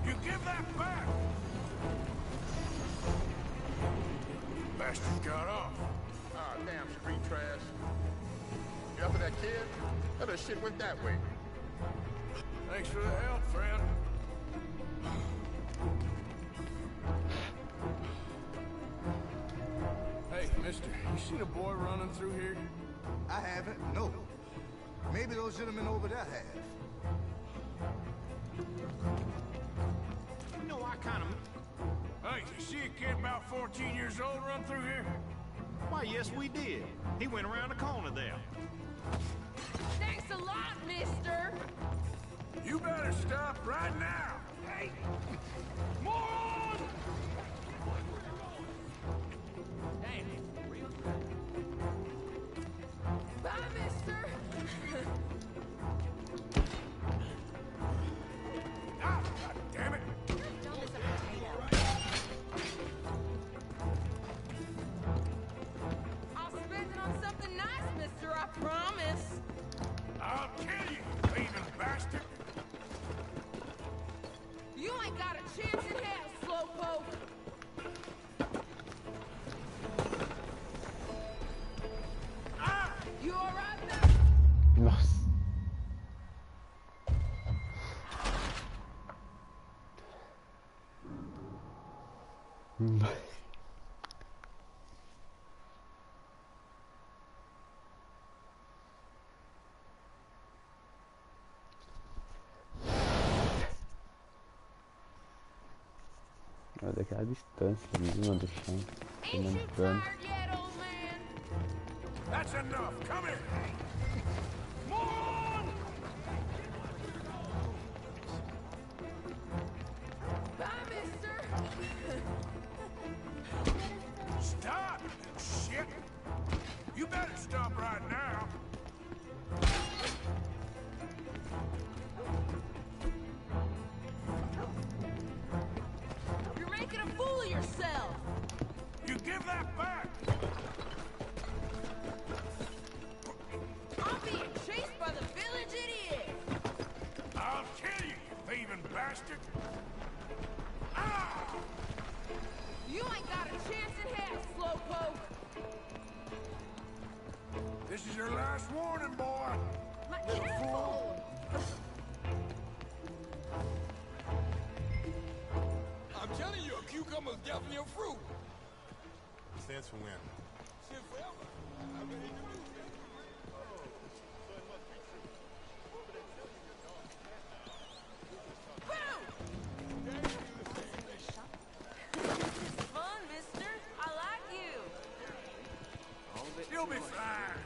You give that back! Bastard got off. Ah, damn street trash. You after that kid? That shit went that way. Thanks for the help, friend. Hey, mister, you seen a boy running through here? I haven't, no. Maybe those gentlemen over there have. You know, I kind of... Hey, you see a kid about 14 years old run through here? Why, yes, we did. He went around the corner there. Thanks a lot, mister. You better stop right now. Hey! Moron! Bye, mister. Ah, God damn it! I'll spend it on something nice, mister, I promise. I'll kill you, thieving bastard! You ain't got a chance in hell, slowpoke. Ah! You all right now? Nossa. Olha daquela distância mesmo do chão, tomando dano. That's enough! Come here! Moron! Bye, mister. Stop! Shit! You better stop right now! You're making a fool of yourself. You give that back! I'm being chased by the village idiot. I'll kill you, you thieving bastard! Ah! You ain't got a chance in hell, slowpoke. This is your last warning, boy! Careful! I'm telling you, a cucumber's definitely a fruit. Stands for when? Shit forever. I bet he do. This is fun, mister. I like you. You'll be fine!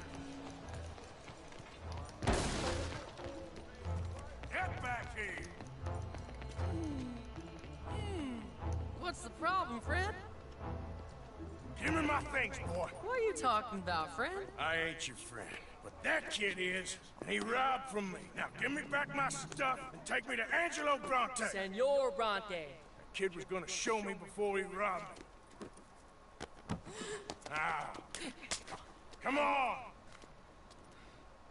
Get back here! What's the problem, friend? Give me my things, boy! What are you talking about, friend? I ain't your friend, but that kid is, and he robbed from me. Now give me back my stuff and take me to Angelo Bronte. Senor Bronte. That kid was gonna show me before he robbed me. Now, come on!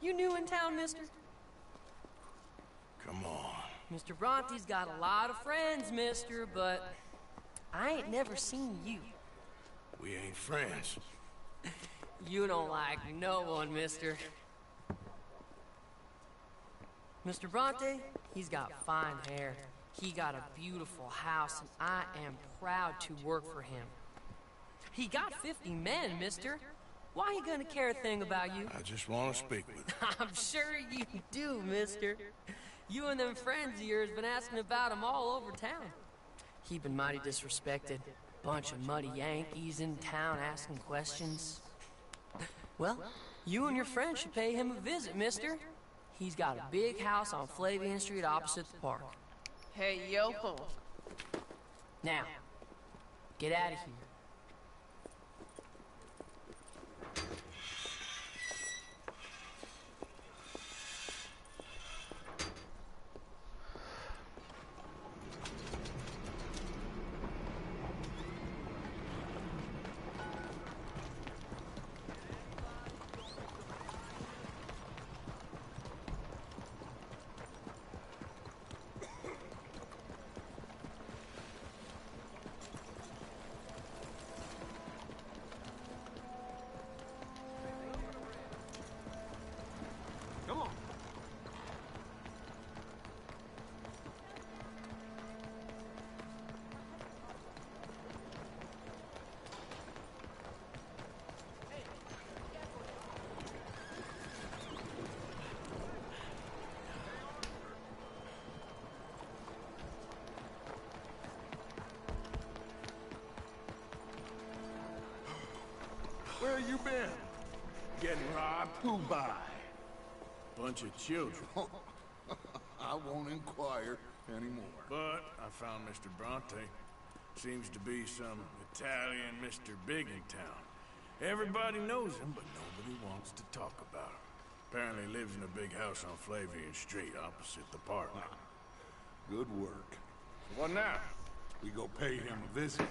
You new in town, mister? Come on. Mr. Bronte's got a lot of friends, mister, but I ain't never seen you. We ain't friends. You don't like no one, mister. Mr. Bronte, he's got fine hair. He got a beautiful house, and I am proud to work for him. He got 50 men, mister. Why he gonna care a thing about you? I just want to speak with you. I'm sure you do, mister. You and them friends of yours been asking about him all over town. He been mighty disrespected. Bunch of muddy Yankees in town asking questions. Well, you and your friend should pay him a visit, mister. He's got a big house on Flavian Street opposite the park. Hey, Yoko. Now, get out of here. you been? Getting robbed? Who by? Bunch of children. I won't inquire anymore. But I found Mr. Bronte. Seems to be some Italian Mr. Big in town. Everybody knows him, but nobody wants to talk about him. Apparently lives in a big house on Flavian Street, opposite the park. Good work. What now? We go pay him a visit.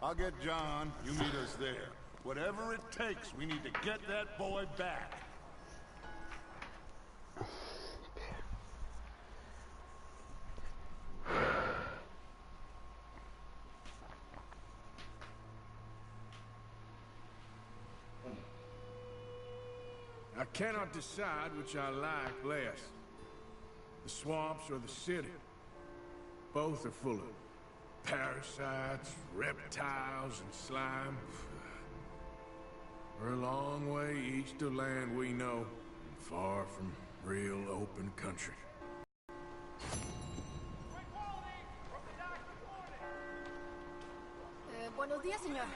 I'll get John, you meet us there. Whatever it takes, we need to get that boy back. I cannot decide which I like less. The swamps or the city. Both are full of parasites, reptiles, and slime. We're a long way east of land we know, and far from real open country. Buenos días, señor.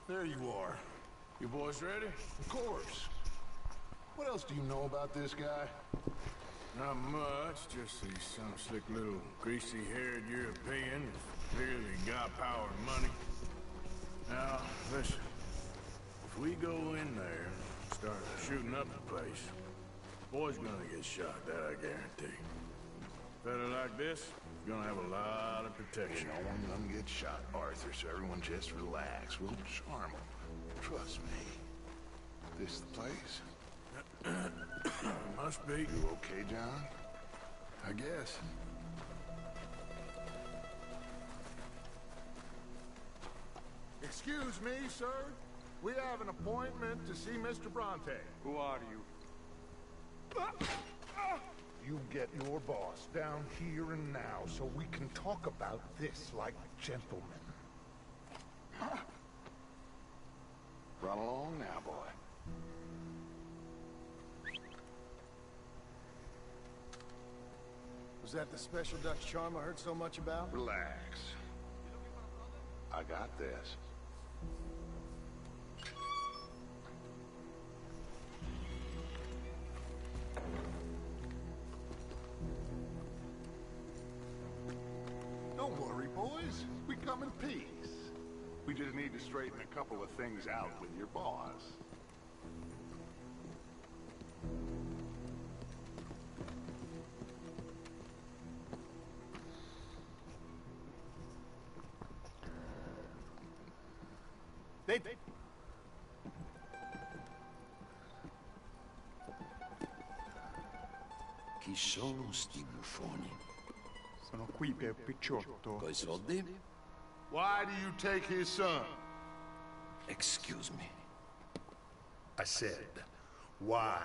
There you are. You boys ready? Of course. What else do you know about this guy? Not much, just he's some slick little greasy-haired European who's clearly got power and money. Now, listen. If we go in there and start shooting up the place, boy's gonna get shot, that I guarantee. Fella like this is gonna have a lot of protection. No one gonna get shot, Arthur, so everyone just relax. We'll charm them. Trust me. This the place? Must be. You okay, John? I guess. Excuse me, sir. We have an appointment to see Mr. Bronte. Who are you? You get your boss down here and now so we can talk about this like gentlemen. Run along now, boy. Was that the special Dutch charm I heard so much about? Relax. I got this. Don't worry, boys. We come in peace. We just need to straighten a couple of things out with your boss. Chi sono sti buffoni? Sono qui per Picciotto. Coi soldi? Why do you take his son? Excuse me. I said, why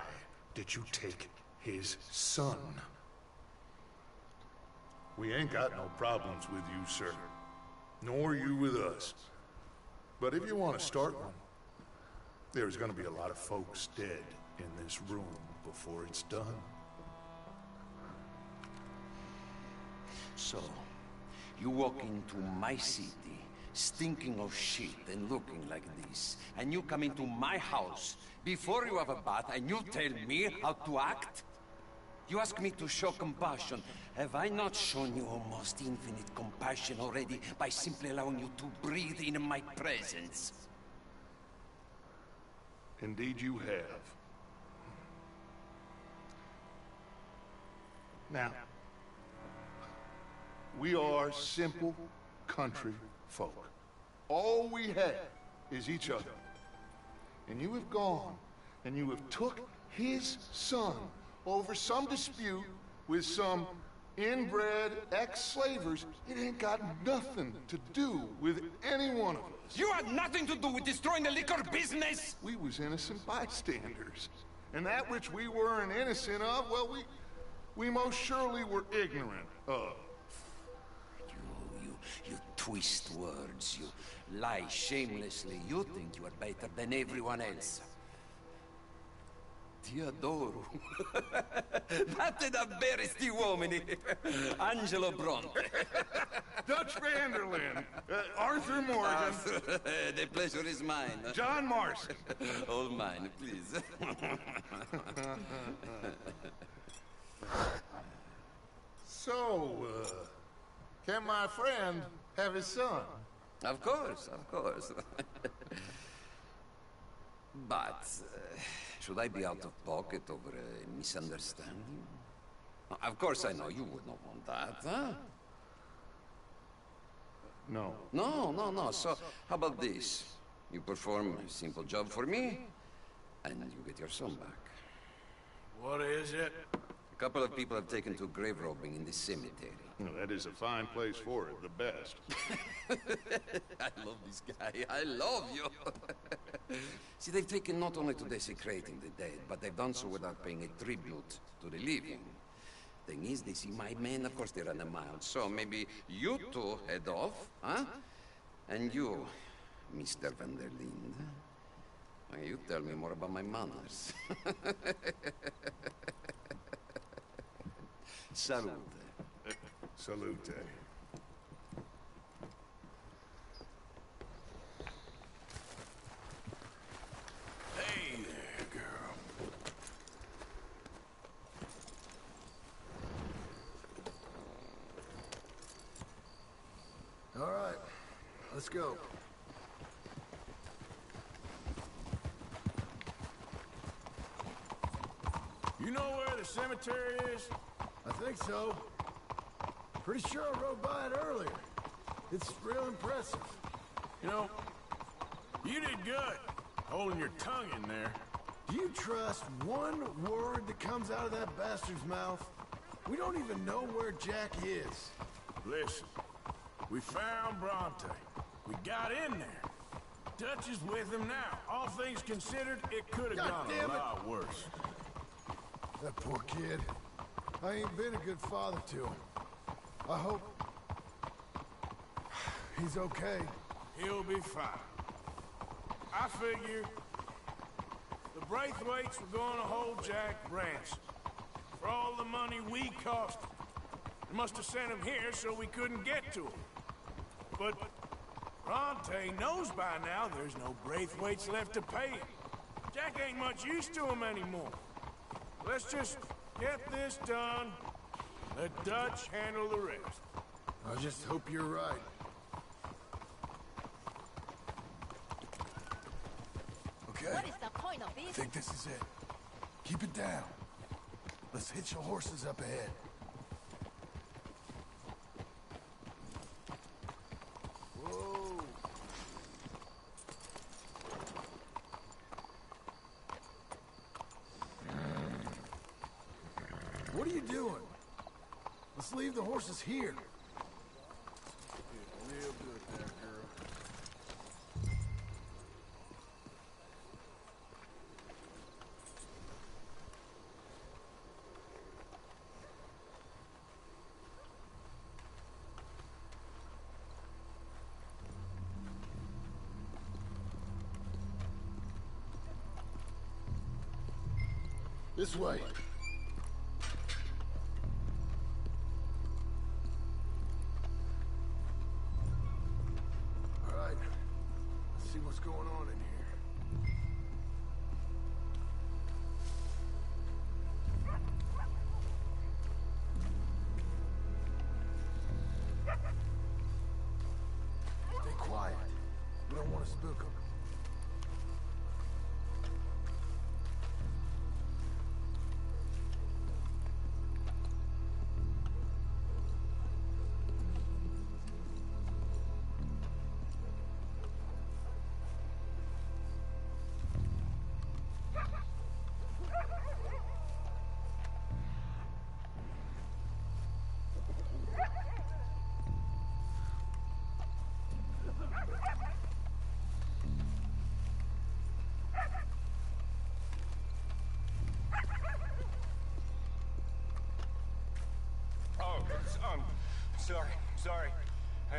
did you take his son? We ain't got no problems with you, sir. Nor you with us. But if you want to start one, there's gonna be a lot of folks dead in this room before it's done. So, you walk into my city, stinking of shit and looking like this, and you come into my house before you have a bath and you tell me how to act? You ask me to show compassion. Have I not shown you almost infinite compassion already by simply allowing you to breathe in my presence? Indeed you have. Now, we are simple country folk. All we have is each other. And you have gone and you have took his son over some dispute with some inbred ex-slavers. It ain't got nothing to do with any one of us. You had nothing to do with destroying the liquor business! We was innocent bystanders. And that which we weren't innocent of, well, we most surely were ignorant of. You twist words, you lie shamelessly. You think you are better than everyone else. Ti adoro. Fate davvero sti uomini. Angelo Bronte. Dutch Vanderlyn. Arthur Morgan. The pleasure is mine. John Marston. All mine, please. So, can my friend have his son? Of course, of course. But, should I be out of pocket over a misunderstanding? Of course I know you would not want that, huh? No. No. So, how about this? You perform a simple job for me, and you get your son back. What is it? A couple of people have taken to grave robbing in this cemetery. Well, that is a fine place for it, the best. I love this guy. I love you. See, they've taken not only to desecrating the dead, but they've done so without paying a tribute to the living. Thing is, they see my men, of course they run a mile. So maybe you two head off, huh? And you, Mr. Van der Linde, you tell me more about my manners. Salute. Salute. Hey there, girl. All right, let's go. You know where the cemetery is? I think so. Pretty sure I rode by it earlier. It's real impressive. You know, you did good, holding your tongue in there. Do you trust one word that comes out of that bastard's mouth? We don't even know where Jack is. Listen, we found Bronte. We got in there. Dutch is with him now. All things considered, it could have gone a lot worse. That poor kid. I ain't been a good father to him. I hope he's okay. He'll be fine. I figure the Braithwaites were going to hold Jack ransom for all the money we cost him. They must have sent him here so we couldn't get to him. But Bronte knows by now there's no Braithwaites left to pay him. Jack ain't much use to him anymore. Let's just get this done. Let Dutch handle the rest. I just hope you're right. Okay. What is the point of I this? think this is it. Keep it down. Let's hitch your horses up ahead. Whoa. What are you doing? Let's leave the horses here. Real good there, girl. This way. All right. Let's see what's going on in here. Stay quiet. We don't want to spook them. Sorry. I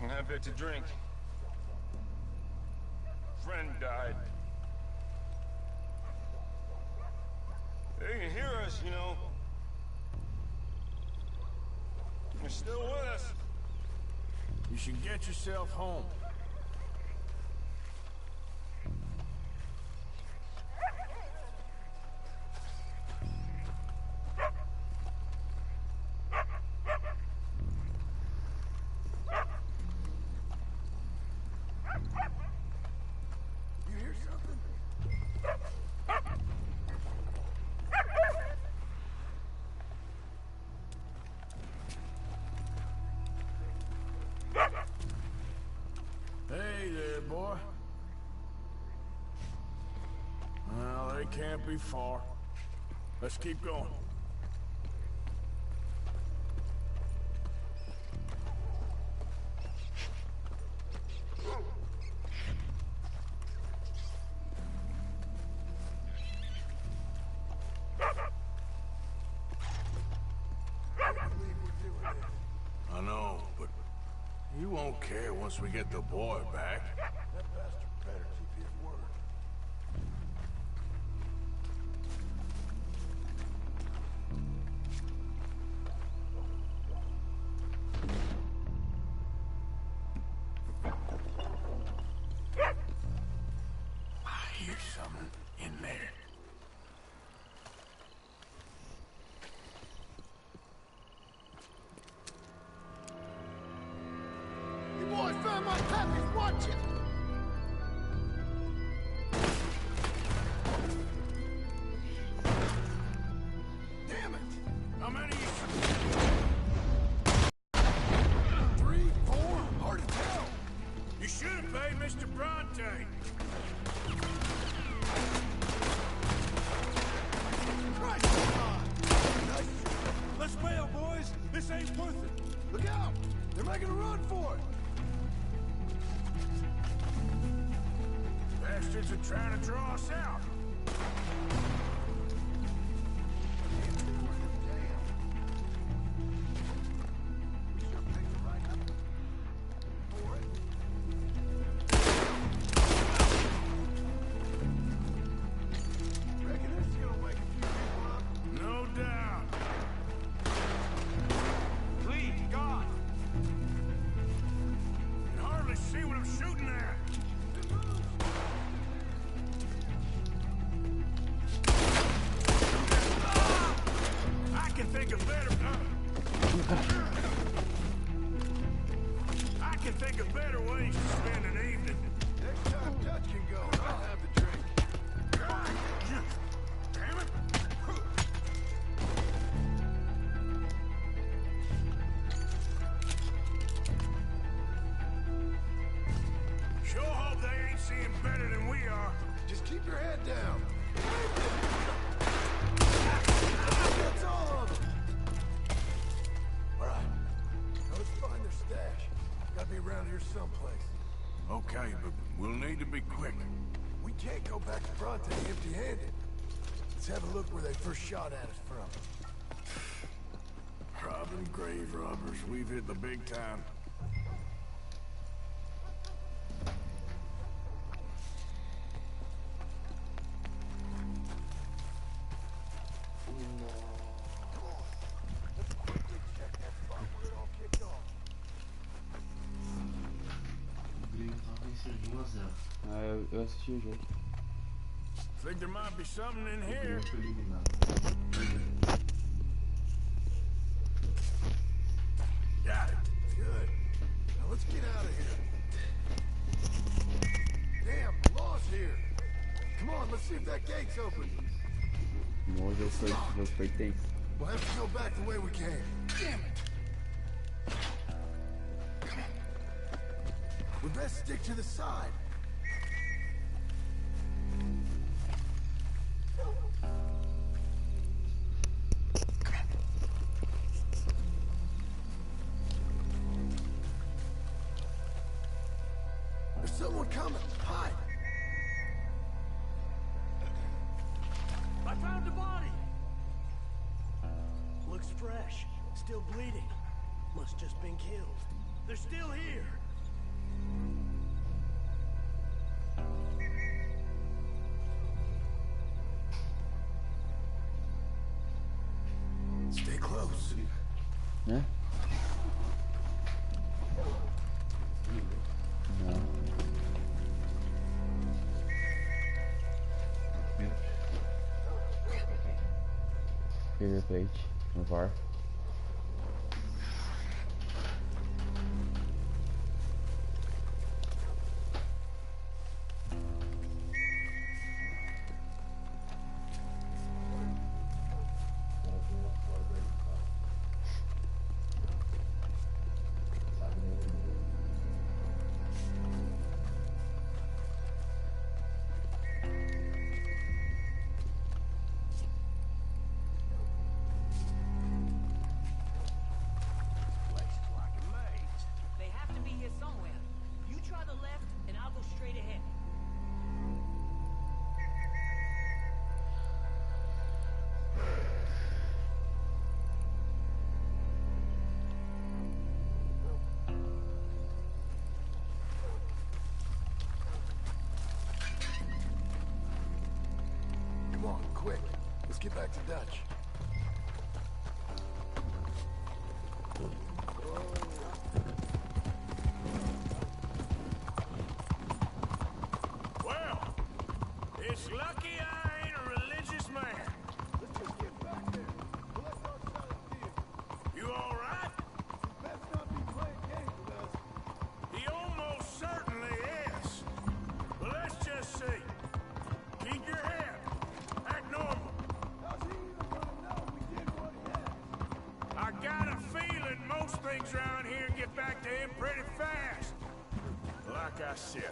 had a bit to drink. Friend died. They can hear us, you know. They're still with us. You should get yourself home. Hey there, boy. Well, they can't be far. Let's keep going. I know, but he won't care once we get the boy back. That bastard better keep his word. I hear something in there. You boys found my package, watch it! Damn it! How many? 3, 4? Hard to tell. You should have paid Mr. Bronte. Christ, nice. Let's bail, boys. This ain't worth it. Look out! They're making a run for it. Bastards are trying to draw us out. Reckon this is gonna wake a few people up. No doubt. Please, God! Can hardly see what I'm shooting at. I can think of better. I can think of better ways to spend an evening. Next time Dutch can go, I'll have the drink. Damn it! Sure hope they ain't seeing better than we are. Just keep your head down. be around here someplace. Okay, but we'll need to be quick. We can't go back to Bronte empty-handed. Let's have a look where they first shot at us from. Robbing grave robbers. We've hit the big time. Eu assisti o jogo. Think there might be something in here. Got it. Good. Now let's get out of here. Damn, lost here. Come on, let's see if that gate's open. O jogo foi tenso. We'll have to go back the way we came. Damn it. Come on. We best stick to the side. There's someone coming. Hide. I found a body. Looks fresh. Still bleeding. Must just been killed. They're still here. Stay close. Né? Não. River Plate no VAR. They have to be here somewhere. You try the left, and I'll go straight ahead. Come on, quick. Let's get back to Dutch. Well, it's lucky I ain't a religious man. Let's just get back there. We'll let those fellas deal. You all right? Best not be playing games with us. He almost certainly is. But let's just see. Keep your head. Act normal. How's he even gonna know we did what he asked? I got a feeling most things around here get back to him pretty fast. Like I said,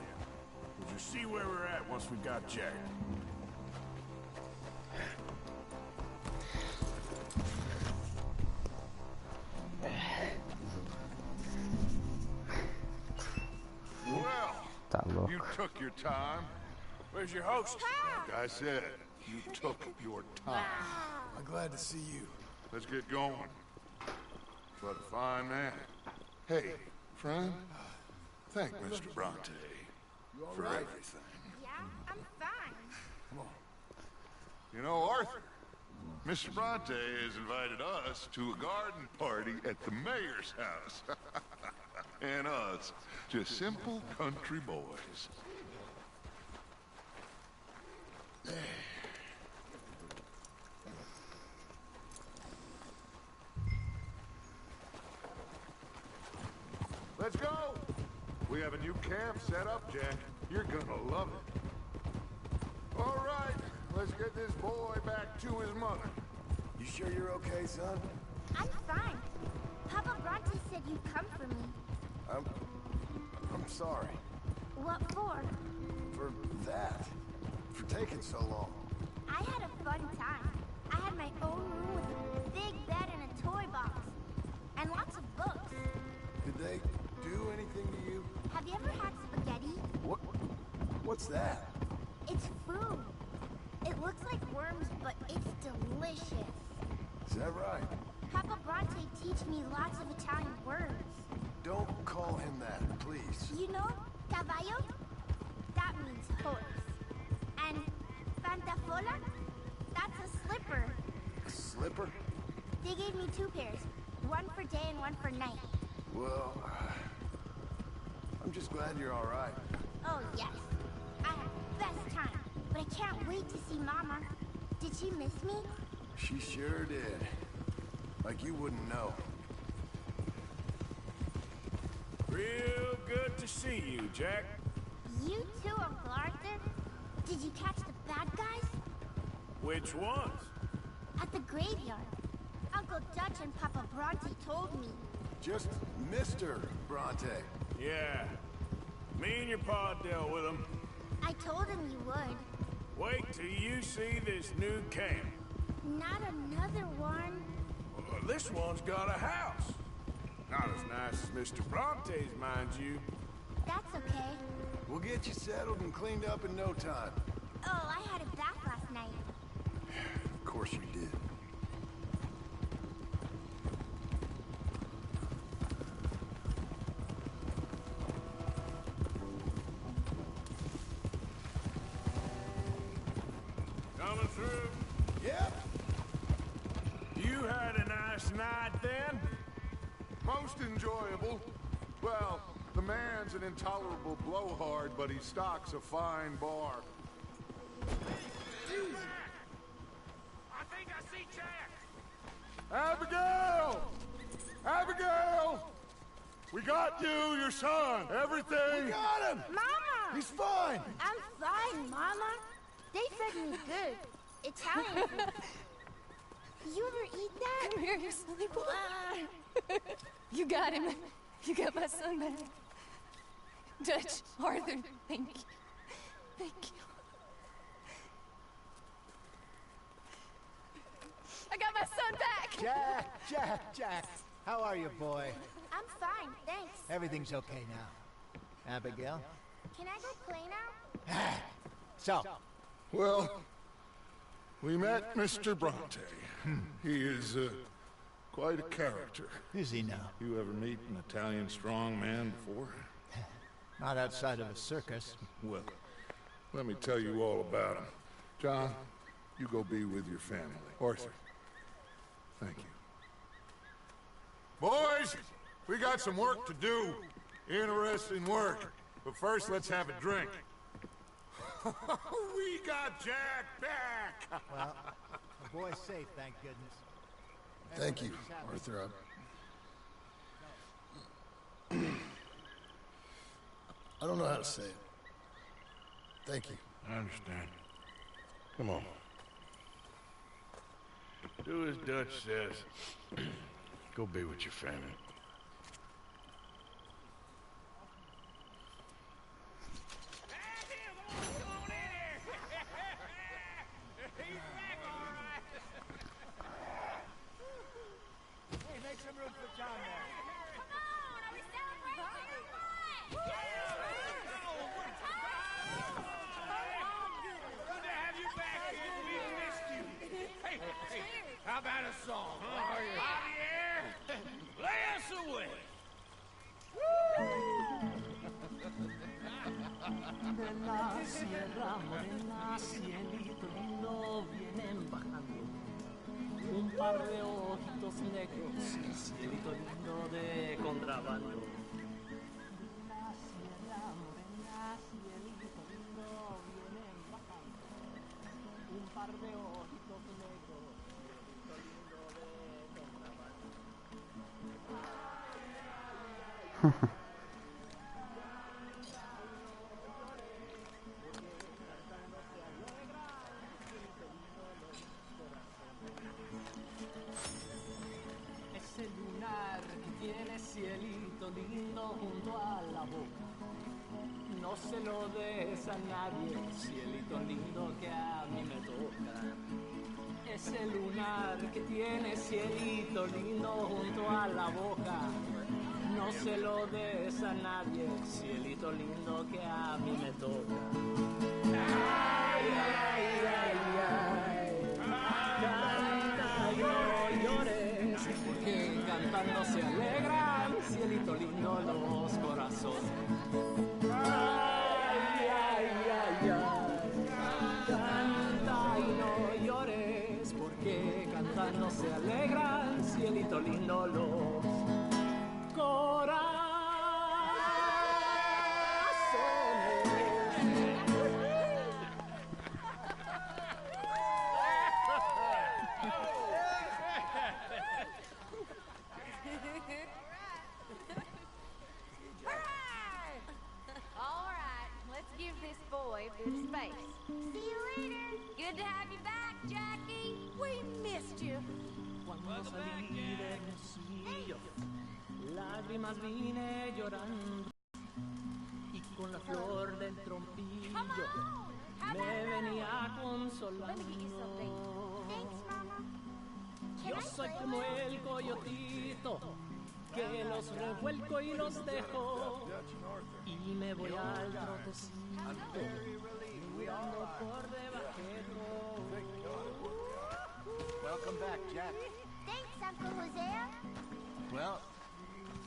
we'll just see where we're at once we got Jack. Well, Tá louco. you took your time. Where's your host? Like I said, you took your time. I'm glad to see you. Let's get going. What a fine man. Hey, friend, thank Mr. Bronte for everything. Yeah, I'm fine. Come on. You know, Arthur, Mr. Bronte has invited us to a garden party at the mayor's house. And us, just simple country boys. Let's go! We have a new camp set up, Jack. You're gonna love it. All right, let's get this boy back to his mother. You sure you're okay, son? I'm fine. Papa Bronte said you'd come for me. I'm sorry. What for? For that. For taking so long. I had a fun time. I had my own room with a big bed and a toy box. And lots of books. Did they do anything to you? Have you ever had spaghetti? What's that? It's food. It looks like worms, but it's delicious. Is that right? Papa Bronte teach me lots of Italian words. Don't call him that, please. You know, caballo? That means horse. And pantafola? That's a slipper. A slipper? They gave me 2 pairs. One for day and one for night. Well, I'm just glad you're all right. Oh, yes. I had the best time. But I can't wait to see Mama. Did she miss me? She sure did. Like you wouldn't know. Real good to see you, Jack. You too, Uncle Arthur? Did you catch the bad guys? Which ones? At the graveyard. Uncle Dutch and Papa Bronte told me. Just Mr. Bronte. Yeah. Me and your pa dealt with them. I told him you would. Wait till you see this new camp. Not another one. Well, this one's got a house. Not as nice as Mr. Bronte's, mind you. That's okay. We'll get you settled and cleaned up in no time. Oh, I had a bath last night. Of course you did. Coming through? Yep. You had a nice night then? Most enjoyable. Well, the man's an intolerable blowhard, but he stocks a fine bar. I think I see Jack! Abigail! Abigail! We got you, your son, everything! We got him! Mama! He's fine! I'm fine, Mama. They fed me good. Italian food. You ever eat that? Come here, you silly boy. You got him. You got my son back. Dutch, Arthur, thank you. Thank you. I got my son back! Jack. How are you, boy? I'm fine, thanks. Everything's okay now. Abigail? Can I go play now? So, Well, we met Mr. Bronte. He is quite a character. is he now? You ever meet an Italian strongman before? Not outside of a circus. Well, let me tell you all about him. John, you go be with your family. Arthur, thank you. Boys, we got some work to do. Interesting work. But first, let's have a drink. We got Jack back! Well, the boy's safe, thank goodness. Thank you, Arthur. I don't know how to say it. Thank you. I understand. Come on. Do as Dutch says. Go be with your family. Hey, make some room for John there. Come on, are we celebrating? Good to have you back, kid. We missed you. Hey, how about a song, huh? Javier, lay us away. De la sierra morena, cielito lindo, vienen bajando un par de ojitos negros, cielito lindo de contrabando. De la sierra morena, cielito lindo, vienen bajando un par de ojitos negros, cielito lindo de contrabando. Ese lunar que tiene cielito lindo junto a la boca, no se lo des a nadie, cielito lindo que a mí me toca. Ese lunar que tiene cielito lindo junto a la boca, No se lo des a nadie, cielito lindo que a mí me toca. Ay, ay, ay, ay. Canta y no llores, porque cantando se alegran, cielito lindo, los corazones. Ay, ay, ay, ay. Canta y no llores, porque cantando se alegran, cielito lindo, los corazones. All right, let's give this boy a bit of space. See you later. Good to have you back, Jackie. We missed you. Cuando salí del bolsillo, lágrimas vine llorando, y con la flor del trompillo me venía consolando. Yo soy como el coyotito que los revuelco y los dejo, y me voy al trotecito, mirando por debajo. Welcome back, Jack. Thanks, Uncle Hosea. Well,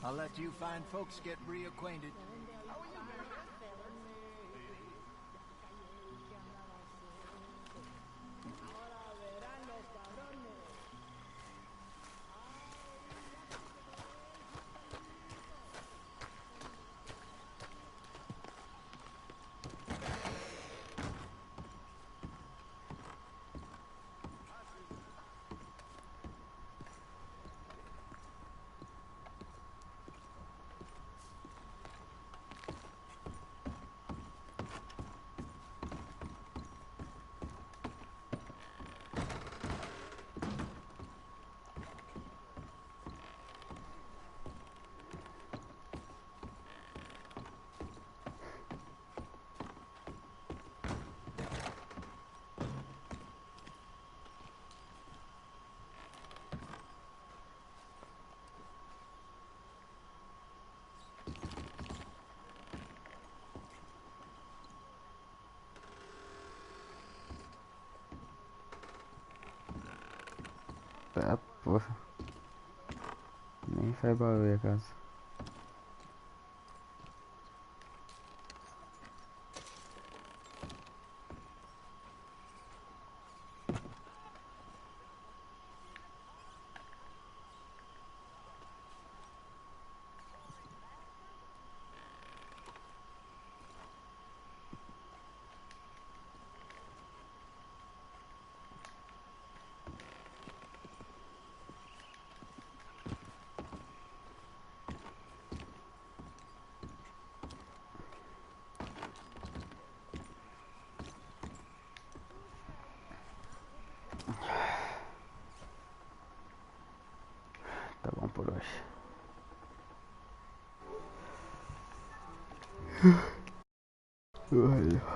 I'll let you fine folks get reacquainted. Tá, porra. Nem faz barulho a casa. Tá bom por hoje. Olha.